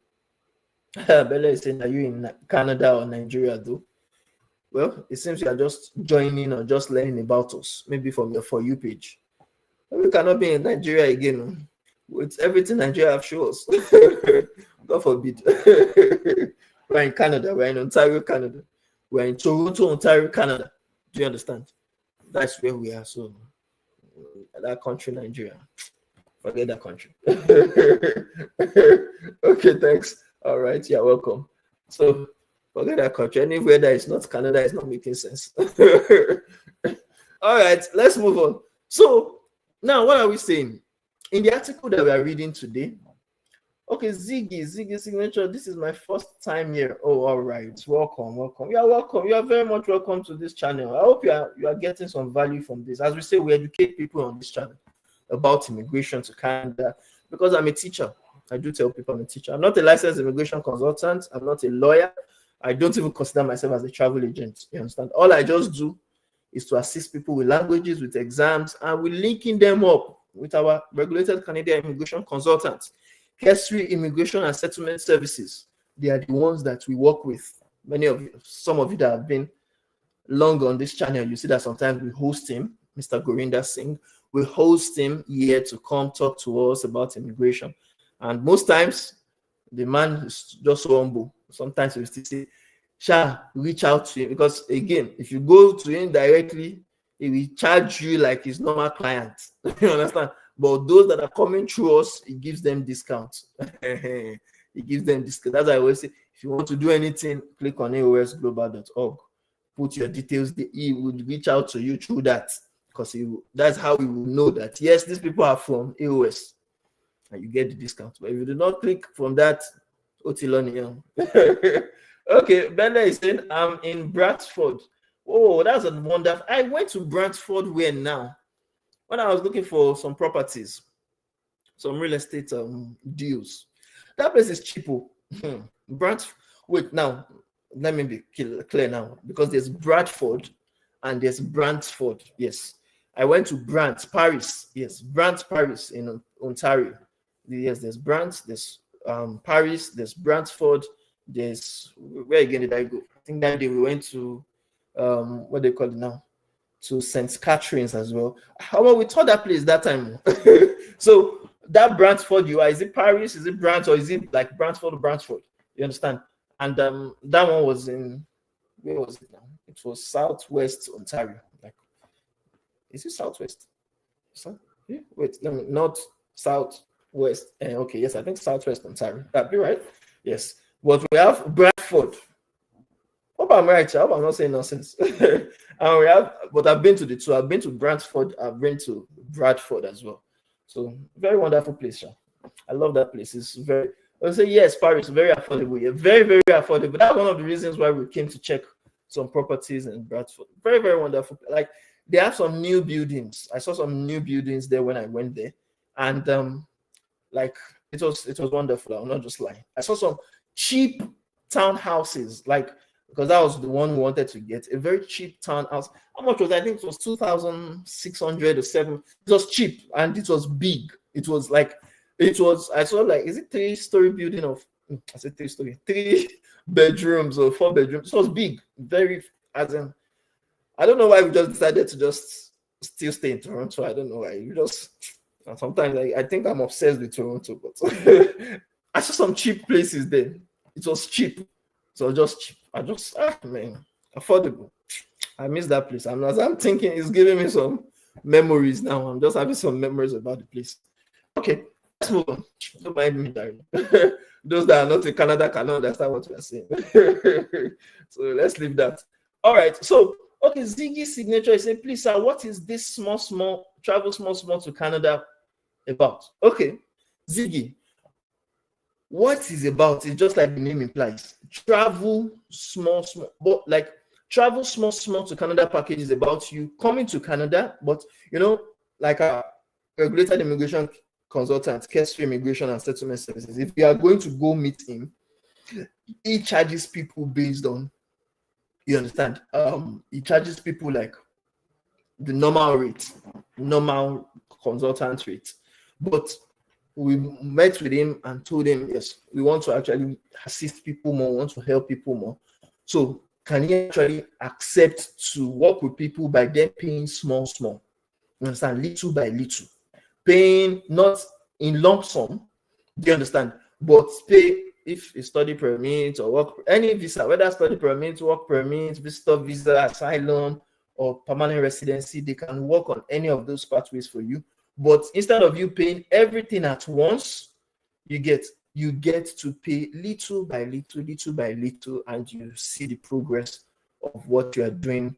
Bella is saying, are you in Canada or Nigeria though? Well, it seems you are just joining or just learning about us, maybe from your For You page. We cannot be in Nigeria again. With everything Nigeria have shown us. God forbid. We're in Canada. We're in Ontario, Canada. We're in Toronto, Ontario, Canada. Do you understand? That's where we are. So that country, Nigeria. Forget that country. Okay, thanks. All right, you're welcome. So forget that country. Anywhere that is not Canada is not making sense. All right, let's move on. So now, what are we saying? In the article that we are reading today, okay, Ziggy signature. This is my first time here. Oh, all right. Welcome. You are welcome. You are very much welcome to this channel. I hope you are getting some value from this. As we say, we educate people on this channel about immigration to Canada, because I'm a teacher. I do tell people I'm a teacher. I'm not a licensed immigration consultant. I'm not a lawyer. I don't even consider myself as a travel agent. You understand? All I just do is to assist people with languages, with exams, and we're linking them up with our regulated Canadian immigration consultants. Kesser Immigration and Settlement Services. They are the ones that we work with. Some of you that have been long on this channel, you see that sometimes we host him, Mr. Gurinder Singh. We host him here to come talk to us about immigration. And most times, the man is just so humble. Sometimes we still say, Sha, reach out to him. Because again, if you go to him directly, he will charge you like his normal client. You understand? But those that are coming through us, he gives them discounts. He gives them discounts. That's why I always say, if you want to do anything, click on aosglobal.org. Put your details. He would reach out to you through that. Because that's how we will know that, yes, these people are from A.O.S. and you get the discount. But if you do not click from that, Otilonian. Okay, Bella is saying, I'm in Bradford. Oh, that's a wonderful. I went to Bradford where now? when I was looking for some properties, some real estate deals, that place is cheapo. Brant, wait now, let me be clear now, because there's Bradford and there's Brantford. Yes, I went to Brant, Paris. Yes, Brant, Paris in Ontario. Yes, there's Brant, there's Paris, there's Brantford, there's where again did I go? I think that day we went to what they call it now, to St. Catherine's as well. However, we taught that place that time. So that Brantford, is it Paris? Is it Brant, or is it like Brantford or Brantford? You understand? And that one was in, where was it now? It was Southwest Ontario. Like, is it Southwest? So, yeah, wait, let me, not Southwest. Okay, yes, I think Southwest Ontario. That'd be right. Yes. But we have Bradford. Hope I'm right. I hope I'm not saying nonsense. And we have, but I've been to the two. I've been to Brantford. I've been to Bradford as well. So very wonderful place. Sha. I love that place. It's very. I'll say yes, Paris, very affordable. Yeah, very, very affordable. That's one of the reasons why we came to check some properties in Bradford. Very, very wonderful. Like, they have some new buildings. I saw some new buildings there when I went there, and like it was wonderful. I'm not just lying. I saw some cheap townhouses, like, because that was the one we wanted to get, a very cheap townhouse. How much was it? I think it was 2,600 or 7. It was cheap and it was big. It was like, it was, I saw like, is it 3-story building of, I said 3-story, 3 bedrooms or 4 bedrooms. It was big, very, as in, I don't know why we just decided to just still stay in Toronto. I don't know why. You just, sometimes I think I'm obsessed with Toronto, but I saw some cheap places there. It was cheap. So just cheap. Man, affordable. I miss that place. I'm thinking, it's giving me some memories now. I'm just having some memories about the place. Okay, let's move on. Don't mind me, darling. Those that are not in Canada cannot understand what we are saying. So let's leave that. All right. So, okay, Ziggy's signature is saying, please, sir, what is this small, travel small to Canada about? Okay, Ziggy, what is about is just like the name implies. Travel small, but like travel small to Canada package is about you coming to Canada, but like a regulated immigration consultant, Kestrel Immigration and Settlement Services. If you are going to go meet him, he charges people based on, you understand? He charges people like the normal rate, normal consultant rate, but we met with him and told him, yes, we want to actually assist people more, want to help people more. So can he actually accept to work with people by them paying small? You understand? Little by little. Paying not in lump sum, do you understand? But pay if a study permit or work, any visa, whether study permit, work permit, visitor visa, asylum, or permanent residency, they can work on any of those pathways for you. But instead of you paying everything at once, you get to pay little by little, and you see the progress of what you are doing.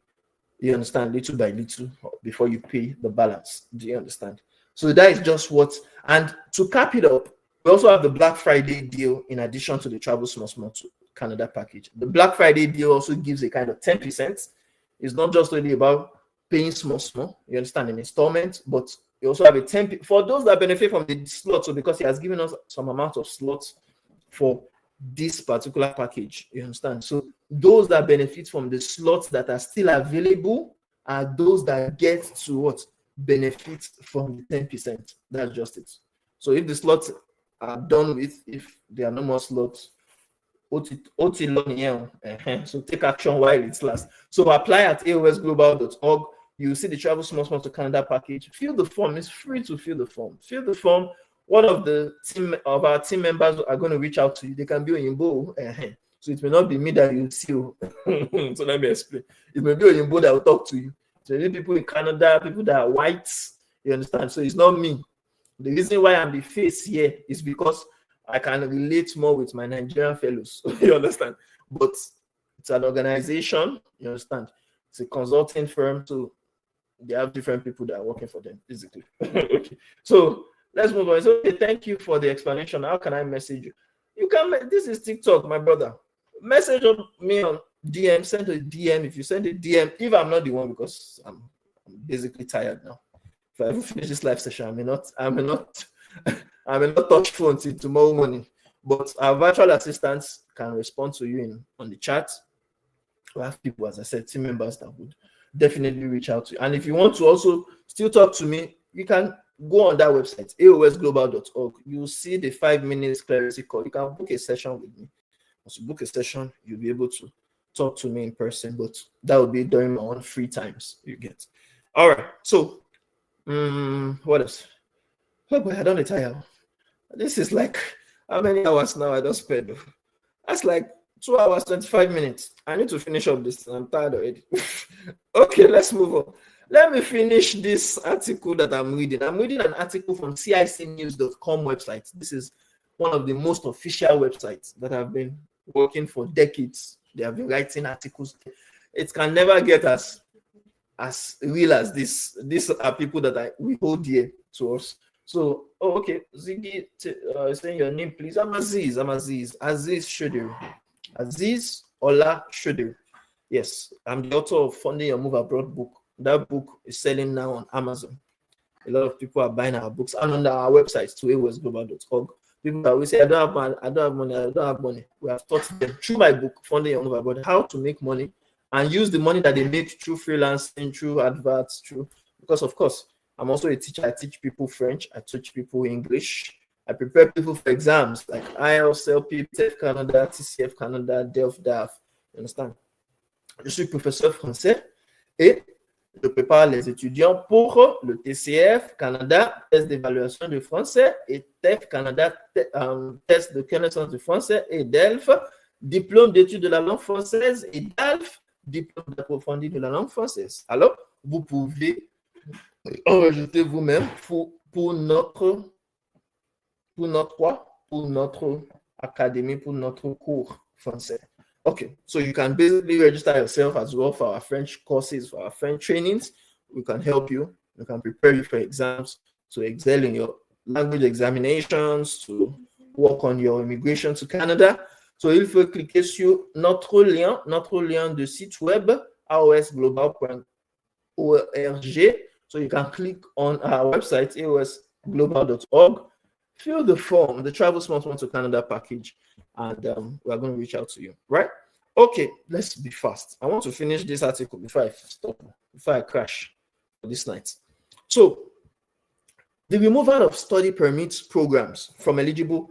You understand? Little by little before you pay the balance. Do you understand? So that is just what. And to cap it up, we also have the Black Friday deal in addition to the travel small to Canada package. The Black Friday deal also gives a kind of 10%. It's not just really about paying small, you understand, in installments, but you also have a 10 for those that benefit from the slots. So because he has given us some amount of slots for this particular package, you understand. So those that benefit from the slots that are still available are those that get to what benefit from the 10%. That's just it. So if the slots are done with, if there are no more slots, so take action while it lasts. So apply at aosglobal.org. You see the travel small to Canada package. Fill the form. It's free to fill the form. Fill the form. One of our team members are going to reach out to you. They can be Oyinbo. So it may not be me that you see. So let me explain. It may be Oyinbo that will talk to you. So you people in Canada, people that are white, you understand? So it's not me. The reason why I'm the face here is because I can relate more with my Nigerian fellows. You understand? But it's an organization. You understand? It's a consulting firm. So they have different people that are working for them, basically. Okay. So let's move on. So thank you for the explanation. How can I message you? You can. This is TikTok, my brother. Message me on DM. Send a DM. If you send a DM, if I'm not the one, because I'm basically tired now. If I ever finish this live session, I may not touch phone till tomorrow morning. But our virtual assistants can respond to you on the chat. We have people, as I said, team members that would definitely reach out to you. And if you want to also still talk to me, you can go on that website, aosglobal.org. You'll see the 5 minutes clarity call. You can book a session with me. Once you book a session, you'll be able to talk to me in person, but that will be during my own free times you get. All right. So, what else? Oh boy, I don't tire. This is like, how many hours now I just spent? That's like 2 hours, 25 minutes. I need to finish up this. I'm tired already. Okay, let's move on. Let me finish this article that I'm reading. I'm reading an article from cicnews.com website. This is one of the most official websites that have been working for decades. They have been writing articles. It can never get as real as this. These are people that we hold dear to us. So, okay, Ziggy, saying your name, please. I'm Aziz Shudir. Aziz Ola Shudir. Yes, I'm the author of Funding Your Move Abroad book. That book is selling now on Amazon. A lot of people are buying our books and on our website to aosglobal.org. People always say, I don't have money. We have taught them through my book, Funding Your Move Abroad, how to make money and use the money that they make through freelancing, through adverts, because of course, I'm also a teacher. I teach people French. I teach people English. I prepare people for exams like A.O.S, LP, TEF Canada, TCF Canada, DELF, DAF. You understand? Je suis professeur français et je prépare les étudiants pour le TCF Canada, test d'évaluation de français, et TEF Canada, test de connaissance du français, et DELF, diplôme d'études de la langue française, et DALF, diplôme d'approfondi de la langue française. Alors, vous pouvez enregistrer vous-même pour notre académie, pour notre cours français. Okay, so you can basically register yourself as well for our French courses, for our French trainings. We can help you. We can prepare you for exams, to excel in your language examinations, to work on your immigration to Canada. So il faut cliquer sur notre lien de site web, aosglobal.org. So you can click on our website, aosglobal.org, fill the form, the Travel Smart One to Canada package, and we're going to reach out to you, right? Okay, let's be fast. I want to finish this article before I crash for this night. So, the removal of study permits programs from eligibility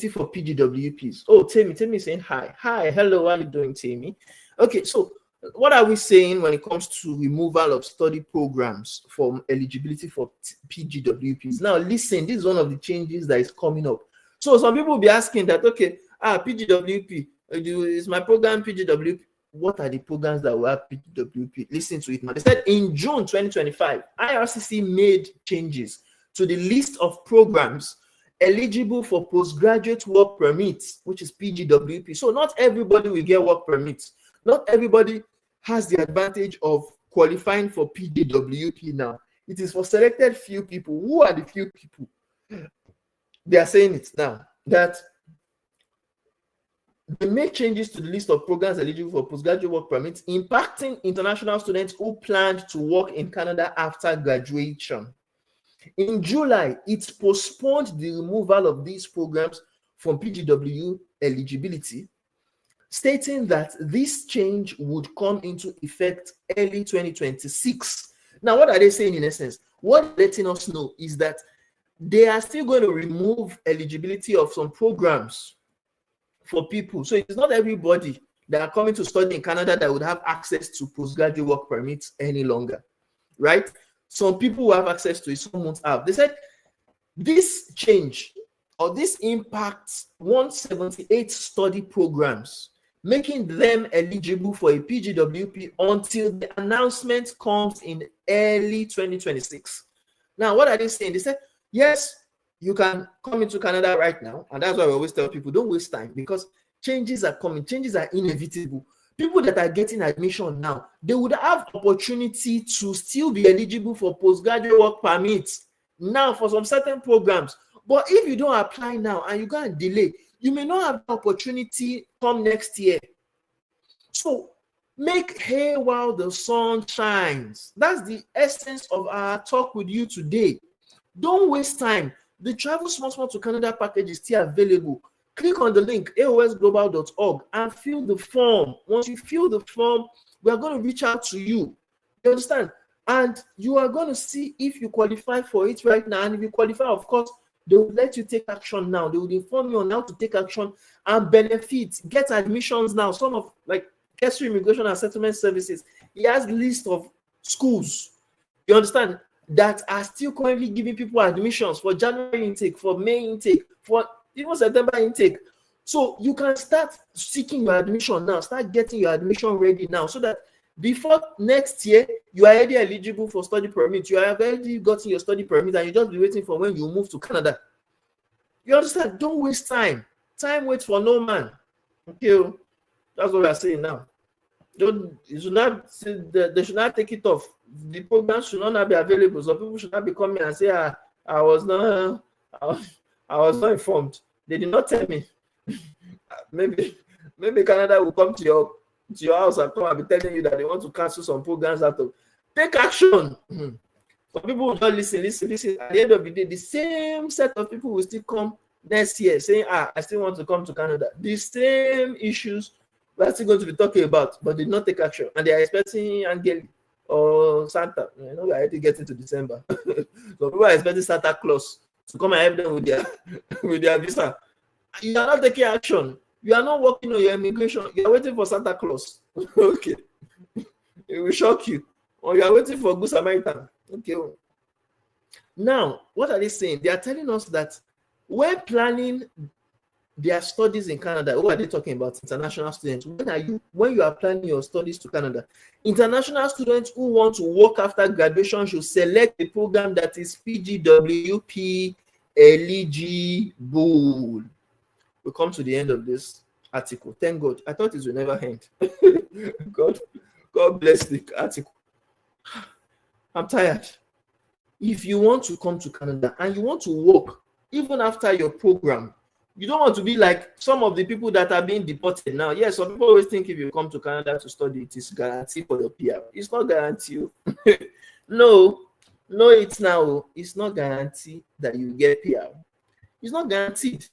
for PGWPs. Oh, Tammy saying hi. Hi, hello, how are you doing, Tammy? Okay, so what are we saying when it comes to removal of study programs from eligibility for PGWPs? Now, listen, this is one of the changes that is coming up. So some people will be asking that, okay, PGWP, is my program PGWP? What are the programs that will have PGWP? Listen to it now. They said in June 2025, IRCC made changes to the list of programs eligible for postgraduate work permits, which is PGWP. So not everybody will get work permits. Not everybody has the advantage of qualifying for PGWP now. It is for selected few people. Who are the few people? They are saying it now that they make changes to the list of programs eligible for postgraduate work permits, impacting international students who planned to work in Canada after graduation. In July, it postponed the removal of these programs from PGW eligibility, stating that this change would come into effect early 2026. Now, what are they saying in essence? What they're letting us know is that they are still going to remove eligibility of some programs for people. So it's not everybody that are coming to study in Canada that would have access to postgraduate work permits any longer, right? Some people who have access to it, some won't have. They said this change or this impacts 178 study programs, making them eligible for a PGWP until the announcement comes in early 2026. Now, what are they saying? They said, yes, you can come into Canada right now, and that's why we always tell people, don't waste time, because changes are coming. Changes are inevitable. People that are getting admission now, they would have opportunity to still be eligible for postgraduate work permits now for some certain programs. But if you don't apply now and you can't delay, you may not have the opportunity come next year. So Make hay while the sun shines. That's the essence of our talk with you today. Don't waste time. The Travel Small Small to Canada package is still available. Click on the link aosglobal.org and fill the form. Once you fill the form, we are going to reach out to you. You understand? And you are going to see if you qualify for it right now. And if you qualify, of course, they will let you take action now. They will inform you on how to take action and benefit. Get admissions now. Some of like Kessu Immigration and Settlement Services, he has list of schools. You understand? That are still currently giving people admissions for January intake, for May intake, for even September intake. So you can start seeking your admission now, start getting your admission ready now, so that before next year, you are already eligible for study permit. You have already gotten your study permit and you just be waiting for when you move to Canada. You understand? Don't waste time. Time waits for no man. Okay, that's what we are saying now. They should not take it off. The program should not be available. So people should not be coming and say, I was not informed. They did not tell me. maybe Canada will come to your house and come and be telling you that they want to cancel some programs out of. Take action. Some people will not listen. At the end of the day, the same set of people will still come next year saying, I still want to come to Canada. The same issues we're still going to be talking about, but did not take action. And they are expecting Angel or Santa. You know, we're already getting to December. So people are expecting Santa Claus to come and help them with their visa. You are not taking action. You are not working on your immigration. You are waiting for Santa Claus. Okay. It will shock you. Or you are waiting for Good Samaritan. Okay. Now, what are they saying? They are telling us that when planning their studies in Canada, who are they talking about? International students. When you are planning your studies to Canada, international students who want to work after graduation should select a program that is PGWP eligible. We come to the end of this article. Thank God. I thought it would never end. God bless the article. I'm tired. If you want to come to Canada and you want to work even after your program, you don't want to be like some of the people that are being deported now. Yes, some people always think if you come to Canada to study, it is guaranteed for your PR. It's not guaranteed. No, it's now. It's not guaranteed that you get PR. It's not guaranteed.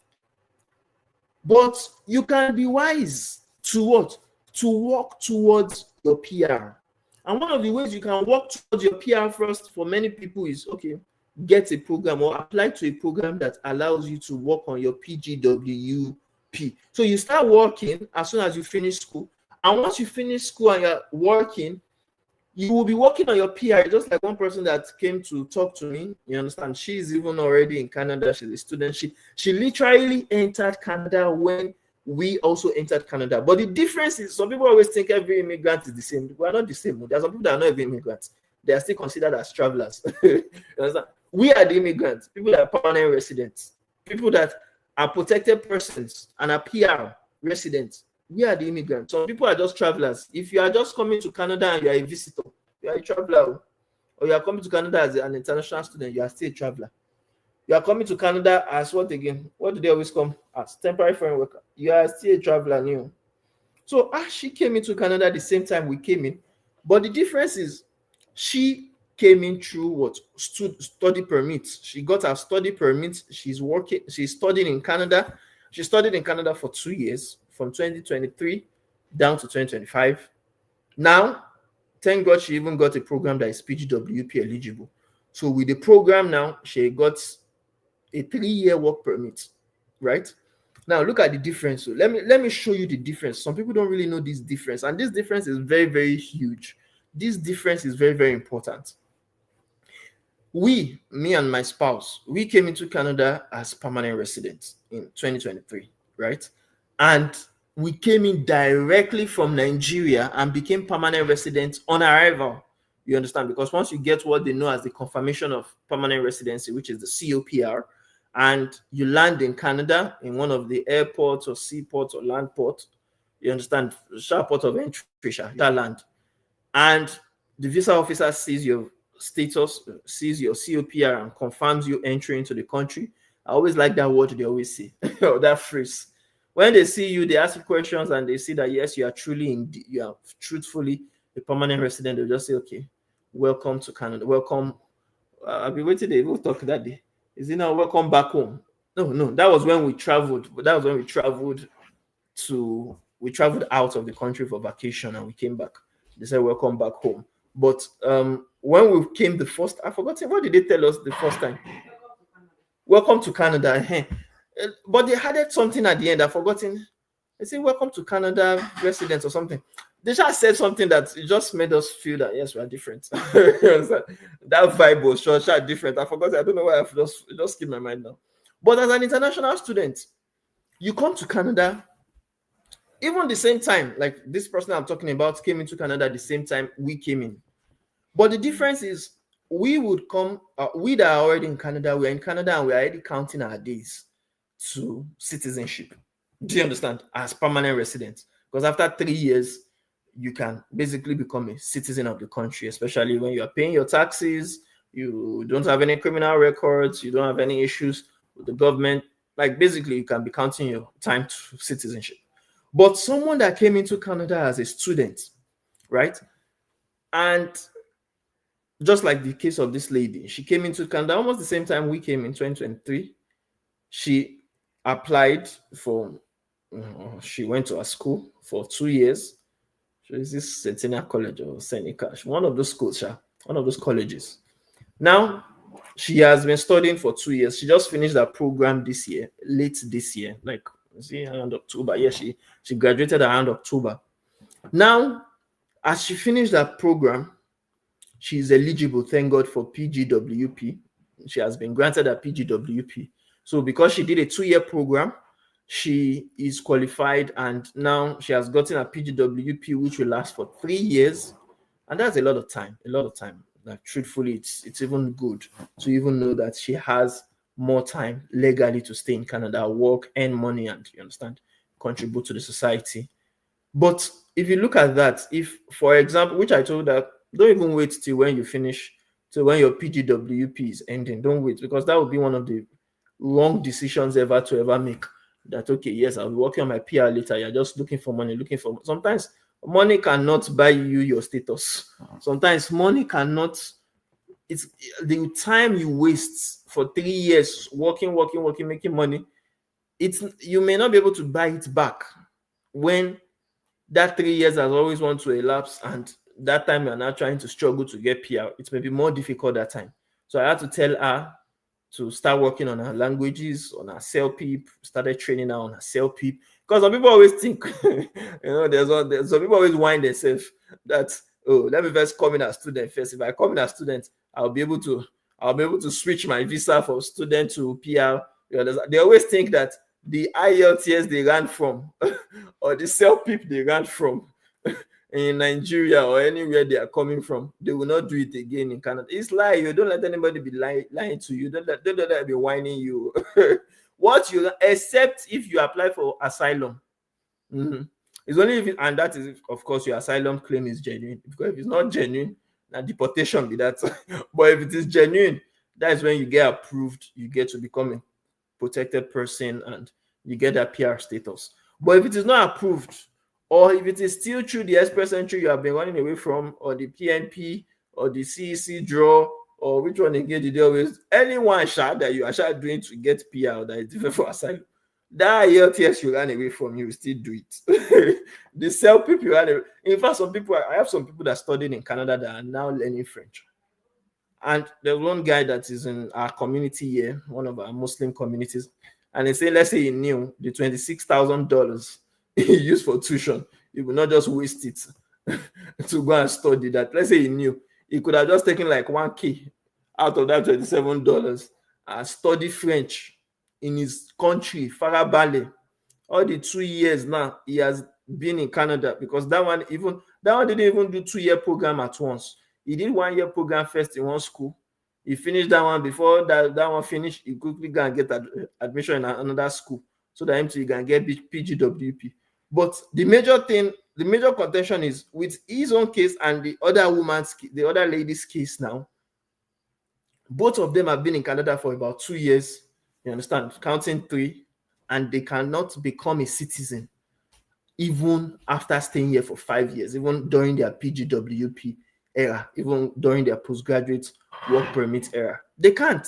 But you can be wise to what? To work towards your PR. And one of the ways you can work towards your PR first for many people is, okay, get a program or apply to a program that allows you to work on your PGWP. So you start working as soon as you finish school. And once you finish school and you're working, you will be working on your PR. Just like one person that came to talk to me, you understand, she's even already in Canada. She's a student. She literally entered Canada when we also entered Canada. But the difference is, some people always think every immigrant is the same. We are not the same. There are some people that are not even immigrants. They are still considered as travelers. You understand? We are the immigrants, people that are permanent residents, people that are protected persons and are PR residents. We are the immigrants. Some people are just travelers. If you are just coming to Canada and you are a visitor, you are a traveler. Or you are coming to Canada as an international student, you are still a traveler. You are coming to Canada as what again? What do they always come as? Temporary foreign worker. You are still a traveler new. So she came into Canada the same time we came in. But the difference is she came in through what? Study permits. She got her study permits. She's studying in Canada. She studied in Canada for 2 years, from 2023 down to 2025. Now, thank God she even got a program that is PGWP eligible. So with the program now, she got a 3-year work permit, right? Now look at the difference. So let me show you the difference. Some people don't really know this difference, and this difference is very, very huge. This difference is very, very important. Me and my spouse, we came into Canada as permanent residents in 2023, right? And we came in directly from Nigeria and became permanent residents on arrival. You understand? Because once you get what they know as the confirmation of permanent residency, which is the COPR, and you land in Canada in one of the airports or seaports or land ports, you understand, sharp port of entry, that land, and the visa officer sees your status, sees your COPR and confirms you entry into the country. I always like that word they always say, or that phrase. When they see you, they ask you questions, and they see that yes, you are truthfully a permanent resident. They'll just say, okay, welcome to Canada, welcome. I've been waiting. They will talk that day. Is it now welcome back home? No, that was when we traveled. But that was when we traveled out of the country for vacation, and we came back. They said welcome back home. But when we came the first, I forgot what did they tell us the first time? Welcome to Canada. But they added something at the end. I've forgotten. They say welcome to Canada residents or something. They just said something that it just made us feel that yes, we are different. That vibe was sure different. I forgot. I don't know why I've just skipped my mind now. But as an international student, you come to Canada, even the same time, like this person I'm talking about came into Canada the same time we came in. But the difference is we would come, we that are already in Canada, we're in Canada and we're already counting our days to citizenship. Do you understand? As permanent residents. Because after 3 years, you can basically become a citizen of the country, especially when you are paying your taxes, you don't have any criminal records, you don't have any issues with the government. Like basically, you can be counting your time to citizenship. But someone that came into Canada as a student, right? And just like the case of this lady, she came into Canada almost the same time we came in 2023. She applied for, she went to a school for 2 years. So is this Centennial College or Seneca? One of those schools, one of those colleges. Now, she has been studying for 2 years. She just finished that program this year, late this year, like around October. Yeah, she graduated around October. Now, as she finished that program, she's eligible, thank God, for PGWP. She has been granted a PGWP. So because she did a 2-year program, she is qualified, and now she has gotten a PGWP, which will last for 3 years. And that's a lot of time. Like truthfully, it's even good to even know that she has more time legally to stay in Canada, work, earn money, and you understand, contribute to the society. But if you look at that, if, for example, which I told her, don't even wait till when you finish, till when your PGWP is ending. Don't wait, because that would be one of the wrong decisions ever to ever make. That, okay, yes, I'll be working on my PR later. You're just looking for money. Sometimes money cannot buy you your status. Sometimes money cannot, it's the time you waste for 3 years working, making money. You may not be able to buy it back when that 3 years has always want to elapse, and that time you're now trying to struggle to get PR. It may be more difficult that time. So I had to tell her to start working on her languages, on her CELPIP, started training her on her CELPIP. Because some people always think, there's some people always whine themselves that, oh, let me first come in as student first. If I come in as student, I'll be able to switch my visa from student to PR. They always think that the IELTS they ran from or the CELPIP they ran from in Nigeria or anywhere they are coming from, they will not do it again in Canada. It's lie. You don't let anybody be lying to you. Don't let them be whining you. Except if you apply for asylum. Mm-hmm. It's only if and that is if, of course, your asylum claim is genuine. Because if it's not genuine, now deportation be that. But if it is genuine, that is when you get approved. You get to become a protected person and you get that PR status. But if it is not approved, or if it is still through the express entry you have been running away from, or the PNP, or the CEC draw, or which one again did they always, anyone that you are doing to get PR that is different for asylum, that IELTS you ran away from, you will still do it. The CELPIP you ran away. In fact, I have some people that studied in Canada that are now learning French. And there's one guy that is in our community here, one of our Muslim communities, and he said, let's say he knew the $26,000 he used for tuition, he would not just waste it to go and study that. Let's say he knew, he could have just taken like 1K out of that $27 and study French in his country, Farabale. All the 2 years now he has been in Canada, because that one didn't even do 2-year program at once. He did 1-year program first in one school. He finished that one. Before that one finished, he quickly go and get admission in another school so that he can get PGWP. But the major contention is with his own case and the other lady's case now. Both of them have been in Canada for about 2 years. You understand? Counting 3. and they cannot become a citizen even after staying here for 5 years, even during their PGWP era, even during their postgraduate work permit era. They can't,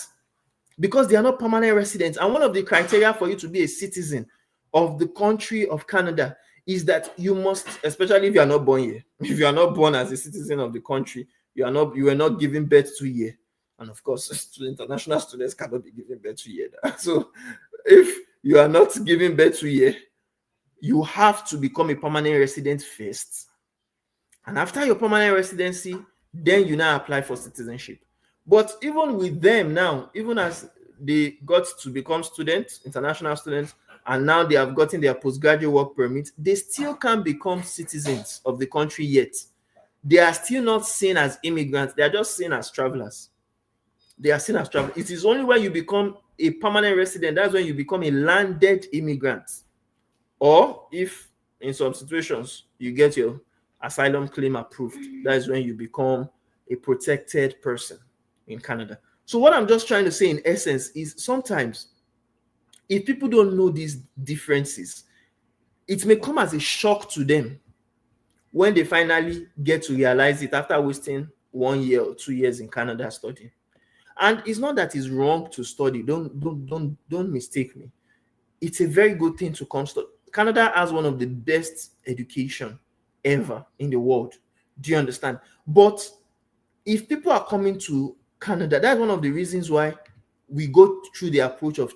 because they are not permanent residents. And one of the criteria for you to be a citizen of the country of Canada is that you must, especially if you are not born here, if you are not born as a citizen of the country, you were not given birth to here. And of course, international students cannot be given birth to here. So if you are not given birth to here, you have to become a permanent resident first. And after your permanent residency, then you now apply for citizenship. But even with them now, even as they got to become students, international students, and now they have gotten their postgraduate work permit, they still can't become citizens of the country yet. They are still not seen as immigrants. They are just seen as travelers. They are seen as travelers. It is only when you become a permanent resident, that's when you become a landed immigrant. Or if in some situations you get your asylum claim approved, that is when you become a protected person in Canada. So what I'm just trying to say in essence is sometimes if people don't know these differences, it may come as a shock to them when they finally get to realize it after wasting 1 year or 2 years in Canada studying. And it's not that it's wrong to study. Don't mistake me. It's a very good thing to come study. Canada has one of the best education ever in the world. Do you understand? But if people are coming to Canada, that's one of the reasons why we go through the approach of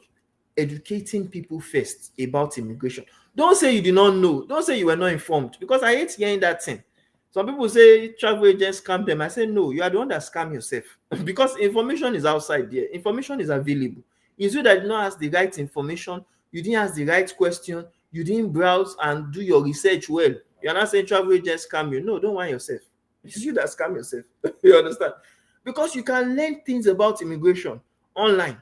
educating people first about immigration. Don't say you did not know. Don't say you were not informed, because I hate hearing that thing. Some people say travel agents scam them. I say no, you are the one that scam yourself because information is outside there. Information is available. It's you that did not ask the right information. You didn't ask the right question. You didn't browse and do your research well. You're not saying travel agents scam you. No, don't want yourself. It's you that scam yourself. You understand? Because you can learn things about immigration online.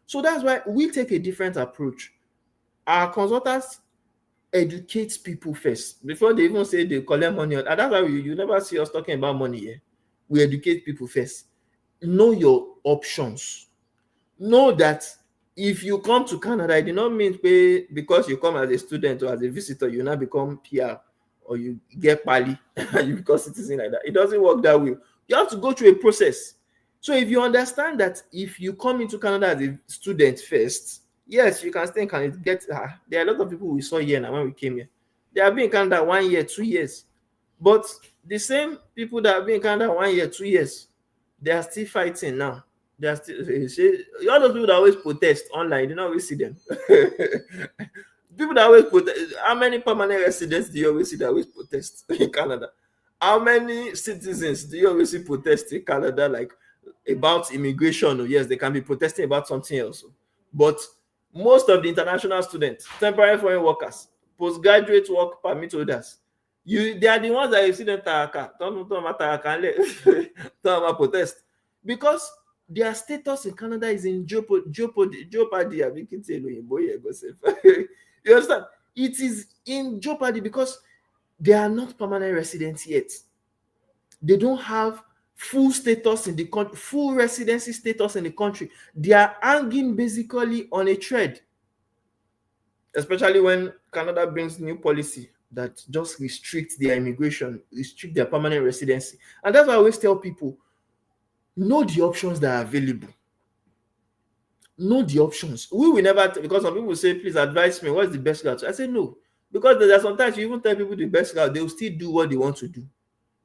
So that's why we take a different approach. Our consultants educate people first before they even say they collect money. And that's why you never see us talking about money here. We educate people first. Know your options. Know that if you come to Canada, it did not mean because you come as a student or as a visitor, you now become PR or you get pali and you become citizen like that. It doesn't work that way. You have to go through a process. So if you understand that if you come into Canada as a student first, yes, you can stay in Canada. There are a lot of people we saw here now when we came here. They have been in Canada 1 year, 2 years. But the same people that have been in Canada 1 year, 2 years, they are still fighting now. They are still all those people that always protest online, you do not always see them. People that always protest. How many permanent residents do you always see that always protest in Canada? How many citizens do you always see protest in Canada, like about immigration? Or yes, they can be protesting about something else. But most of the international students, temporary foreign workers, postgraduate work permit holders, they are the ones that you see them protest because their status in Canada is in jeopardy. You understand? It is in jeopardy because they are not permanent residents yet. They don't have full status in the country, full residency status in the country. They are hanging basically on a thread, especially when Canada brings new policy that just restricts their immigration, restrict their permanent residency. And that's why I always tell people, know the options that are available. Know the options. We will never, because some people say, please advise me, what's the best route? I say no, because there are sometimes you even tell people the best route, they will still do what they want to do.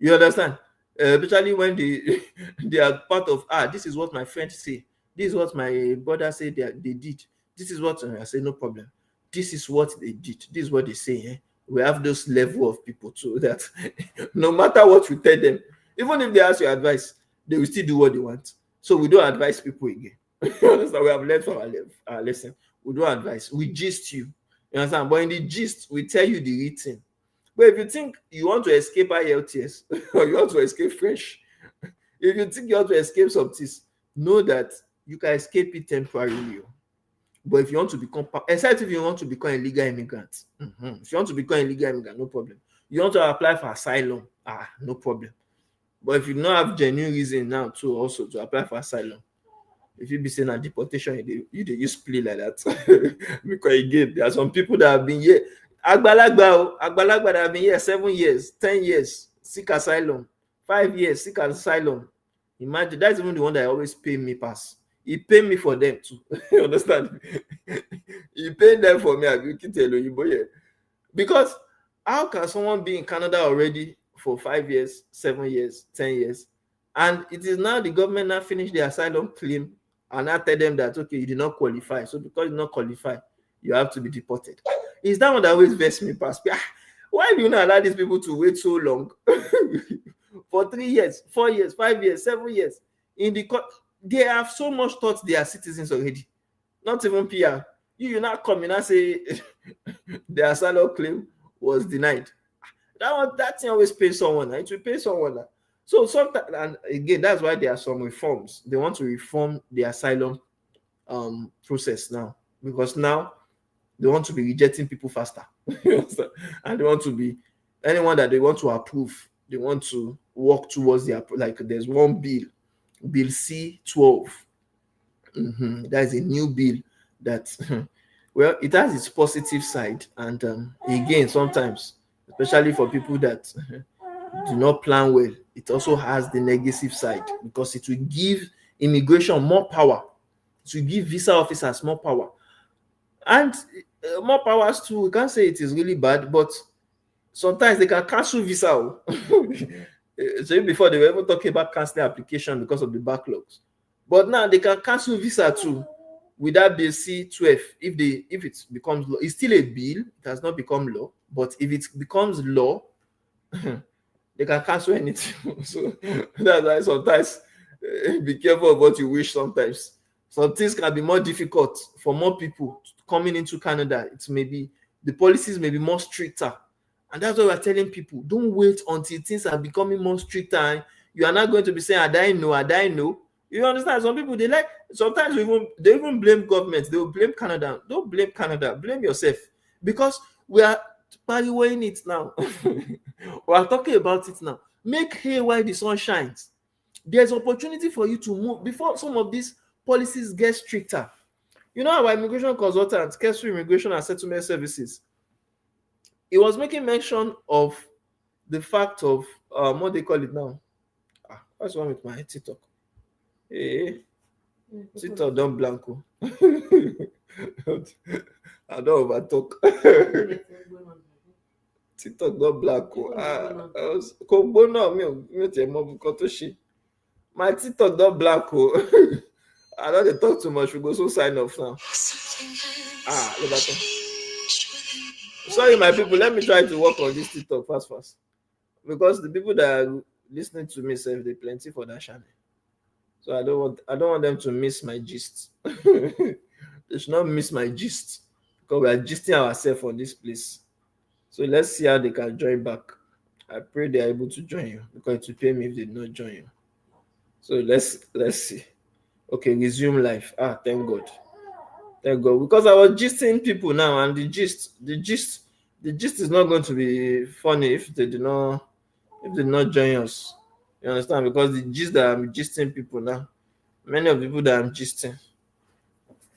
You understand? Especially when they are part of, this is what my friends say, this is what my brother said they did, this is what I say, no problem, this is what they did, this is what they say. We have those level of people too that no matter what you tell them, even if they ask your advice, they will still do what they want. So we don't advise people again. You understand? We have learned from our lesson. We don't advise, we gist you. You understand? But in the gist, we tell you the real thing. But if you think you want to escape IELTS or you want to escape French, if you think you want to escape some things, know that you can escape it temporarily. But if you want to become, except if you want to become a legal immigrant, if you want to become a legal immigrant, no problem. You want to apply for asylum, no problem. But if you don't have genuine reason now to also to apply for asylum, if you be saying a deportation, you dey use play like that. Because again, there are some people that have been here. Agbalagba that have been here 7 years, 10 years, seek asylum, 5 years, seek asylum. Imagine, that's even the one that always pay me pass. He pay me for them too. You understand? He pay them for me. I can tell you, yeah. Because how can someone be in Canada already for 5 years, 7 years, 10 years, and it is now the government now finish the asylum claim and now tell them that, okay, you did not qualify. So because you did not qualify, you have to be deported. Is that one that always vex me past? Why do you not allow these people to wait so long for 3 years, 4 years, 5 years, 7 years? They have so much thought they are citizens already, not even PR. You not come in and say the asylum claim was denied. That thing always pays someone. It will pay someone. So sometimes, and again, that's why there are some reforms. They want to reform the asylum process now, because now they want to be rejecting people faster. And they want to be anyone that they want to approve. They want to work towards like there's one bill C-12. That is a new bill that well, it has its positive side, and again, sometimes, especially for people that do not plan well, it also has the negative side, because it will give immigration more power. It will give visa officers more power, and more powers too. We can't say it is really bad, but sometimes they can cancel visa. So before, they were even talking about canceling application because of the backlogs, but now they can cancel visa too with that bill C-12. If it becomes law, it's still a bill, it has not become law, but if it becomes law, they can cancel anything. So that's why sometimes be careful of what you wish. Sometimes some things can be more difficult for more people coming into Canada. The policies may be more stricter, and that's why we're telling people, don't wait until things are becoming more stricter and you are not going to be saying, I know. You understand? Some people, sometimes they even blame government. They will blame Canada. Don't blame Canada, blame yourself, because we are partying it now. We are talking about it now. Make hay while the sun shines. There's opportunity for you to move before some of these policies get stricter. You know, our immigration consultant, Kesu Immigration and Settlement Services, he was making mention of the fact of what they call it now. What's wrong with my TikTok? Hey, TikTok don't blanco. I don't overtalk. TikTok don't blanco. My TikTok don't blanco. I don't talk too much. We go so sign off now. Look at that. Sorry, my people. Let me try to work on this TikTok fast. Because the people that are listening to me say they plenty for that channel. So I don't want them to miss my gist. They should not miss my gist, because we are gisting ourselves on this place. So let's see how they can join back. I pray they are able to join you, because it will pay me if they do not join you. So let's see. Okay, resume life. Thank God. Because I was gisting people now, and the gist is not going to be funny if they do not join us. You understand? Because the gist that I'm gisting people now, many of the people that I'm gisting,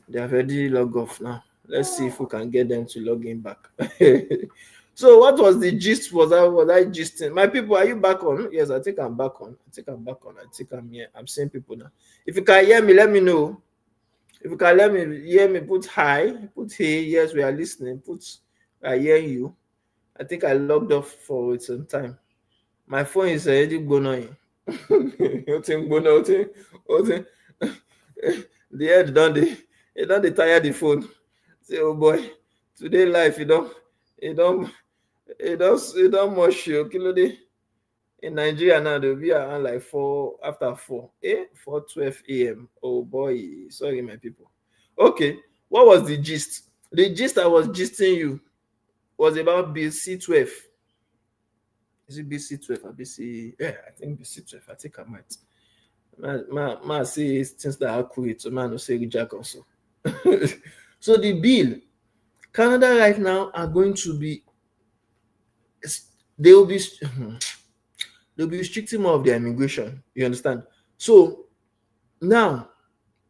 they have already logged off now. Let's see if we can get them to log in back. So what was the gist? Was I gisting? My people, are you back on? Yes, I think I'm back on. I think I'm here. I'm seeing people now. If you can hear me, let me know. If you can hear me, put hi, put hey. Yes, we are listening. Put I hear you. I think I logged off for some time. My phone is already going. The head don't they tire the phone. Say, oh boy, today life it don't much you. In Nigeria now, they'll be around like 4:12 a.m. Oh boy, sorry my people. Okay, what was the gist? The gist I was gisting you was about BC12. Is it BC12 or BC? Yeah, I think BC12. I think I might. Man, say things that are accurate, so man will say reject also. So the bill, Canada right now are going to be, they'll be restricting more of their immigration. You understand? So now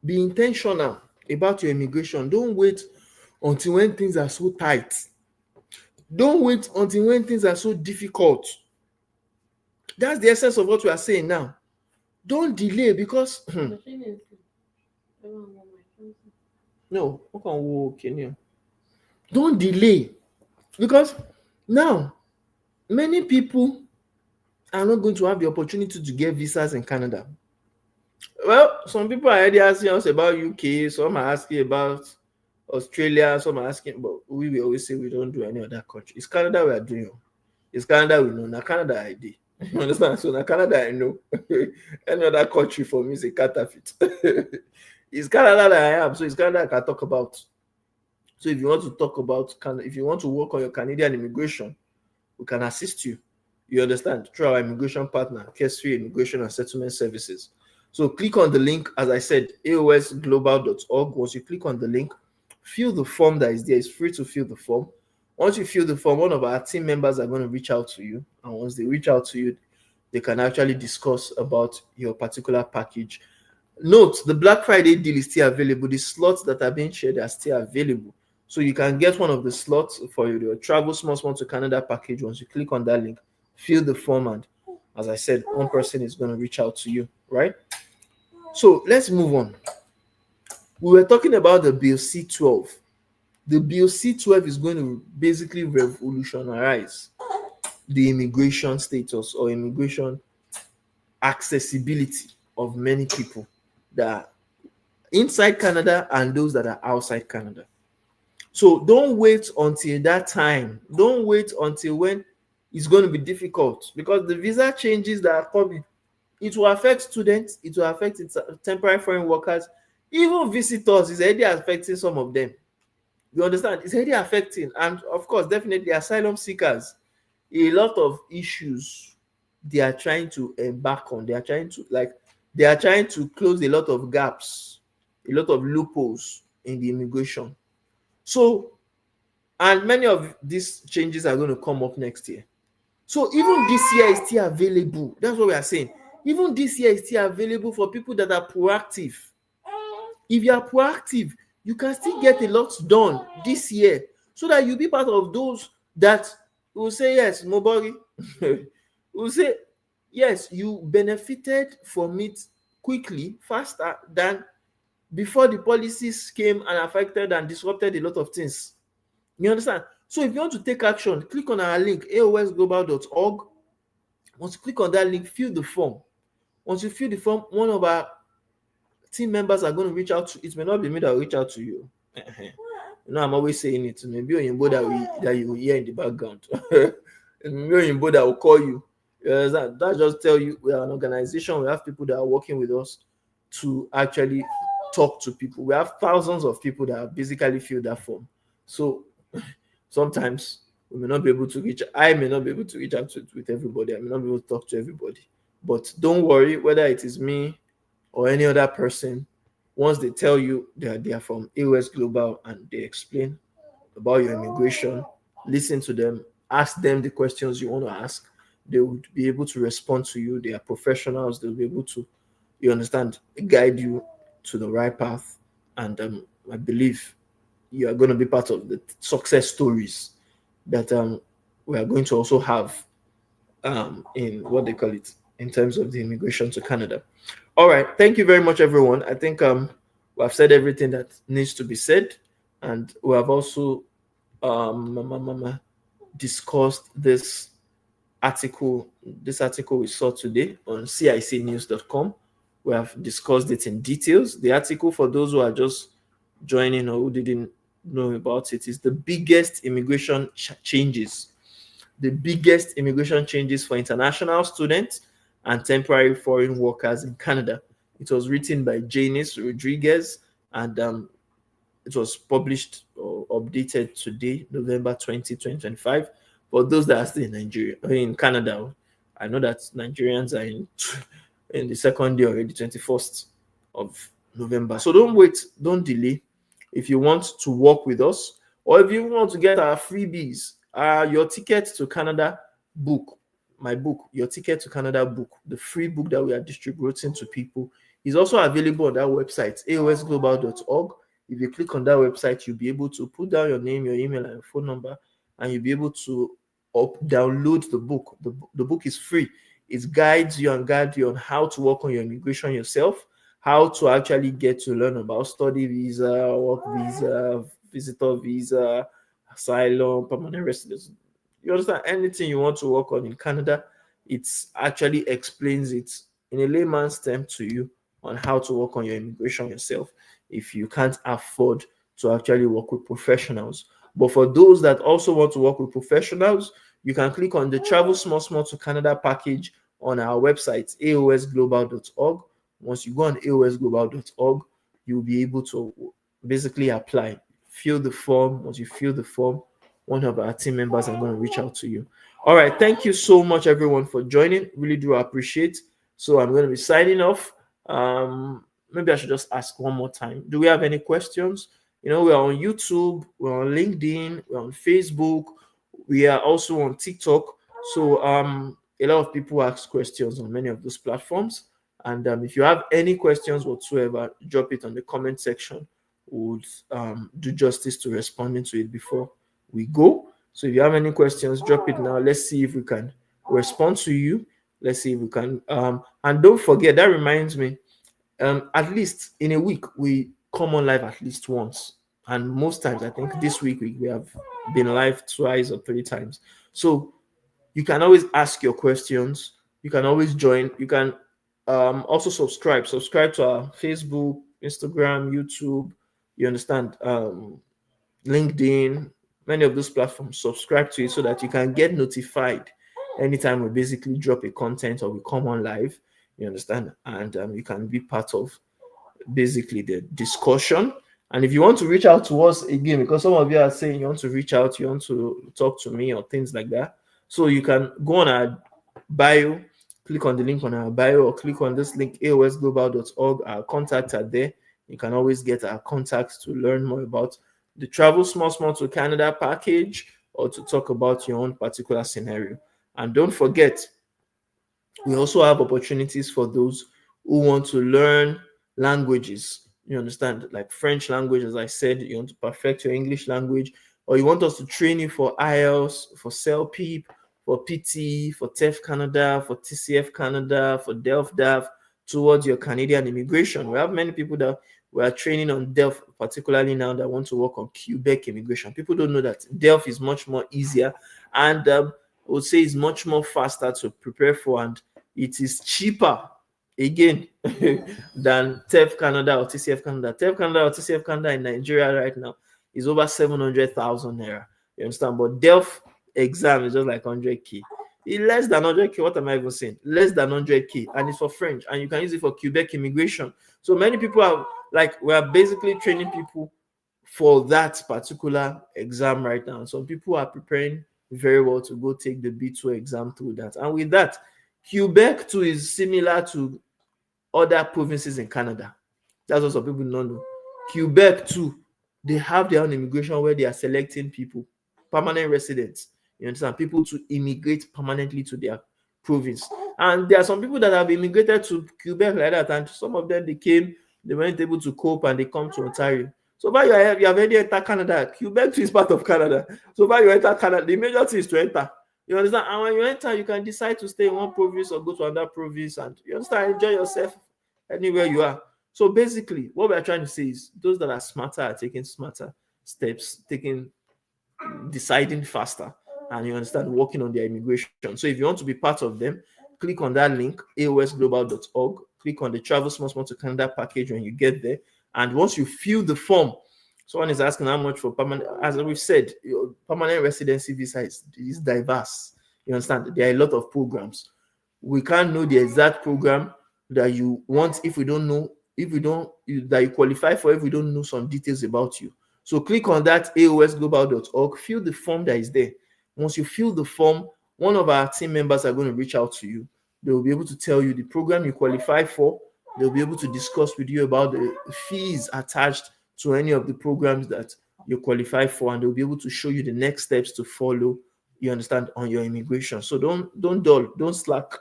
Be intentional about your immigration. Don't wait until when things are so tight. Don't wait until when things are so difficult. That's the essence of what we are saying now. Don't delay because no, don't delay because now many people are not going to have the opportunity to get visas in Canada. Well, some people are already asking us about UK, some are asking about Australia, some are asking, but we will always say we don't do any other country. It's Canada we are doing. It's Canada we know. Now Canada I did. You understand? So now Canada I know. Any other country for me is a counterfeit. It's Canada that I am, so it's Canada I can talk about. So if you want to talk about if you want to work on your Canadian immigration, we can assist you. You understand? Through our immigration partner, Kesri Immigration and Settlement Services. So click on the link, as I said, aosglobal.org. Once you click on the link, fill the form that is there. It's free to fill the form. Once you fill the form, one of our team members are going to reach out to you. And once they reach out to you, they can actually discuss about your particular package. Note, the Black Friday deal is still available. The slots that are being shared are still available. So you can get one of the slots for your Travel Small to Canada package. Once you click on that link, fill the form, and as I said, one person is going to reach out to you, right? So let's move on. We were talking about the Bill C-12. The Bill C-12 is going to basically revolutionize the immigration status or immigration accessibility of many people that are inside Canada and those that are outside Canada. So don't wait until that time. Don't wait until when it's going to be difficult, because the visa changes that are coming, it will affect students, it will affect temporary foreign workers, even visitors is already affecting some of them. You understand? It's already affecting, and of course, definitely asylum seekers, a lot of issues they are trying to embark on. They are trying to close a lot of gaps, a lot of loopholes in the immigration. So, and many of these changes are going to come up next year. So even this year is still available. That's what we are saying. Even this year is still available for people that are proactive. If you are proactive, you can still get a lot done this year, so that you'll be part of those that will say, yes, Mobori, will say, yes, you benefited from it quickly, faster than before the policies came and affected and disrupted a lot of things. You understand? So if you want to take action, click on our link, aosglobal.org. Once you click on that link, fill the form. Once you fill the form, one of our team members are going to reach out to you. It may not be me that will reach out to you. You know, I'm always saying it. Maybe Oyinbo that you will hear in the background. Maybe Oyinbo that will call you. That just tell you we are an organization. We have people that are working with us to actually talk to people. We have thousands of people that have basically filled that form. So sometimes we may not be able to reach. I may not be able to reach out with everybody. I may not be able to talk to everybody. But don't worry, whether it is me or any other person, once they tell you that they are from A.O.S Global and they explain about your immigration, listen to them, ask them the questions you want to ask. They would be able to respond to you. They are professionals. They'll be able to, you understand, guide you to the right path. And I believe you are going to be part of the success stories that we are going to also have in what they call it in terms of the immigration to Canada. All right, thank you very much, everyone. I think we have said everything that needs to be said, and we have also discussed this article we saw today on cicnews.com. We have discussed it in details. The article, for those who are just joining or who didn't know about it, is the biggest immigration changes for international students and temporary foreign workers in Canada. It was written by Janice Rodriguez, and it was published or updated today, November 20, 2025. For those that are still in Nigeria, in Canada, I know that Nigerians are in the second day already, 21st of November. So don't wait, don't delay. If you want to work with us, or if you want to get our freebies, your ticket to Canada book, my book, your ticket to Canada book, the free book that we are distributing to people, is also available on that website, aosglobal.org. If you click on that website, you'll be able to put down your name, your email, and your phone number, and you'll be able to download the book. The book is free. It guides you and guides you on how to work on your immigration yourself, how to actually get to learn about study visa, work visa, visitor visa, asylum, permanent residence. You understand? Anything you want to work on in Canada, it actually explains it in a layman's term to you on how to work on your immigration yourself if you can't afford to actually work with professionals. But for those that also want to work with professionals, you can click on the Travel Small Small to Canada package on our website, aosglobal.org. Once you go on aosglobal.org, you'll be able to basically apply. Fill the form. Once you fill the form, one of our team members are going to reach out to you. All right. Thank you so much, everyone, for joining. Really do appreciate. So I'm going to be signing off. Maybe I should just ask one more time. Do we have any questions? We're on YouTube, we're on LinkedIn, we're on Facebook, we are also on TikTok. So a lot of people ask questions on many of those platforms. And if you have any questions whatsoever, drop it on the comment section. We'll do justice to responding to it before we go. So if you have any questions, drop it now. Let's see if we can respond to you. Let's see if we can. And don't forget, that reminds me, at least in a week, we come on live at least once. And most times, I think this week we have been live twice or three times. So you can always ask your questions. You can always join. You can also subscribe. Subscribe to our Facebook, Instagram, YouTube. You understand? LinkedIn, many of those platforms. Subscribe to it so that you can get notified anytime we basically drop a content or we come on live. You understand? And you can be part of basically the discussion. And if you want to reach out to us again, because some of you are saying you want to reach out, you want to talk to me or things like that, so you can go on our bio, click on the link on our bio, or click on this link, aosglobal.org. Our contacts are there. You can always get our contacts to learn more about the Travel Small Small to Canada package or to talk about your own particular scenario. And don't forget, we also have opportunities for those who want to learn languages. You understand, like French language, as I said, you want to perfect your English language, or you want us to train you for I.O.S, for CELPIP, for PT, for TEF Canada, for TCF Canada, for DELF towards your Canadian immigration. We have many people that we are training on DELF, particularly now, that want to work on Quebec immigration. People don't know that DELF is much more easier and I would say is much more faster to prepare for, and it is cheaper again than TEF Canada or TCF Canada. TEF Canada or TCF Canada in Nigeria right now is over 700,000 naira. You understand? But DELF exam is just like 100K. It's less than 100K. What am I even saying? Less than 100K, and it's for French, and you can use it for Quebec immigration. So many people are like, we are basically training people for that particular exam right now. Some people are preparing very well to go take the B2 exam through that. And with that, Quebec too is similar to other provinces in Canada. That's what some people don't know. Quebec too, they have their own immigration where they are selecting people, permanent residents. You understand? People to immigrate permanently to their province. And there are some people that have immigrated to Quebec like that, and some of them they weren't able to cope and they come to Ontario. So far you have already entered Canada. Quebec too is part of Canada. So far you enter Canada. The major thing is to enter. You understand? And when you enter, you can decide to stay in one province or go to another province, and you understand, enjoy yourself anywhere you are. So basically, what we are trying to say is those that are smarter are taking smarter steps, deciding faster, and you understand, working on their immigration. So if you want to be part of them, click on that link, aosglobal.org. Click on the Travel Small Small to Canada package when you get there. And once you fill the form, someone is asking how much for permanent. As we've said, permanent residency visa is diverse. You understand? There are a lot of programs. We can't know the exact program that you want if we don't know, that you qualify for, if we don't know some details about you. So click on that aosglobal.org, fill the form that is there. Once you fill the form, one of our team members are going to reach out to you. They will be able to tell you the program you qualify for. They'll be able to discuss with you about the fees attached to any of the programs that you qualify for, and they'll be able to show you the next steps to follow, you understand, on your immigration. So don't dull, don't slack.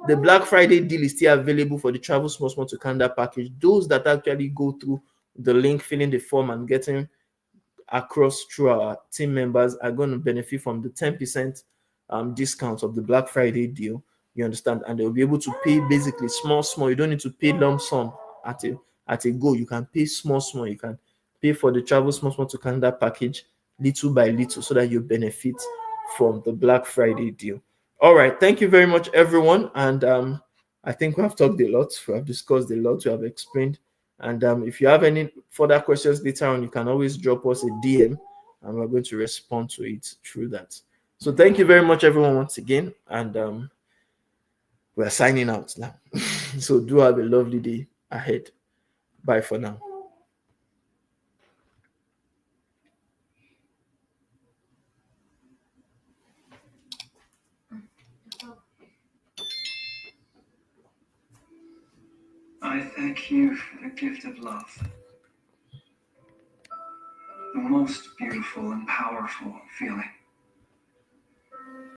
The Black Friday deal is still available for the Travel Small Small to Canada package. Those that actually go through the link, filling the form, and getting across through our team members are going to benefit from the 10% discount of the Black Friday deal. You understand? And they'll be able to pay basically small, small. You don't need to pay lump sum at a go. You can pay small, small. You can pay for the Travel Small Small to Canada package little by little so that you benefit from the Black Friday deal. All right. Thank you very much, everyone. And I think we have talked a lot. We have discussed a lot. We have explained. And if you have any further questions later on, you can always drop us a DM and we're going to respond to it through that. So thank you very much, everyone, once again. And we're signing out now. So do have a lovely day ahead. Bye for now. I thank you for the gift of love, the most beautiful and powerful feeling.